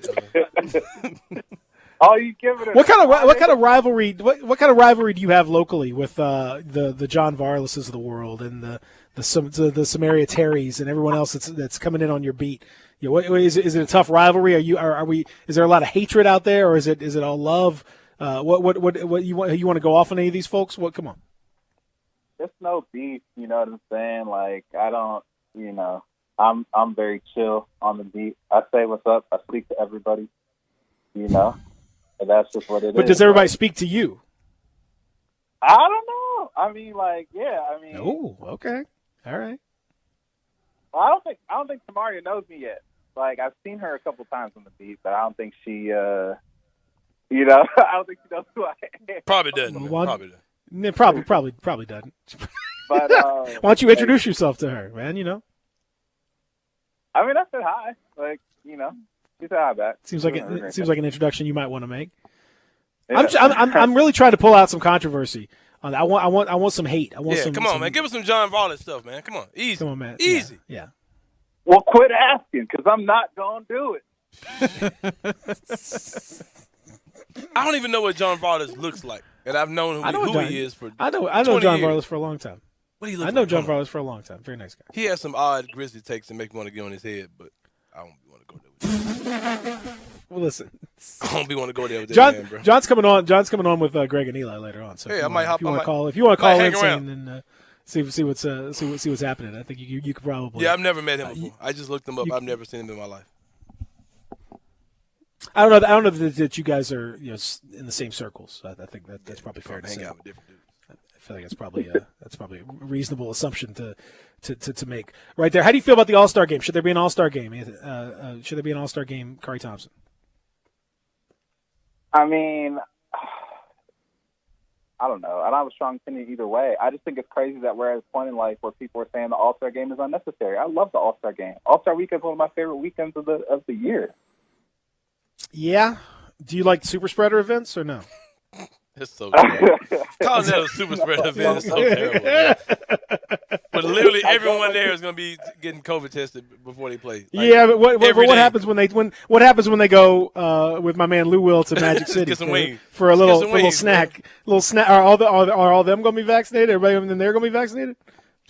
Oh, you give it. What kind of rivalry? What kind of rivalry do you have locally with the John Varlases of the world and the Samaria Terrys and everyone else that's coming in on your beat? Is it a tough rivalry? Is there a lot of hatred out there, or is it all love? What you want to go off on any of these folks? Come on. There's no beef. You know what I'm saying? Like I don't. I'm very chill on the beat. I say what's up. I speak to everybody. And that's just what it is. But does everybody speak to you? I don't know. I mean, like, yeah. I mean. Oh, okay. All right. Well, I don't think Samaria knows me yet. Like, I've seen her a couple times on the beat, but I don't think she. I don't think she knows who I am. Probably doesn't. Probably doesn't. Probably doesn't. But why don't you introduce yourself to her, man? I mean, I said hi. Like, she said hi back. Seems like an introduction you might want to make. Yeah. I'm really trying to pull out some controversy. I want some hate. Come on, man. Give us some John Varley stuff, man. Come on, easy. Come on, man. Easy. Yeah. Well, quit asking, because I'm not gonna do it. I don't even know what John Varley looks like, and I've known who he is for. I know John Varley for a long time. What do you look I know like? John Varley for a long time. Very nice guy. He has some odd Grizzly takes that make me want to get on his head, but I don't want to go there with him. Well, listen. I don't want to go there with that man, bro. John's coming on with Greg and Eli later on. So hey, I might hop. If you want to call in, saying, See what's happening. I think you could probably. Yeah, I've never met him before. I just looked him up. I've never seen him in my life. I don't know that you guys are in the same circles. I think that's probably fair to say. Hang out with different dudes. I feel like that's probably a reasonable assumption to make right there. How do you feel about the All-Star game? Should there be an All-Star game? Should there be an All-Star game, Kari Thompson? I mean, I don't know. I don't have a strong opinion either way. I just think it's crazy that we're at a point in life where people are saying the All-Star game is unnecessary. I love the All-Star game. All-Star weekend is one of my favorite weekends of the year. Yeah. Do you like super spreader events or no? It's so terrible. Calling that a super spreader event is so terrible. Man. But literally everyone there is going to be getting COVID tested before they play. Yeah, but what happens when they go with my man Lou Will to Magic City for a little snack? Little snack. Are all them going to be vaccinated? Everybody in there going to be vaccinated?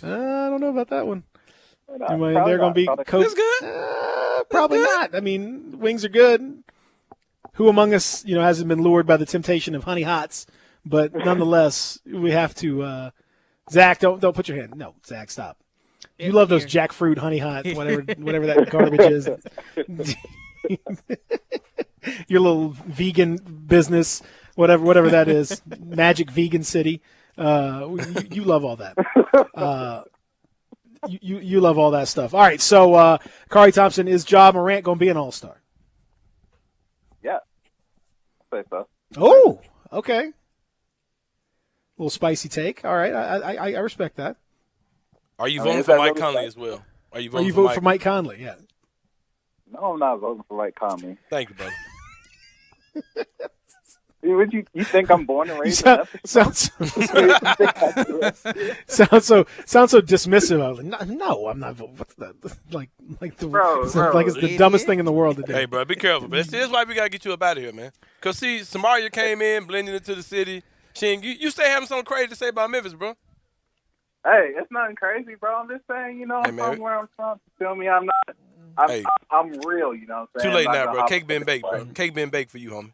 I don't know about that one. They're going to be COVID. That's good. Probably not. I mean, wings are good. Who among us, hasn't been lured by the temptation of honey hots? But nonetheless, we have to. Zach, don't put your hand. No, Zach, stop. You love those jackfruit honey hot, whatever that garbage is. Your little vegan business, whatever that is, Magic Vegan City. You love all that. You love all that stuff. All right, so Kari Thompson, is Ja Morant going to be an All-Star? Yeah, I'll say so. Oh, okay. A little spicy take. All right, I respect that. Are you voting for Mike Conley as well? Are you voting for Mike Conley? Yeah. No, I'm not voting for Mike Conley. Thank you, brother. You think I'm born and raised? Sounds so dismissive. I was like, no, I'm not voting. What's that? Like it's the dumbest thing in the world to do. Hey, bro, be careful. But this is why we gotta get you up out of here, man. Cause see, Samaria came in, blending into the city. You stay having something crazy to say about Memphis, bro. Hey, it's nothing crazy, bro. I'm just saying, I'm from where I'm from. Feel me? I'm real, you know what I'm saying? Too late now, bro. Cake been baked, bro. Cake been baked for you, homie.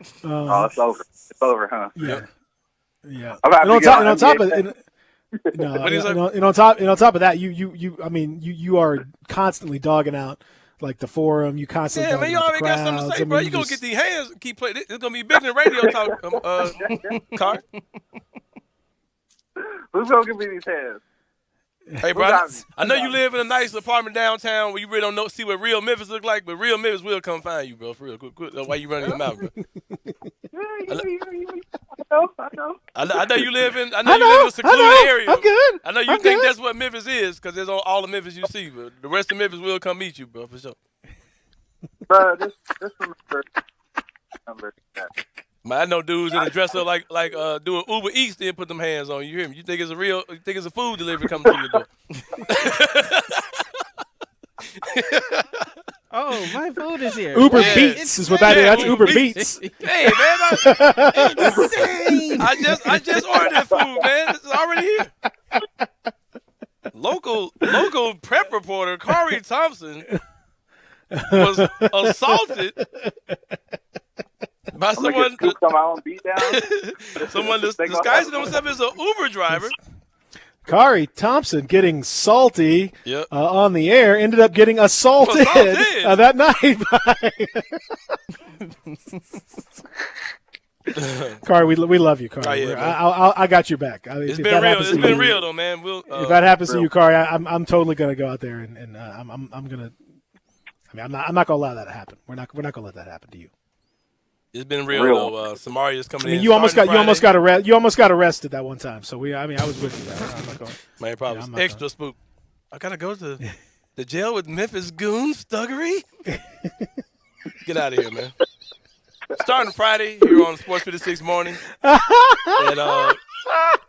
It's over. It's over, huh? Yeah. Yeah. And on top of that, you are constantly dogging out like the forum. You constantly man, you already got something to say, bro. You gonna get these hands, keep playing. It's gonna be bigger than radio talk. Car. Who's gonna give me these hands? Hey, bro, I know you live in a nice apartment downtown where you really don't see what real Memphis look like, but real Memphis will come find you, bro. For real, quit. Why you running your mouth, bro? I know you live in a secluded area. I'm good. I know you think that's what Memphis is because there's all the Memphis you see, but the rest of Memphis will come meet you, bro, for sure. Bro, just remember that. Man, I know dudes in the dress up like doing Uber Eats, then put them hands on you. You hear me? You think it's a food delivery coming to your door? Oh, my food is here. Uber Beats is what that is. That's Uber Beats. Hey, man, I just ordered that food, man. It's already here. Local prep reporter Kari Thompson was assaulted by someone disguising himself as an Uber driver. Kari Thompson getting salty on the air ended up getting assaulted. That night. Kari, we love you, Kari. Oh, yeah, I got your back. It's been real. It's been real though, man. If that happens to you, Kari, I'm totally gonna go out there and I'm gonna. I mean, I'm not gonna allow that to happen. We're not gonna let that happen to you. It's been real though. Samaria's coming in. You almost got arrested that one time. So I was with you. I'm not going. Man, probably extra spook. I gotta go to the jail with Memphis goons, thuggery. Get out of here, man. Starting Friday here on Sports 56 Morning at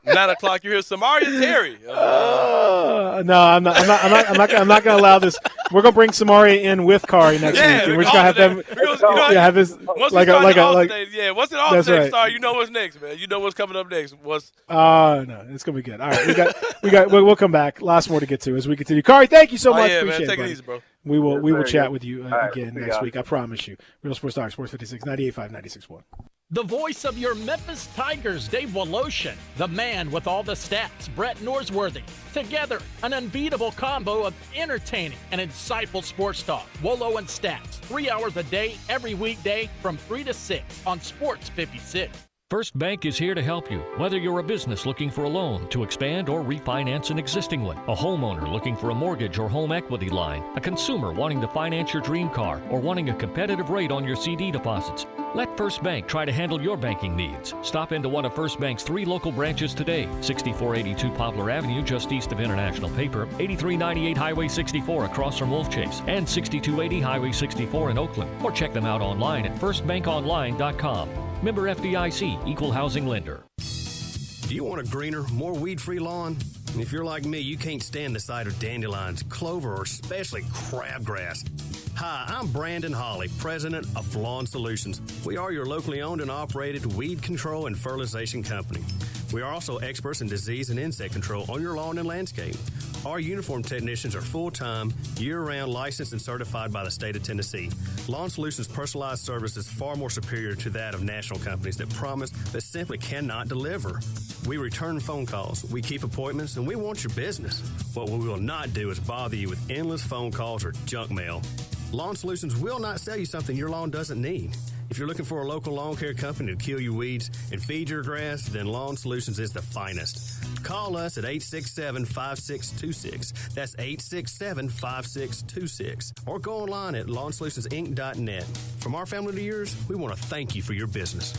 9 o'clock. You hear Samaria Terry. No, I'm not gonna allow this. We're gonna bring Samaria in with Kari next week, and we're just gonna have them. Have this once once it alternate start, you know what's next, man. You know what's coming up next. No, it's gonna be good. All right, we'll come back. Lots more to get to as we continue. Kari, thank you so much. Appreciate man. Take it easy, bro. We will chat with you again next week. I promise you. Real Sports Talk, Sports 56, 98.5, 96.1. The voice of your Memphis Tigers, Dave Woloshin. The man with all the stats, Brett Norsworthy. Together, an unbeatable combo of entertaining and insightful sports talk. Wolo and Stats, 3 hours a day, every weekday from 3 to 6 on Sports 56. First Bank is here to help you, whether you're a business looking for a loan to expand or refinance an existing one, a homeowner looking for a mortgage or home equity line, a consumer wanting to finance your dream car, or wanting a competitive rate on your CD deposits. Let First Bank try to handle your banking needs. Stop into one of First Bank's 3 local branches today, 6482 Poplar Avenue just east of International Paper, 8398 Highway 64 across from Wolf Chase, and 6280 Highway 64 in Oakland. Or check them out online at firstbankonline.com. Member FDIC, Equal Housing Lender. Do you want a greener, more weed-free lawn? If you're like me, you can't stand the sight of dandelions, clover, or especially crabgrass. Hi, I'm Brandon Hawley, president of Lawn Solutions. We are your locally owned and operated weed control and fertilization company. We are also experts in disease and insect control on your lawn and landscape. Our uniformed technicians are full-time, year-round licensed and certified by the state of Tennessee. Lawn Solutions' personalized service is far more superior to that of national companies that promise but simply cannot deliver. We return phone calls, we keep appointments, and we want your business. What we will not do is bother you with endless phone calls or junk mail. Lawn Solutions will not sell you something your lawn doesn't need. If you're looking for a local lawn care company to kill your weeds and feed your grass, then Lawn Solutions is the finest. Call us at 867-5626. That's 867-5626. Or go online at lawnsolutionsinc.net. From our family to yours, we want to thank you for your business.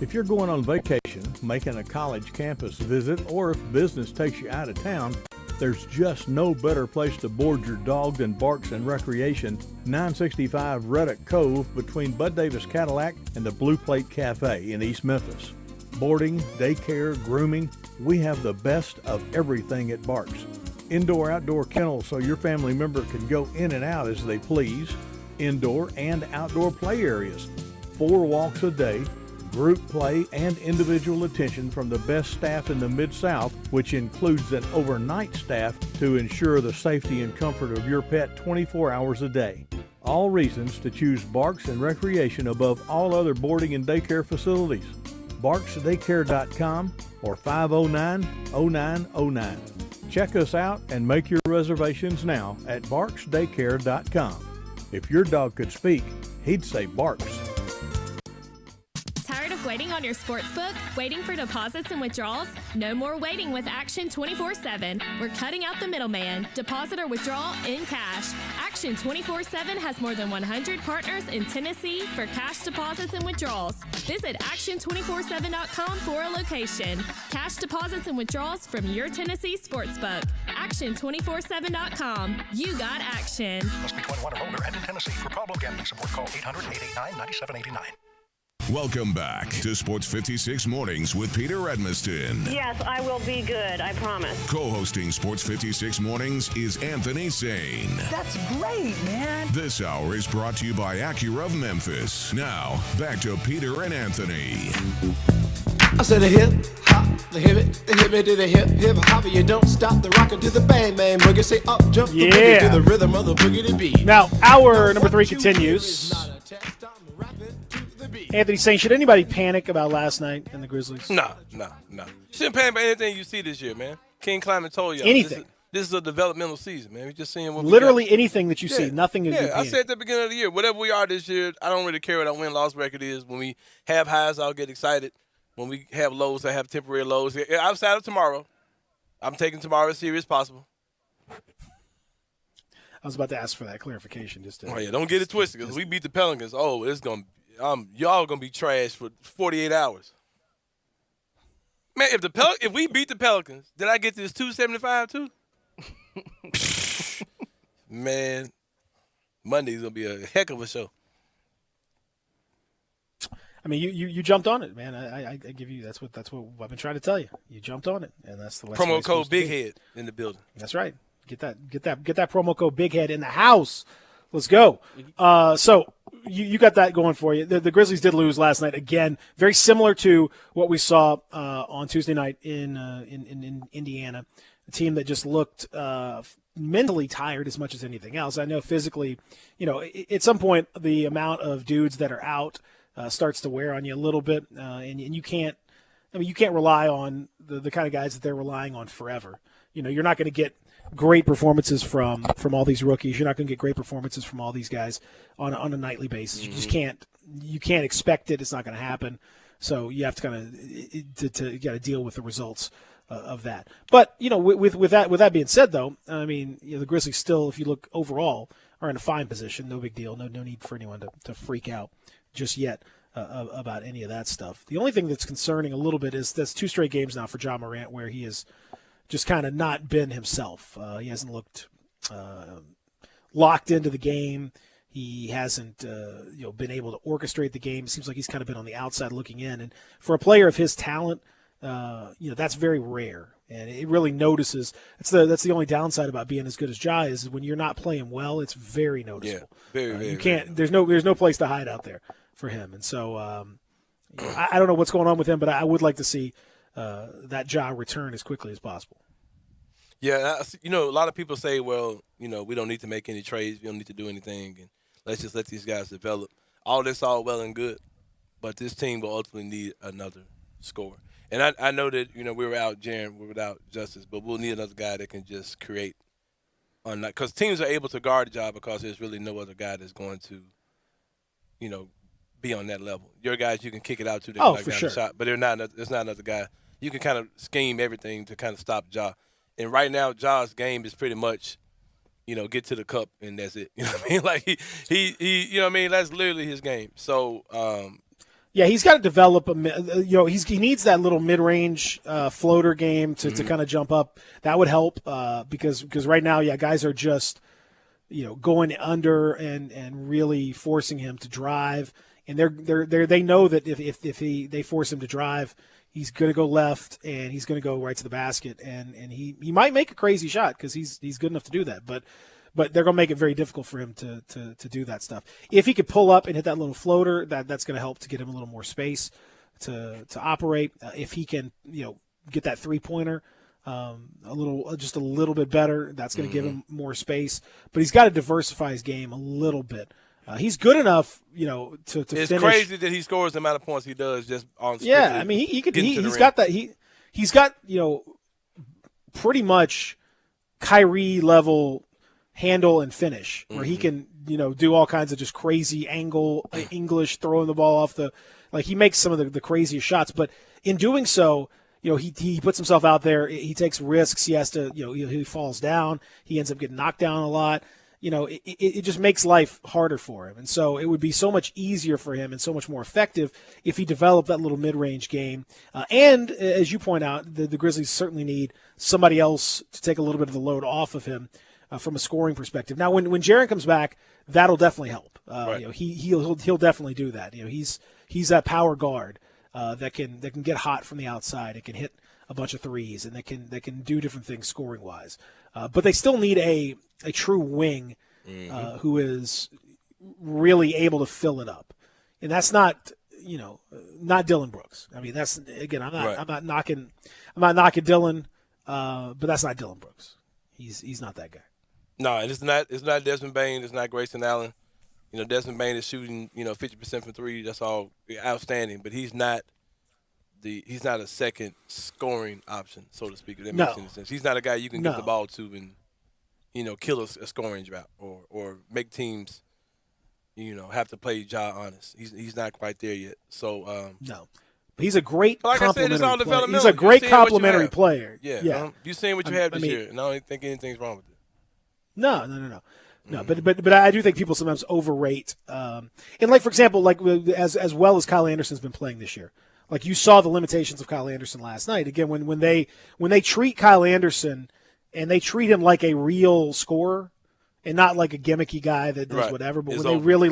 If you're going on vacation, making a college campus visit, or if business takes you out of town, there's just no better place to board your dog than Barks and Recreation, 965 Reddock Cove between Bud Davis Cadillac and the Blue Plate Cafe in East Memphis. Boarding, daycare, grooming, we have the best of everything at Barks. Indoor-outdoor kennels so your family member can go in and out as they please. Indoor and outdoor play areas. 4 walks a day. Group play and individual attention from the best staff in the Mid-South, which includes an overnight staff to ensure the safety and comfort of your pet 24 hours a day. All reasons to choose Barks and Recreation above all other boarding and daycare facilities. BarksDaycare.com or 509-0909. Check us out and make your reservations now at BarksDaycare.com. If your dog could speak, he'd say Barks. Tired of waiting on your sportsbook? Waiting for deposits and withdrawals? No more waiting with Action 24/7. We're cutting out the middleman. Deposit or withdrawal in cash. Action 24/7 has more than 100 partners in Tennessee for cash deposits and withdrawals. Visit action247.com for a location. Cash deposits and withdrawals from your Tennessee sportsbook. Action247.com. You got action. Must be 21 or older and in Tennessee. For problem gambling support, call 800-889-9789. Welcome back to Sports 56 Mornings with Peter Edmiston. Yes, I will be good, I promise. Co-hosting Sports 56 Mornings is Anthony Sane. That's great, man. This hour is brought to you by Acura of Memphis. Now, back to Peter and Anthony. I said a hip hop, the hip it to the hip hop. You don't stop the rocker to the bang bang boogie. Say up jump the boogie to the rhythm of the boogie to beat. Now, hour number 3 continues. Anthony saying, should anybody panic about last night in the Grizzlies? No. Shouldn't panic about anything you see this year, man. King Climate told you. Anything. This is a developmental season, man. We're just seeing what literally anything that you see. Nothing is. Yeah, I said at the beginning of the year, whatever we are this year, I don't really care what our win-loss record is. When we have highs, I'll get excited. When we have lows, I have temporary lows. Outside of tomorrow, I'm taking tomorrow as serious as possible. I was about to ask for that clarification. Don't get it twisted. Because we beat the Pelicans. Oh, it's going to y'all going to be trash for 48 hours. Man, if we beat the Pelicans, did I get this 275 too? Man, Monday's going to be a heck of a show. I mean, you jumped on it, man. I give you that's what I've been trying to tell you. You jumped on it, and that's the promo code Big Head in the building. That's right. Get that promo code Big Head in the house. Let's go. So you got that going for you. The Grizzlies did lose last night again, very similar to what we saw on Tuesday night in Indiana. A team that just looked mentally tired as much as anything else. I know physically, at some point the amount of dudes that are out starts to wear on you a little bit, and you can't. I mean, you can't rely on the kind of guys that they're relying on forever. You're not going to get great performances from all these rookies. You're not going to get great performances from all these guys on a nightly basis. You just can't. You can't expect it. It's not going to happen. So you have to kind of you got to deal with the results of that. But with that being said, though, I mean, the Grizzlies still, if you look overall, are in a fine position. No big deal. No need for anyone to freak out just yet about any of that stuff. The only thing that's concerning a little bit is that's 2 straight games now for Ja Morant where he has just kind of not been himself. He hasn't looked locked into the game. He hasn't been able to orchestrate the game. It seems like he's kind of been on the outside looking in. And for a player of his talent, that's very rare. And it really notices. That's the only downside about being as good as Ja is when you're not playing well, it's very noticeable. Yeah, very. You can't. There's no place to hide out there for him. And so I don't know what's going on with him, but I would like to see that Ja return as quickly as possible. Yeah, a lot of people say, well, we don't need to make any trades, we don't need to do anything, and let's just let these guys develop. All well and good, but this team will ultimately need another scorer. And I know that, we were without Jaren, we're without Justice, but we'll need another guy that can just create. Because teams are able to guard Ja because there's really no other guy that's going to, be on that level. Your guys, you can kick it out to, they can knock down the shot, but there's not another guy. You can kind of scheme everything to kind of stop Ja. And right now, Ja's game is pretty much, get to the cup and that's it. You know what I mean? Like he that's literally his game. So, yeah, he's got to develop he needs that little mid-range floater game to kind of jump up. That would help because right now, guys are just going under and really forcing him to drive. And they know that if they force him to drive, he's going to go left and he's going to go right to the basket, and he might make a crazy shot because he's good enough to do that. But they're going to make it very difficult for him to do that stuff. If he could pull up and hit that little floater, that's going to help to get him a little more space to operate. If he can get that 3-pointer just a little bit better, that's going to give him more space. But he's got to diversify his game a little bit. He's good enough, to it's finish. It's crazy that he scores the amount of points he does just on. Yeah, I mean, he's got that. He's got pretty much Kyrie level handle and finish, where he can do all kinds of just crazy angle English, throwing the ball off he makes some of the craziest shots. But in doing so, he puts himself out there. He takes risks. He has to he falls down. He ends up getting knocked down a lot. It just makes life harder for him. And so it would be so much easier for him and so much more effective if he developed that little mid-range game. And as you point out, the Grizzlies certainly need somebody else to take a little bit of the load off of him from a scoring perspective. Now, when Jaren comes back, that'll definitely help. Right. He'll definitely do that. He's that power guard that can get hot from the outside. It can hit a bunch of threes, and that can do different things scoring-wise. But they still need a true wing who is really able to fill it up, and that's not Dillon Brooks. I mean, that's again, I'm not knocking Dillon, but that's not Dillon Brooks. He's not that guy. No, and it's not Desmond Bane. It's not Grayson Allen. Desmond Bane is shooting 50% from three. That's all outstanding, but he's not a second scoring option, so to speak, if that makes any sense. He's not a guy you can give the ball to and, kill a scoring drought or make teams, have to play Ja honest. He's not quite there yet. So no. But he's a great complementary player. He's a great great complementary player. Yeah. You're seeing what you have this year, and I don't think anything's wrong with it. No. No, but I do think people sometimes overrate. And for example, as well as Kyle Anderson's been playing this year. Like you saw the limitations of Kyle Anderson last night. Again, when they treat Kyle Anderson and they treat him like a real scorer and not like a gimmicky guy that does whatever, but when they really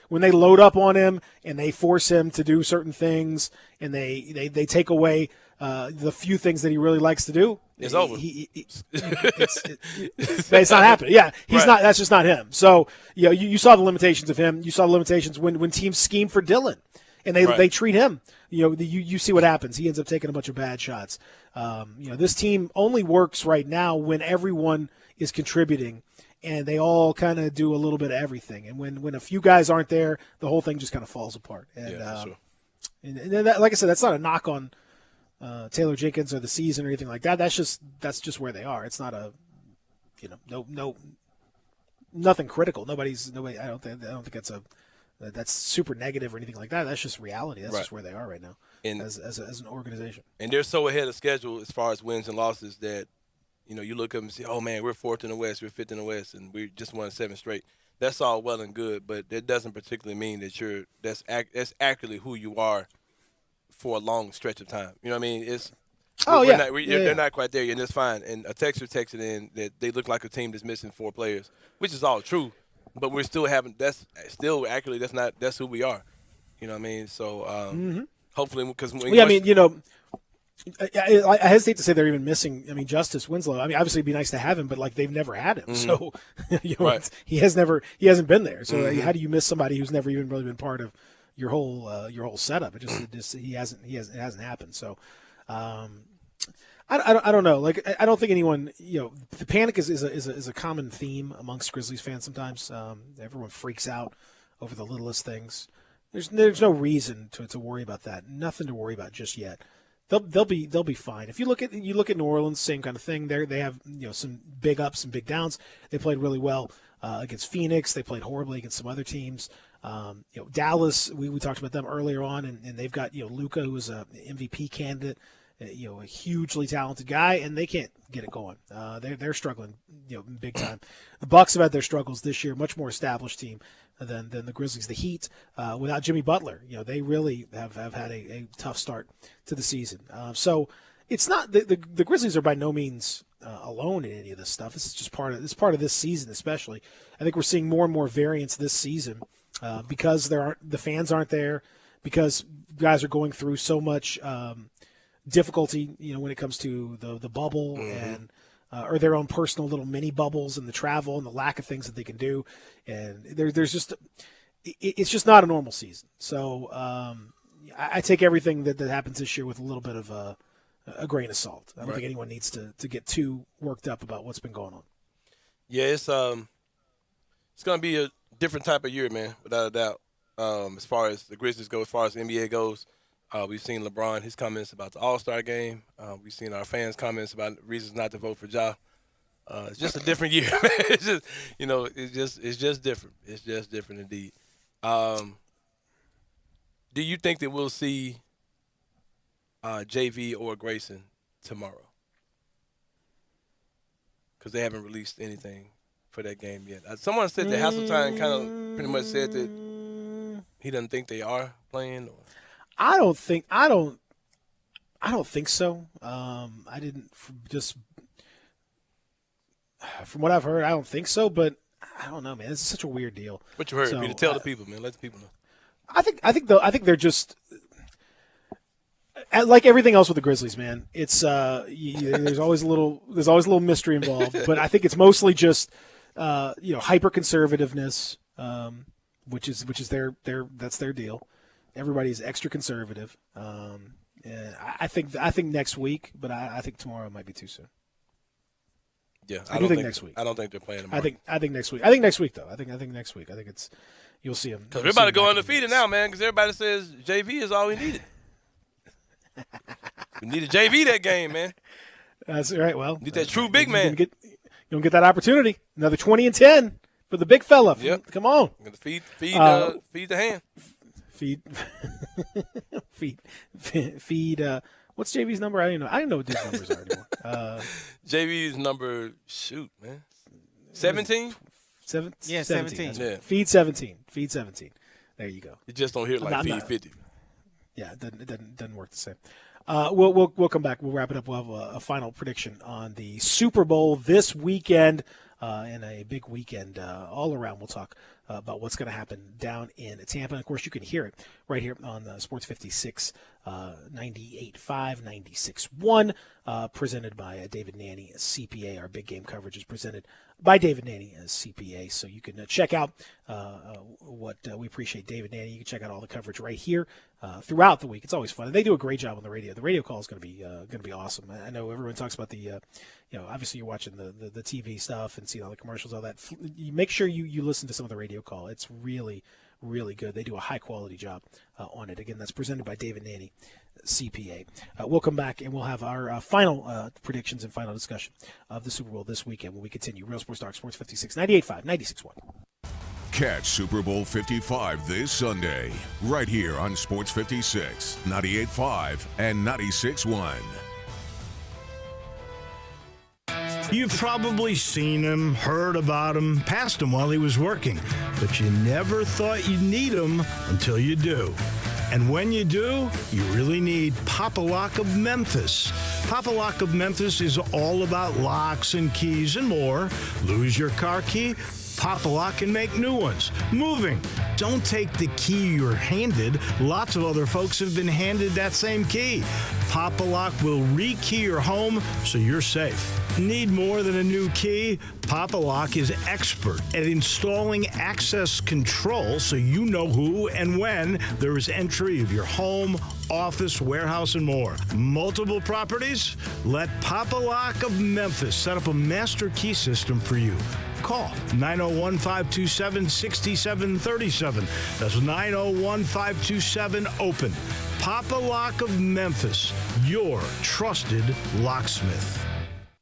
when they load up on him and they force him to do certain things and they take away the few things that he really likes to do, it's over. It's not happening. Yeah, he's not. That's just not him. So you saw the limitations of him. You saw the limitations when teams scheme for Dillon. And they treat him. You see what happens. He ends up taking a bunch of bad shots. This team only works right now when everyone is contributing, and they all kind of do a little bit of everything. And when a few guys aren't there, the whole thing just kind of falls apart. And, sure. and that, like I said, that's not a knock on Taylor Jenkins or the season or anything like that. That's just where they are. It's not a, nothing critical. Nobody. I don't think that's super negative or anything like that. That's just reality. That's just where they are right now as an organization. And they're so ahead of schedule as far as wins and losses that, you look up and say, oh, man, we're 4th in the West, we're 5th in the West, and we just won 7 straight. That's all well and good, but that doesn't particularly mean that that's accurately who you are for a long stretch of time. You know what I mean? They're not quite there yet, and that's fine. And a texter texted in that they look like a team that's missing 4 players, which is all true. But we're still that's who we are. You know what I mean? So hopefully, because I hesitate to say they're even missing. I mean, Justice Winslow. I mean, obviously it'd be nice to have him, but like they've never had him, so he hasn't been there. So how do you miss somebody who's never even really been part of your whole setup? It hasn't happened. So. I don't know. Like, I don't think anyone, the panic is a common theme amongst Grizzlies fans sometimes. Everyone freaks out over the littlest things. There's no reason to worry about that. Nothing to worry about just yet. They'll be fine. If you look at New Orleans, same kind of thing. They have some big ups and big downs. They played really well against Phoenix. They played horribly against some other teams. Dallas, we talked about them earlier on, and they've got Luka, who's a MVP candidate. A hugely talented guy, and they can't get it going. They're struggling, big time. The Bucks have had their struggles this year, much more established team than the Grizzlies. The Heat, without Jimmy Butler, they really have had a tough start to the season. So it's not the Grizzlies are by no means alone in any of this stuff. This is just part of this season, especially. I think we're seeing more and more variance this season because the fans aren't there, because guys are going through so much. Difficulty, when it comes to the bubble and or their own personal little mini bubbles and the travel and the lack of things that they can do, and it's just not a normal season. So I take everything that happens this year with a little bit of a grain of salt. I don't think anyone needs to get too worked up about what's been going on. Yeah, it's going to be a different type of year, man, without a doubt. As far as the Grizzlies go, as far as the NBA goes. We've seen LeBron, his comments about the All-Star game. We've seen our fans' comments about reasons not to vote for Ja. It's just a different year. It's just, it's just different. It's just different indeed. Do you think that we'll see JV or Grayson tomorrow? Because they haven't released anything for that game yet. Someone said that Hasseltine kind of pretty much said that he doesn't think they are playing. Or I don't think so. I didn't from what I've heard, I don't think so, but I don't know, man. It's such a weird deal. What you heard, Peter? Tell the people, man. Let the people know. I think they're just like everything else with the Grizzlies, man. It's there's always a little mystery involved, but I think it's mostly just hyper conservativeness, which is their deal. Everybody's extra conservative. And I think next week, but I think tomorrow might be too soon. Yeah, I do think next week. I don't think they're playing tomorrow. I think next week. I think next week though. I think next week. I think you'll see them. Because we're about to go undefeated now, man. Because everybody says JV is all we needed. We needed JV that game, man. That's right. Well, need that true big man. You don't get that opportunity. Another 20-10 for the big fella. Yep. Come on. Feed the hand. Feed. What's JV's number? I don't know what these numbers are anymore. JV's number, shoot, man. 17? 17. Yeah. Feed 17. Feed 17. There you go. You just don't hear it like feed 50. Yeah, it doesn't work the same. We'll come back. We'll wrap it up. We'll have a final prediction on the Super Bowl this weekend, and a big weekend all around. We'll talk about what's going to happen down in Tampa. And, of course, you can hear it right here on the Sports 56, 98.5, 96.1, presented by David Nanny, CPA. Our big game coverage is presented by David Nanny as CPA. So you can check out what we appreciate David Nanny. You can check out all the coverage right here throughout the week. It's always fun. And they do a great job on the radio. The radio call is going to be awesome. I know everyone talks about the obviously you're watching the TV stuff and seeing all the commercials, all that. You make sure you listen to some of the radio call. It's really, really good. They do a high quality job on it. Again, that's presented by David Nanny, CPA. We'll come back and we'll have our final predictions and final discussion of the Super Bowl this weekend when we continue. Real Sports Talk, Sports 56, 98.5, 96.1. Catch Super Bowl 55 this Sunday, right here on Sports 56, 98.5, and 96.1. You've probably seen him, heard about him, passed him while he was working, but you never thought you'd need him until you do. And when you do, you really need Pop-A-Lock of Memphis. Pop-A-Lock of Memphis is all about locks and keys and more. Lose your car key? Pop-A-Lock can make new ones. Moving. Don't take the key you're handed. Lots of other folks have been handed that same key. Pop-A-Lock will rekey your home so you're safe. Need more than a new key? Pop-A-Lock is expert at installing access control so you know who and when there is entry of your home, office, warehouse, and more. Multiple properties? Let Pop-A-Lock of Memphis set up a master key system for you. Call 901-527-6737. That's 901-527-OPEN. Pop-A-Lock of Memphis, your trusted locksmith.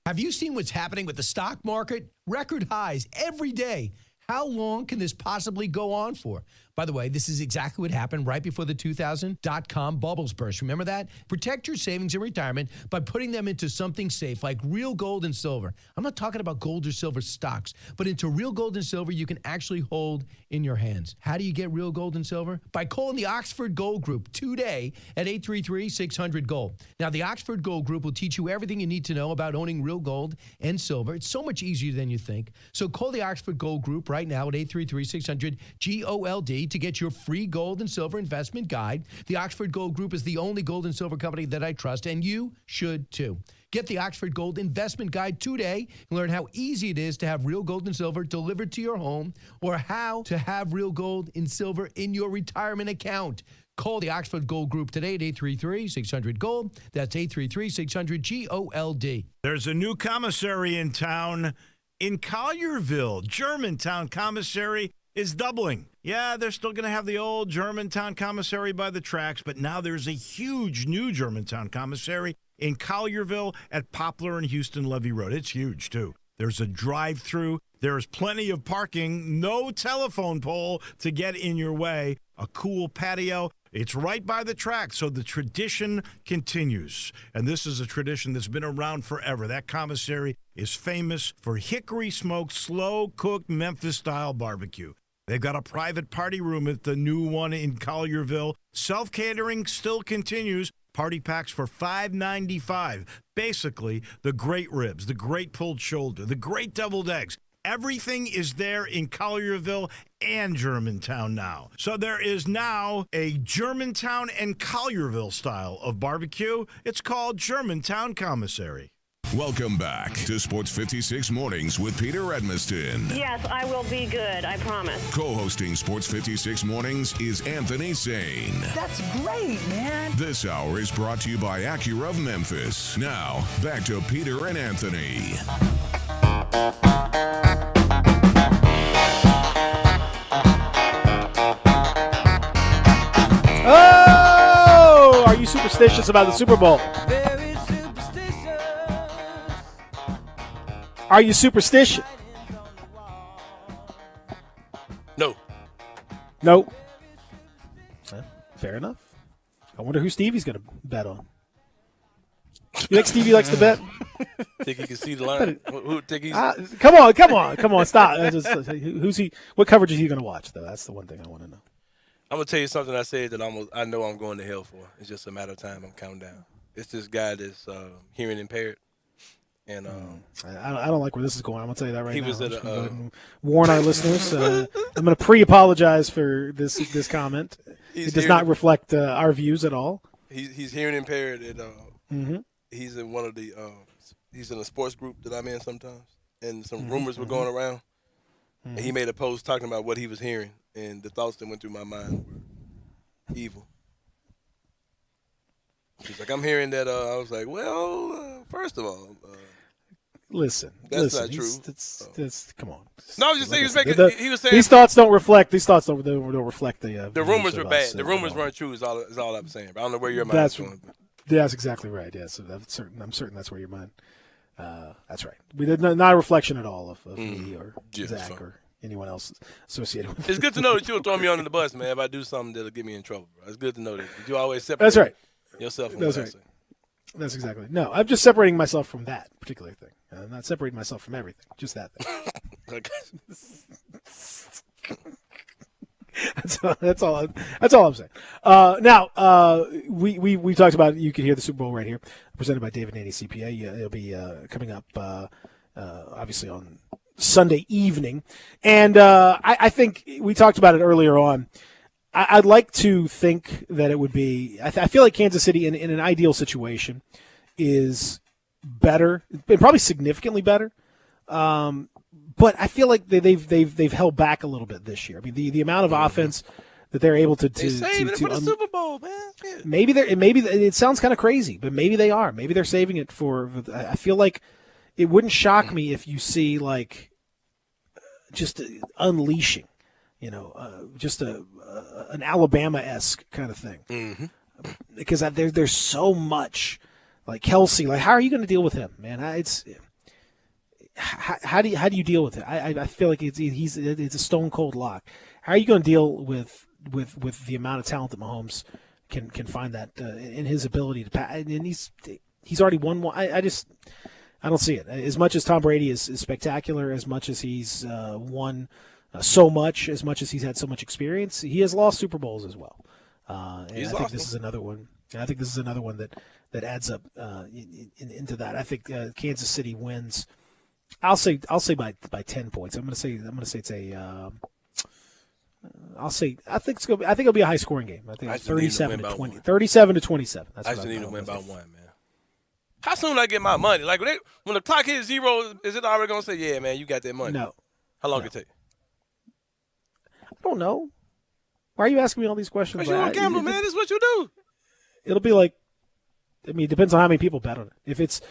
Have you seen what's happening with the stock market? Record highs every day. How long can this possibly go on for? By the way, this is exactly what happened right before the 2000 dot-com bubbles burst. Remember that? Protect your savings in retirement by putting them into something safe like real gold and silver. I'm not talking about gold or silver stocks, but into real gold and silver you can actually hold in your hands. How do you get real gold and silver? By calling the Oxford Gold Group today at 833-600-GOLD. Now, the Oxford Gold Group will teach you everything you need to know about owning real gold and silver. It's so much easier than you think. So call the Oxford Gold Group right now at 833-600-GOLD to get your free gold and silver investment guide. The Oxford Gold Group is the only gold and silver company that I trust, and you should too. Get the Oxford Gold Investment Guide today and learn how easy it is to have real gold and silver delivered to your home, or how to have real gold and silver in your retirement account. Call the Oxford Gold Group today at 833-600-GOLD. That's 833-600-GOLD. There's a new commissary in town. In Collierville, Germantown Commissary is doubling. Yeah, they're still going to have the old Germantown Commissary by the tracks, but now there's a huge new Germantown Commissary in Collierville at Poplar and Houston Levee Road. It's huge, too. There's a drive-through. There's plenty of parking. No telephone pole to get in your way. A cool patio. It's right by the track, so the tradition continues. And this is a tradition that's been around forever. That commissary is famous for hickory-smoked, slow-cooked Memphis-style barbecue. They've got a private party room at the new one in Collierville. Self-catering still continues. Party packs for $5.95. Basically, the great ribs, the great pulled shoulder, the great deviled eggs. Everything is there in Collierville and Germantown now. So there is now a Germantown and Collierville style of barbecue. It's called Germantown Commissary. Welcome back to Sports 56 Mornings with Peter Edmiston. Yes, I will be good, I promise. Co-hosting Sports 56 Mornings is Anthony Sane. That's great, man. This hour is brought to you by Acura of Memphis. Now, back to Peter and Anthony. Oh! Are you superstitious about the Super Bowl? Are you superstitious? No. No. Fair enough. I wonder who Stevie's going to bet on. You think Stevie likes to bet? Think he can see the line? Who think he's? Come on, stop. Who's he? What coverage is he going to watch, though? That's the one thing I want to know. I'm gonna tell you something I said that I know I'm going to hell for. It's just a matter of time. I'm counting down. It's this guy that's hearing impaired, and I don't like where this is going. I'm gonna tell you that right now. He was at warn our listeners. I'm gonna pre-apologize for this comment. It does not reflect our views at all. He's hearing impaired, and he's in one of the he's in a sports group that I'm in sometimes, and some rumors were going around. And he made a post talking about what he was hearing, and the thoughts that went through my mind were evil. He's like, I'm hearing that. I was like, well, first of all, listen, that's not true. That's come on. No, I was just saying he was saying these thoughts don't reflect. These thoughts don't reflect the. The rumors were bad. The rumors weren't true. Is all I'm saying. But I don't know where your mind's going. That's exactly right. Yeah, so I'm certain that's where your mind. That's right. We did not a reflection at all of me or Zach or anyone else associated with it. It's good to know that you'll throw me under the bus, man. If I do something that'll get me in trouble, bro. It's good to know that you always separate. That's right. Yourself from That's what right. That's exactly. No, I'm just separating myself from that particular thing. I'm not separating myself from everything. Just that thing. That's all I'm saying. Now, we talked about. You can hear the Super Bowl right here, presented by David Nanny CPA. It'll be coming up, obviously on Sunday evening, and I think we talked about it earlier on. I'd like to think that it would be. I feel like Kansas City, in an ideal situation, is better, and probably significantly better. But I feel like they've held back a little bit this year. I mean, the amount of offense that they're able to saving it for the Super Bowl, man. Yeah. Maybe it sounds kind of crazy, but maybe they are. Maybe they're saving it for. I feel like it wouldn't shock me if you see like just unleashing, just an Alabama-esque kind of thing. Because there's so much, like Kelsey. Like, how are you going to deal with him, man? How do you deal with it? I feel like it's a stone cold lock. How are you going to deal with the amount of talent that Mahomes can find that in his ability to pass? And he's already won one. I don't see it. As much as Tom Brady is spectacular, as much as he's won so much, as much as he's had so much experience, he has lost Super Bowls as well. And I think this is another one. And I think this is another one that adds up into that. I think Kansas City wins. I'll say by 10 points. I'm gonna say it's a. I think it'll be a high scoring game. I think it's 37 to 20. 37 to 27. I just need to win by one, man. How soon do I get my money? Like when the clock hits 0, is it already gonna say, "Yeah, man, you got that money"? No. How long it take? I don't know. Why are you asking me all these questions? Because you're a gambler, man. This is what you do. It'll be like. I mean, it depends on how many people bet on it. If it's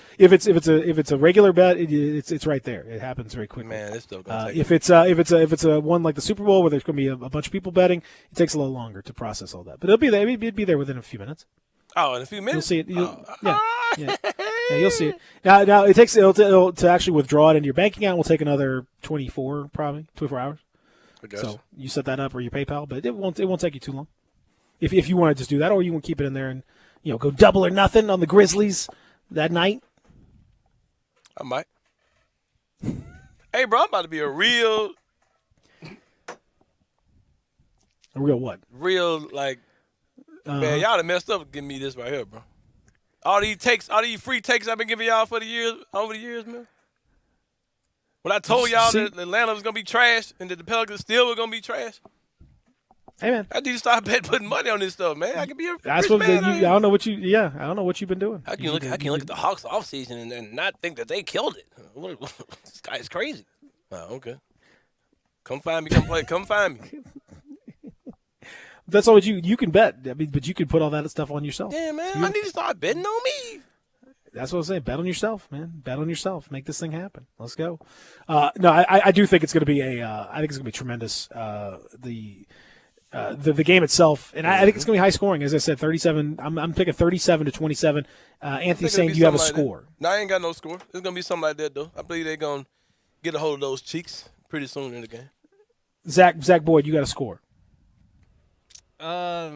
a regular bet, it's right there. It happens very quickly. Man, it's still gonna take. If it's a one like the Super Bowl where there's going to be a bunch of people betting, it takes a little longer to process all that. But it'll be there. It'd be there within a few minutes. Oh, in a few minutes. You'll see it. Yeah, you'll see it. Now it takes it'll to actually withdraw it into your bank account. Will take another 24 hours. I guess. So you set that up or your PayPal, but it won't take you too long. If you want to just do that, or you want to keep it in there and. Go double or nothing on the Grizzlies that night. I might. Hey, bro, I'm about to be a real. A real what? Real, like, man, y'all done messed up giving me this right here, bro. All these free takes I've been giving y'all over the years, man. When I told y'all that Atlanta was going to be trash and that the Pelicans still were going to be trash. Hey, man. I need to start putting money on this stuff, man. I can be a That's rich what man. I don't know what you. Yeah, I don't know what you've been doing. How can you look at the Hawks offseason and not think that they killed it? This guy is crazy. Oh, okay. Come find me. Come find me. That's all you can bet. I mean, but you can put all that stuff on yourself. Yeah, man. I need to start betting on me. That's what I'm saying. Bet on yourself, man. Bet on yourself. Make this thing happen. Let's go. No, I do think it's going to be I think it's going to be tremendous. The game itself, and I think it's going to be high scoring. As I said, 37. I'm picking 37 to 27. Anthony's saying, do you have a score? No, I ain't got no score. It's going to be something like that, though. I believe they're going to get a hold of those cheeks pretty soon in the game. Zach Boyd, you got a score? I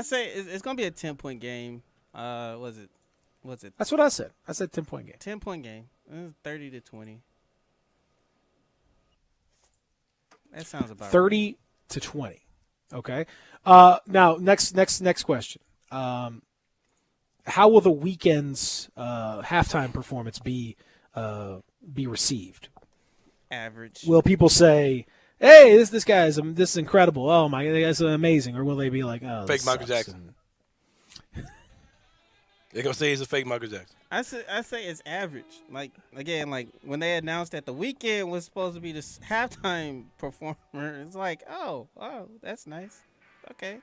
say it's going to be a 10-point game. What's it? That's what I said. I said 10-point game. 10-point game. 30 to 20. That sounds about 30 right. to 20. Okay. Now, next question. How will the weekend's halftime performance be received? Average. Will people say, "Hey, this guy is incredible. Oh my, that's amazing," or will they be like, "Oh, fake Michael Jackson"? They're gonna say he's a fake Michael Jackson. I say it's average. Like again, like when they announced that The Weeknd was supposed to be the halftime performer, it's like, oh, that's nice. Okay.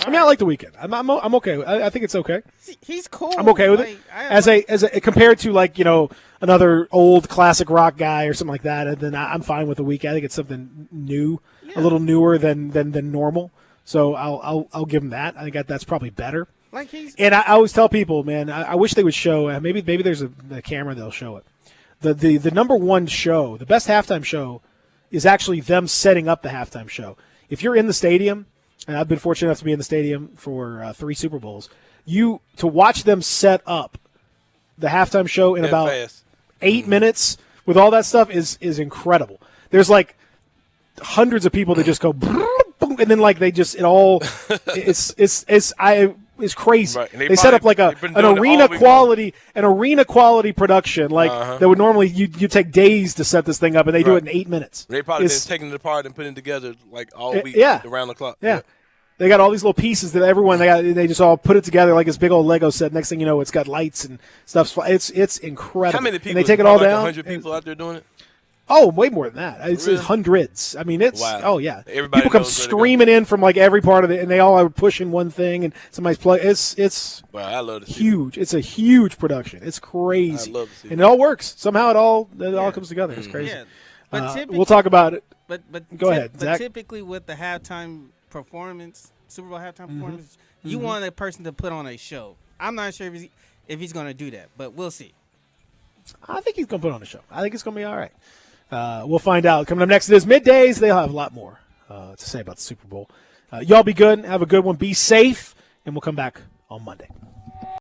I mean, I like The Weeknd. I'm okay. I think it's okay. He's cool. I'm okay with it. As a compared to like another old classic rock guy or something like that, and then I'm fine with The Weeknd. I think it's something new, a little newer than normal. So I'll give him that. I think that's probably better. And I always tell people, man, I wish they would show. Maybe there's a camera they'll show it. The number one show, the best halftime show, is actually them setting up the halftime show. If you're in the stadium, and I've been fortunate enough to be in the stadium for 3 Super Bowls, to watch them set up the halftime show in about 8 minutes with all that stuff is incredible. There's like hundreds of people that just go boom, and then like they just it's crazy. Right. They set up like an arena quality production that would normally you take days to set this thing up, and they do it in 8 minutes. They probably been taking it apart and putting it together like all week around the clock. Yeah. They got all these little pieces that they just all put it together like this big old Lego set. Next thing you know, it's got lights and stuff. It's incredible. How many people? And they take it all like down. 100 people out there doing it. Oh, way more than that. It's Really? hundreds. I mean, it's Wow. Everybody people come knows where to streaming in from like every part of it, and they all are pushing one thing, and somebody's playing. It's Wow, I love to see huge. It's a huge production. It's crazy, I love to see and it all works somehow. It all comes together. It's crazy. Yeah. But We'll talk about it. But go ahead, But Zach. typically with the halftime performance, Super Bowl halftime Mm-hmm. performance, you want a person to put on a show. I'm not sure if he's going to do that, but we'll see. I think he's going to put on a show. I think it's going to be all right. We'll find out. Coming up next, it is Middays. They'll have a lot more to say about the Super Bowl. Y'all be good. Have a good one. Be safe. And we'll come back on Monday.